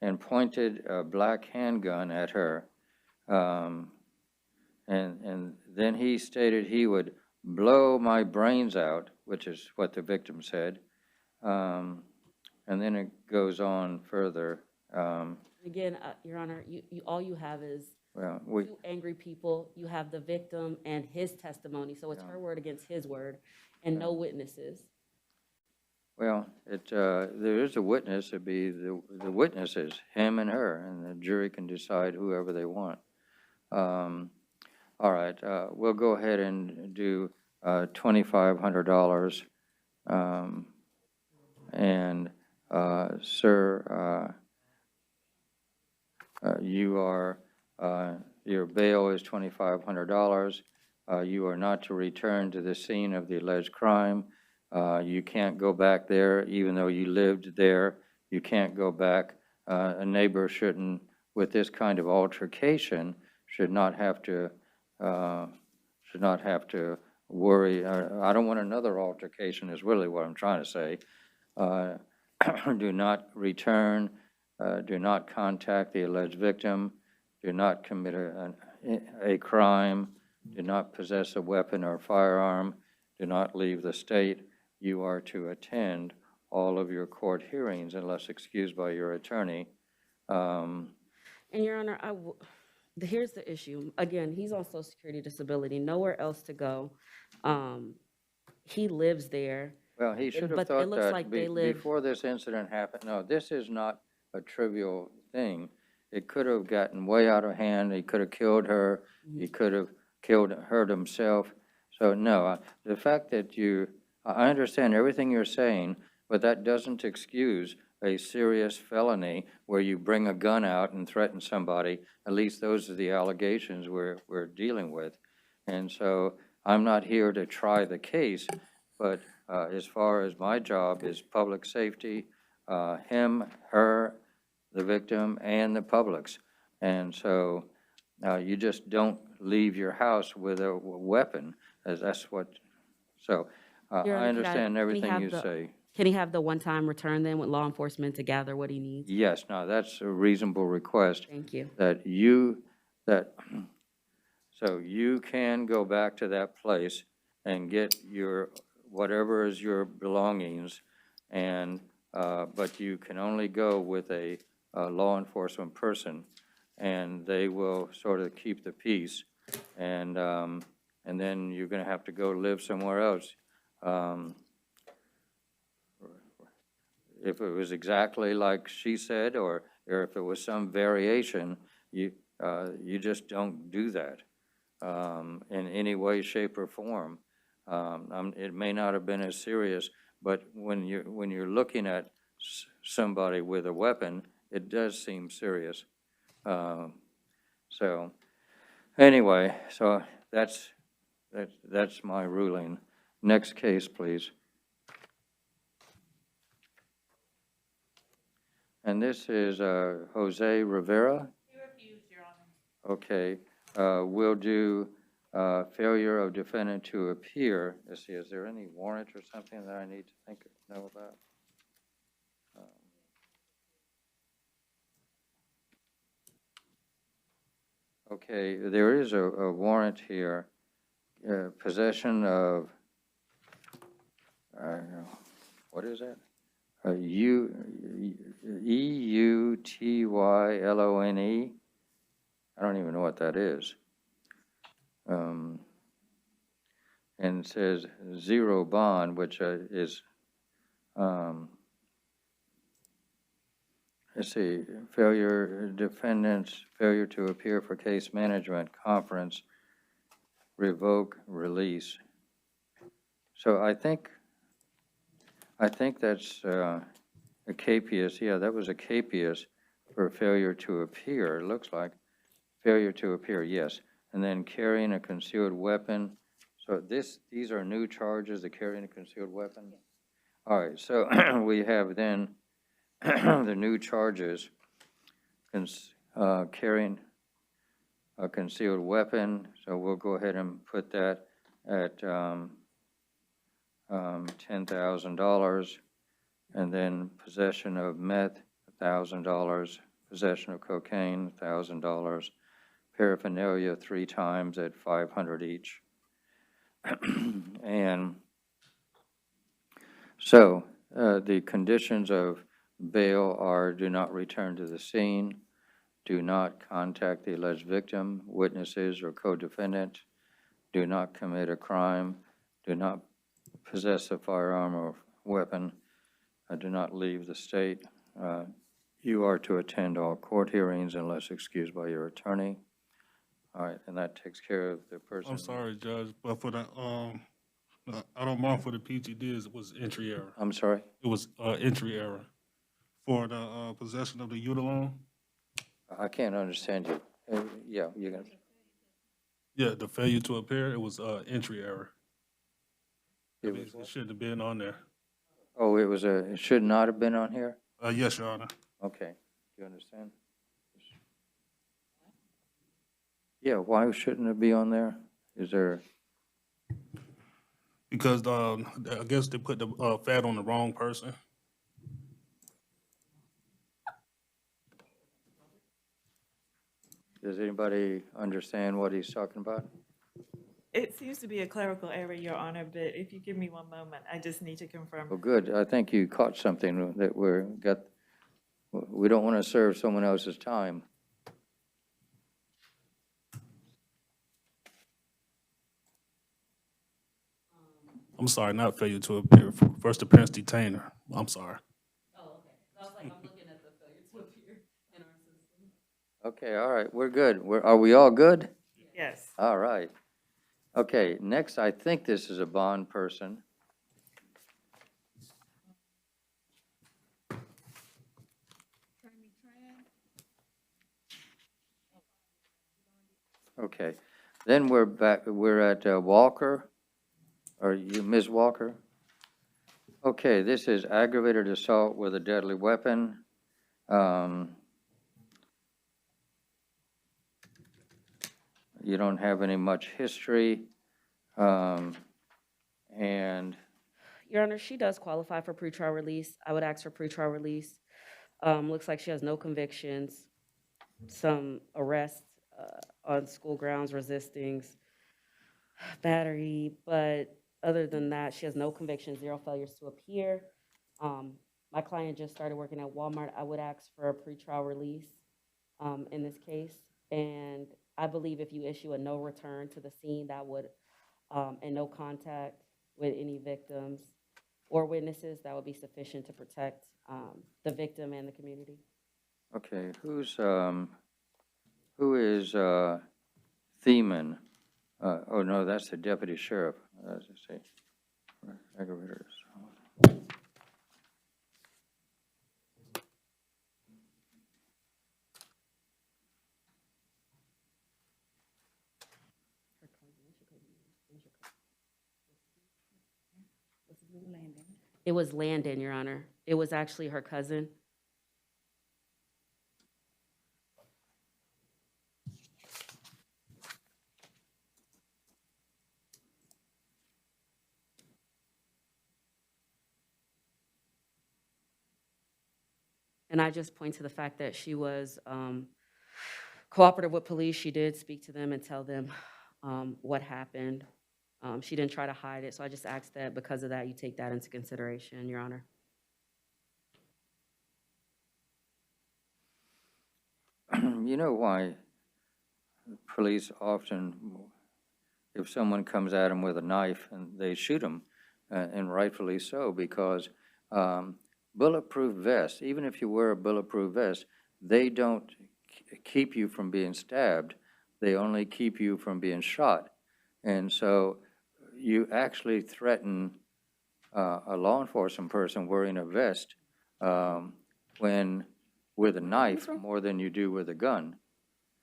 and pointed a black handgun at her. And then he stated he would blow my brains out, which is what the victim said. And then it goes on further. Again, Your Honor, all you have is two angry people. You have the victim and his testimony, so it's her word against his word, and no witnesses. Well, there is a witness. It'd be the witnesses, him and her, and the jury can decide whoever they want. All right, we'll go ahead and do $2,500. And sir, your bail is $2,500. You are not to return to the scene of the alleged crime. You can't go back there, even though you lived there. You can't go back. A neighbor shouldn't, with this kind of altercation, should not have to should not have to worry. I don't want another altercation is really what I'm trying to say. Do not return, do not contact the alleged victim, do not commit a crime, do not possess a weapon or firearm, do not leave the state. You are to attend all of your court hearings unless excused by your attorney. And Your Honor, here's the issue. Again, he's on Social Security disability, nowhere else to go. He lives there. Well, he should have But thought it looks that like they live. before this incident happened. No, this is not a trivial thing. It could have gotten way out of hand. He could have killed her. He could have hurt himself. So no, the fact that I understand everything you're saying, but that doesn't excuse a serious felony where you bring a gun out and threaten somebody. At least those are the allegations we're dealing with. And so I'm not here to try the case, but as far as my job is public safety, him, her, the victim, and the public's. And so you just don't leave your house with a weapon, as that's what, so I Your Honor, understand everything you say. say. Can he have the one-time return then with law enforcement to gather what he needs? Yes, no, that's a reasonable request. Thank you. So you can go back to that place and get whatever is your belongings, and but you can only go with a law enforcement person, and they will sort of keep the peace, and then you're going to have to go live somewhere else. If it was exactly like she said, or if it was some variation, you just don't do that in any way, shape, or form. It may not have been as serious, but when you're looking at somebody with a weapon, it does seem serious. So anyway, so that's my ruling. Next case, please. And this is Jose Rivera? He refused, Your Honor. Okay. We'll do failure of defendant to appear. Let's see, is there any warrant or something that I need to know about? Okay, there is a warrant here. Possession of, what is that? EUTYLONE. I don't even know what that is. And it says zero bond, which is, let's see, defendants, failure to appear for case management conference, revoke, release. So I think that's a capias. Yeah, that was a capias for failure to appear, it looks like. Failure to appear, yes. And then carrying a concealed weapon. So these are new charges, the carrying a concealed weapon? Yes. All right, so we have then the new charges, carrying a concealed weapon. So we'll go ahead and put that at $10,000, and then possession of meth, $1,000, possession of cocaine, $1,000, paraphernalia 3 times at $500 each. And so the conditions of bail are: do not return to the scene, do not contact the alleged victim, witnesses, or co-defendant, do not commit a crime, do not possess a firearm or weapon, do not leave the state. You are to attend all court hearings unless excused by your attorney. All right, and that takes care of the person. I'm sorry, Judge, but for the, I don't mind for the PTD, it was entry error. I'm sorry? It was entry error. For the possession of the utilon? I can't understand you. Yeah, you're going to. Yeah, the failure to appear, it was entry error. It shouldn't have been on there. Oh, it should not have been on here? Yes, Your Honor. Okay, do you understand? Yeah, why shouldn't it be on there? Is there Because, I guess they put the, fat on the wrong person. Does anybody understand what he's talking about? It seems to be a clerical error, Your Honor, but if you give me one moment, I just need to confirm. Well, good. I think you caught something that we don't want to serve someone else's time. I'm sorry, not failure to appear, first appearance detainer. I'm sorry. Oh, okay. I was like, I'm looking at the failure to appear in our system. Okay, all right, we're good. Are we all good? Yes. All right. Okay, next, I think this is a bond person. Okay, then we're at Walker. Are you Ms. Walker? Okay, this is aggravated assault with a deadly weapon. You don't have any much history. And Your Honor, she does qualify for pretrial release. I would ask for pretrial release. Looks like she has no convictions, some arrests on school grounds, resistings, battery, but other than that, she has no convictions, 0 failures to appear. My client just started working at Walmart. I would ask for a pretrial release in this case. And I believe if you issue a no return to the scene, that would, and no contact with any victims or witnesses, that would be sufficient to protect the victim and the community. okay, who is Thiemann? Oh no, that's the deputy sheriff. As I say, aggravated assault. It was Landon, Your Honor. It was actually her cousin. And I just point to the fact that she was cooperative with police. She did speak to them and tell them what happened. She didn't try to hide it, so I just ask that because of that, you take that into consideration, Your Honor. You know why police often, if someone comes at them with a knife and they shoot them, and rightfully so, because bulletproof vests, even if you wear a bulletproof vest, they don't keep you from being stabbed. They only keep you from being shot. And so you actually threaten a law enforcement person wearing a vest when with a knife more than you do with a gun.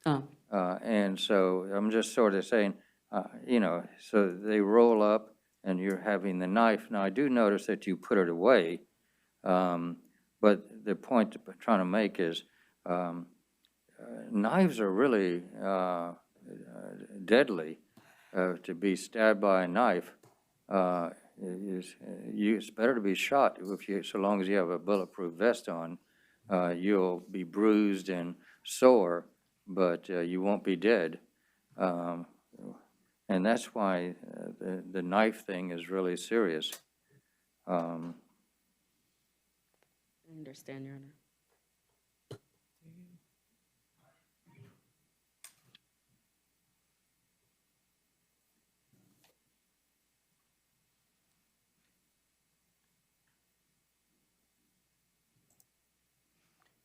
Oh. And so I'm just sort of saying, you know, so they roll up and you're having the knife. Now, I do notice that you put it away, but the point I'm trying to make is knives are really deadly. To be stabbed by a knife, it's better to be shot so long as you have a bulletproof vest on. You'll be bruised and sore, but you won't be dead. And that's why the knife thing is really serious. I understand, Your Honor.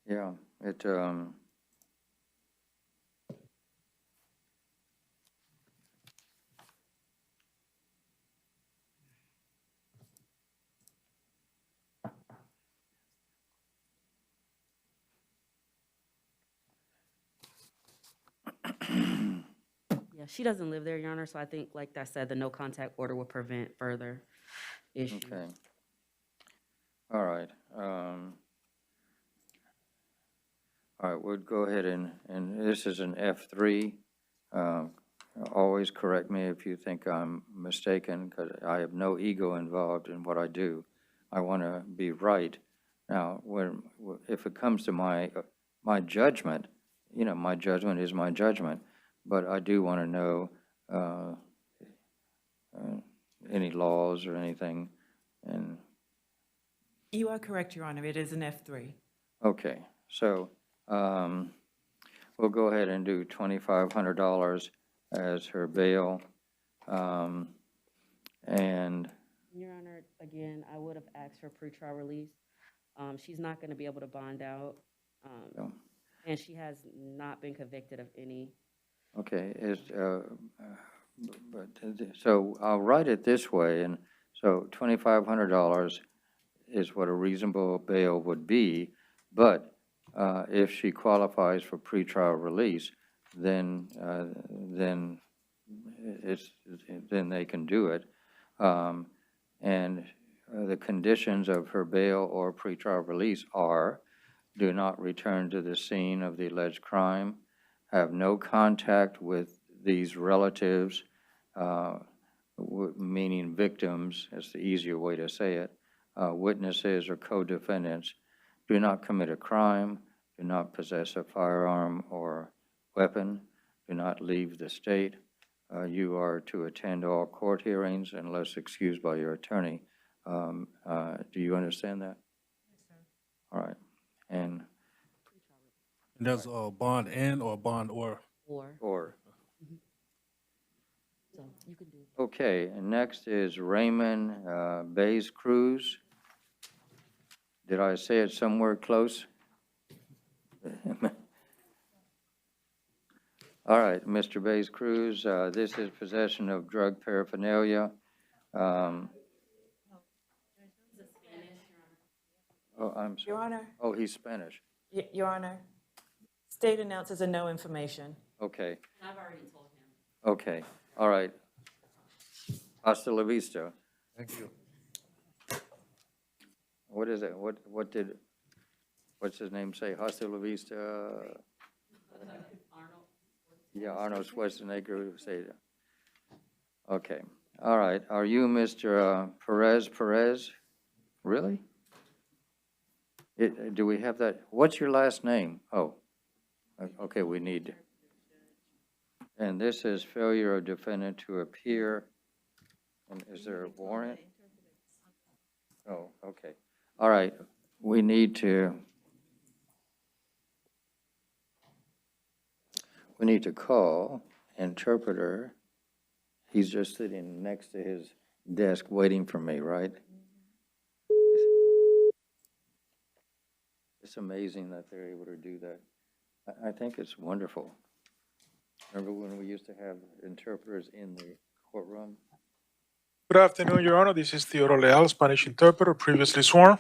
Yeah, it, Yeah, she doesn't live there, Your Honor, so I think, like I said, the no contact order will prevent further issues. okay. All right. All right, we'll go ahead and this is an F3. always correct me if you think I'm mistaken, because I have no ego involved in what I do. I want to be right. Now, if it comes to my judgment, my judgment is my judgment, but I do want to know any laws or anything, and You are correct, Your Honor. It is an F3. okay, so we'll go ahead and do $2,500 as her bail. And Your Honor, again, I would have asked for pretrial release. She's not going to be able to bond out, No. and she has not been convicted of any. okay, so I'll write it this way, and so $2,500 is what a reasonable bail would be, but if she qualifies for pretrial release, then they can do it. And the conditions of her bail or pretrial release are: do not return to the scene of the alleged crime, have no contact with these relatives, meaning victims, that's the easier way to say it, witnesses or co-defendants, do not commit a crime, do not possess a firearm or weapon, do not leave the state. You are to attend all court hearings unless excused by your attorney. Do you understand that? Yes, sir. All right. And That's bond and or bond or? or. So you can do it. Okay, and next is Raymond Bays Cruz. Did I say it somewhere close? All right, Mr. Bays Cruz, this is possession of drug paraphernalia. Oh, I'm sorry. Your Honor. Oh, he's Spanish. Your Honor, state announces a no information. Okay, I've already told him. okay, all right. Hasta la vista. Thank you. What is it? What's his name say? Hasta la vista? Yeah, Arnold Schwarzenegger would say that. Okay, all right. Are you Mr. Perez? Really? Do we have that? What's your last name? Oh, okay, we need. And this is failure of defendant to appear. And is there a warrant? Oh, okay. All right, we need to call interpreter. He's just sitting next to his desk waiting for me, right? It's amazing that they're able to do that. I think it's wonderful. Remember when we used to have interpreters in the courtroom? Good afternoon, Your Honor. This is Theodore Leal, Spanish interpreter, previously sworn.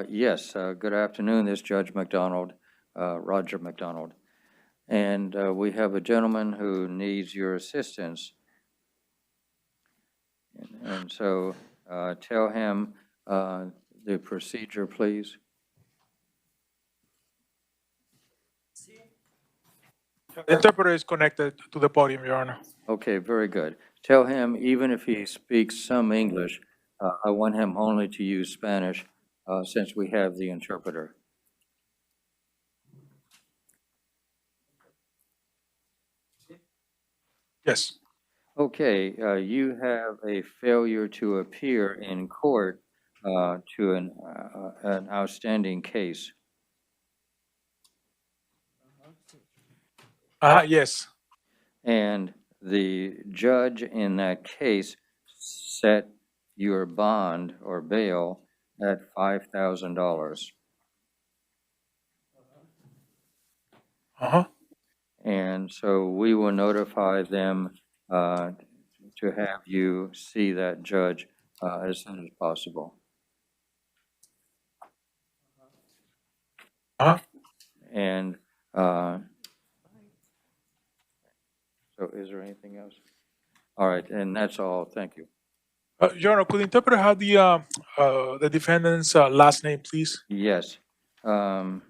Yes, good afternoon. This is Judge McDonald, Roger McDonald. And we have a gentleman who needs your assistance. And so tell him the procedure, please. The interpreter is connected to the podium, Your Honor. Okay, very good. Tell him, even if he speaks some English, I want him only to use Spanish since we have the interpreter. Yes. Okay, you have a failure to appear in court to an outstanding case. Yes. And the judge in that case set your bond or bail at $5,000. And so we will notify them to have you see that judge as soon as possible. And so is there anything else? All right, and that's all. Thank you. Your Honor, could the interpreter have the defendant's last name, please? Yes. I'm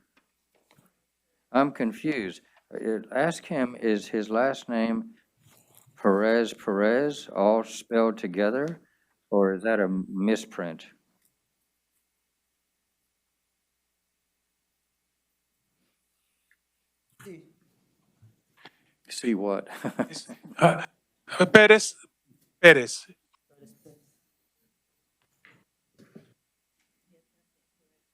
confused. Ask him, is his last name Perez, all spelled together, or is that a misprint? See what? Perez.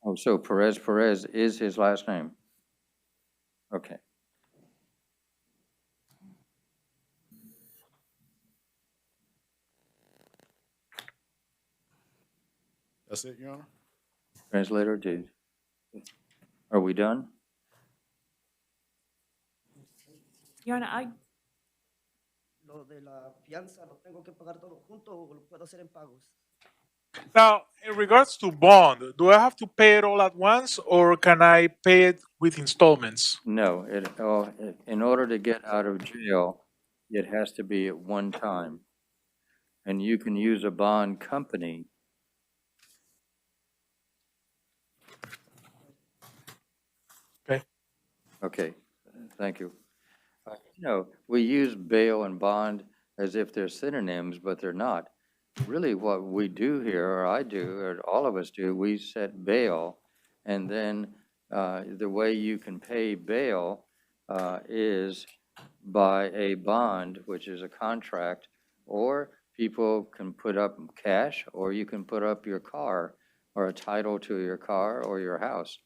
Oh, so Perez is his last name? Okay. That's it, Your Honor? Translator, are we done? Your Honor, Lo de la fianza, ¿lo tengo que pagar todo junto o lo puedo hacer en pagos? Now, in regards to bond, do I have to pay it all at once, or can I pay it with installments? No, in order to get out of jail, it has to be at one time. And you can use a bond company. Okay. Okay, thank you. We use bail and bond as if they're synonyms, but they're not. Really what we do here, or I do, or all of us do, we set bail, and then the way you can pay bail is by a bond, which is a contract, or people can put up cash, or you can put up your car, or a title to your car or your house.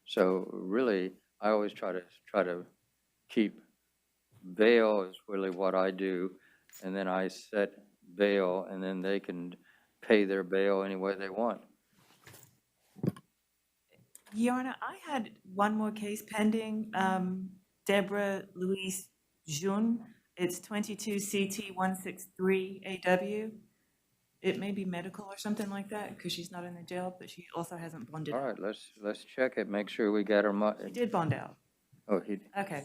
So really, I always try to keep bail is really what I do, and then I set bail, and then they can pay their bail any way they want. Your Honor, I had one more case pending. Deborah Louise Jun. It's 22 CT 163 AW. It may be medical or something like that because she's not in the jail, but she also hasn't bonded. All right, let's check it. Make sure we got her money. She did bond out. Oh, he. Okay.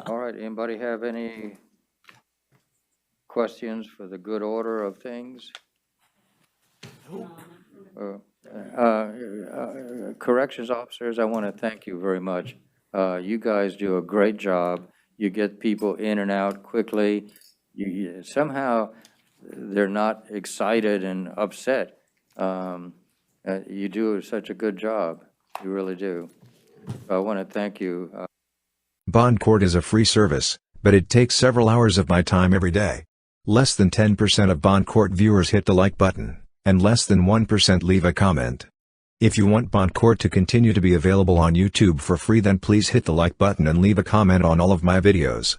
All right. Anybody have any questions for the good order of things? Corrections officers, I want to thank you very much. You guys do a great job. You get people in and out quickly. Somehow they're not excited and upset. You do such a good job. You really do. I want to thank you. Bond court is a free service, but it takes several hours of my time every day. Less than 10% of Bond court viewers hit the like button, and less than 1% leave a comment. If you want Bond court to continue to be available on YouTube for free, then please hit the like button and leave a comment on all of my videos.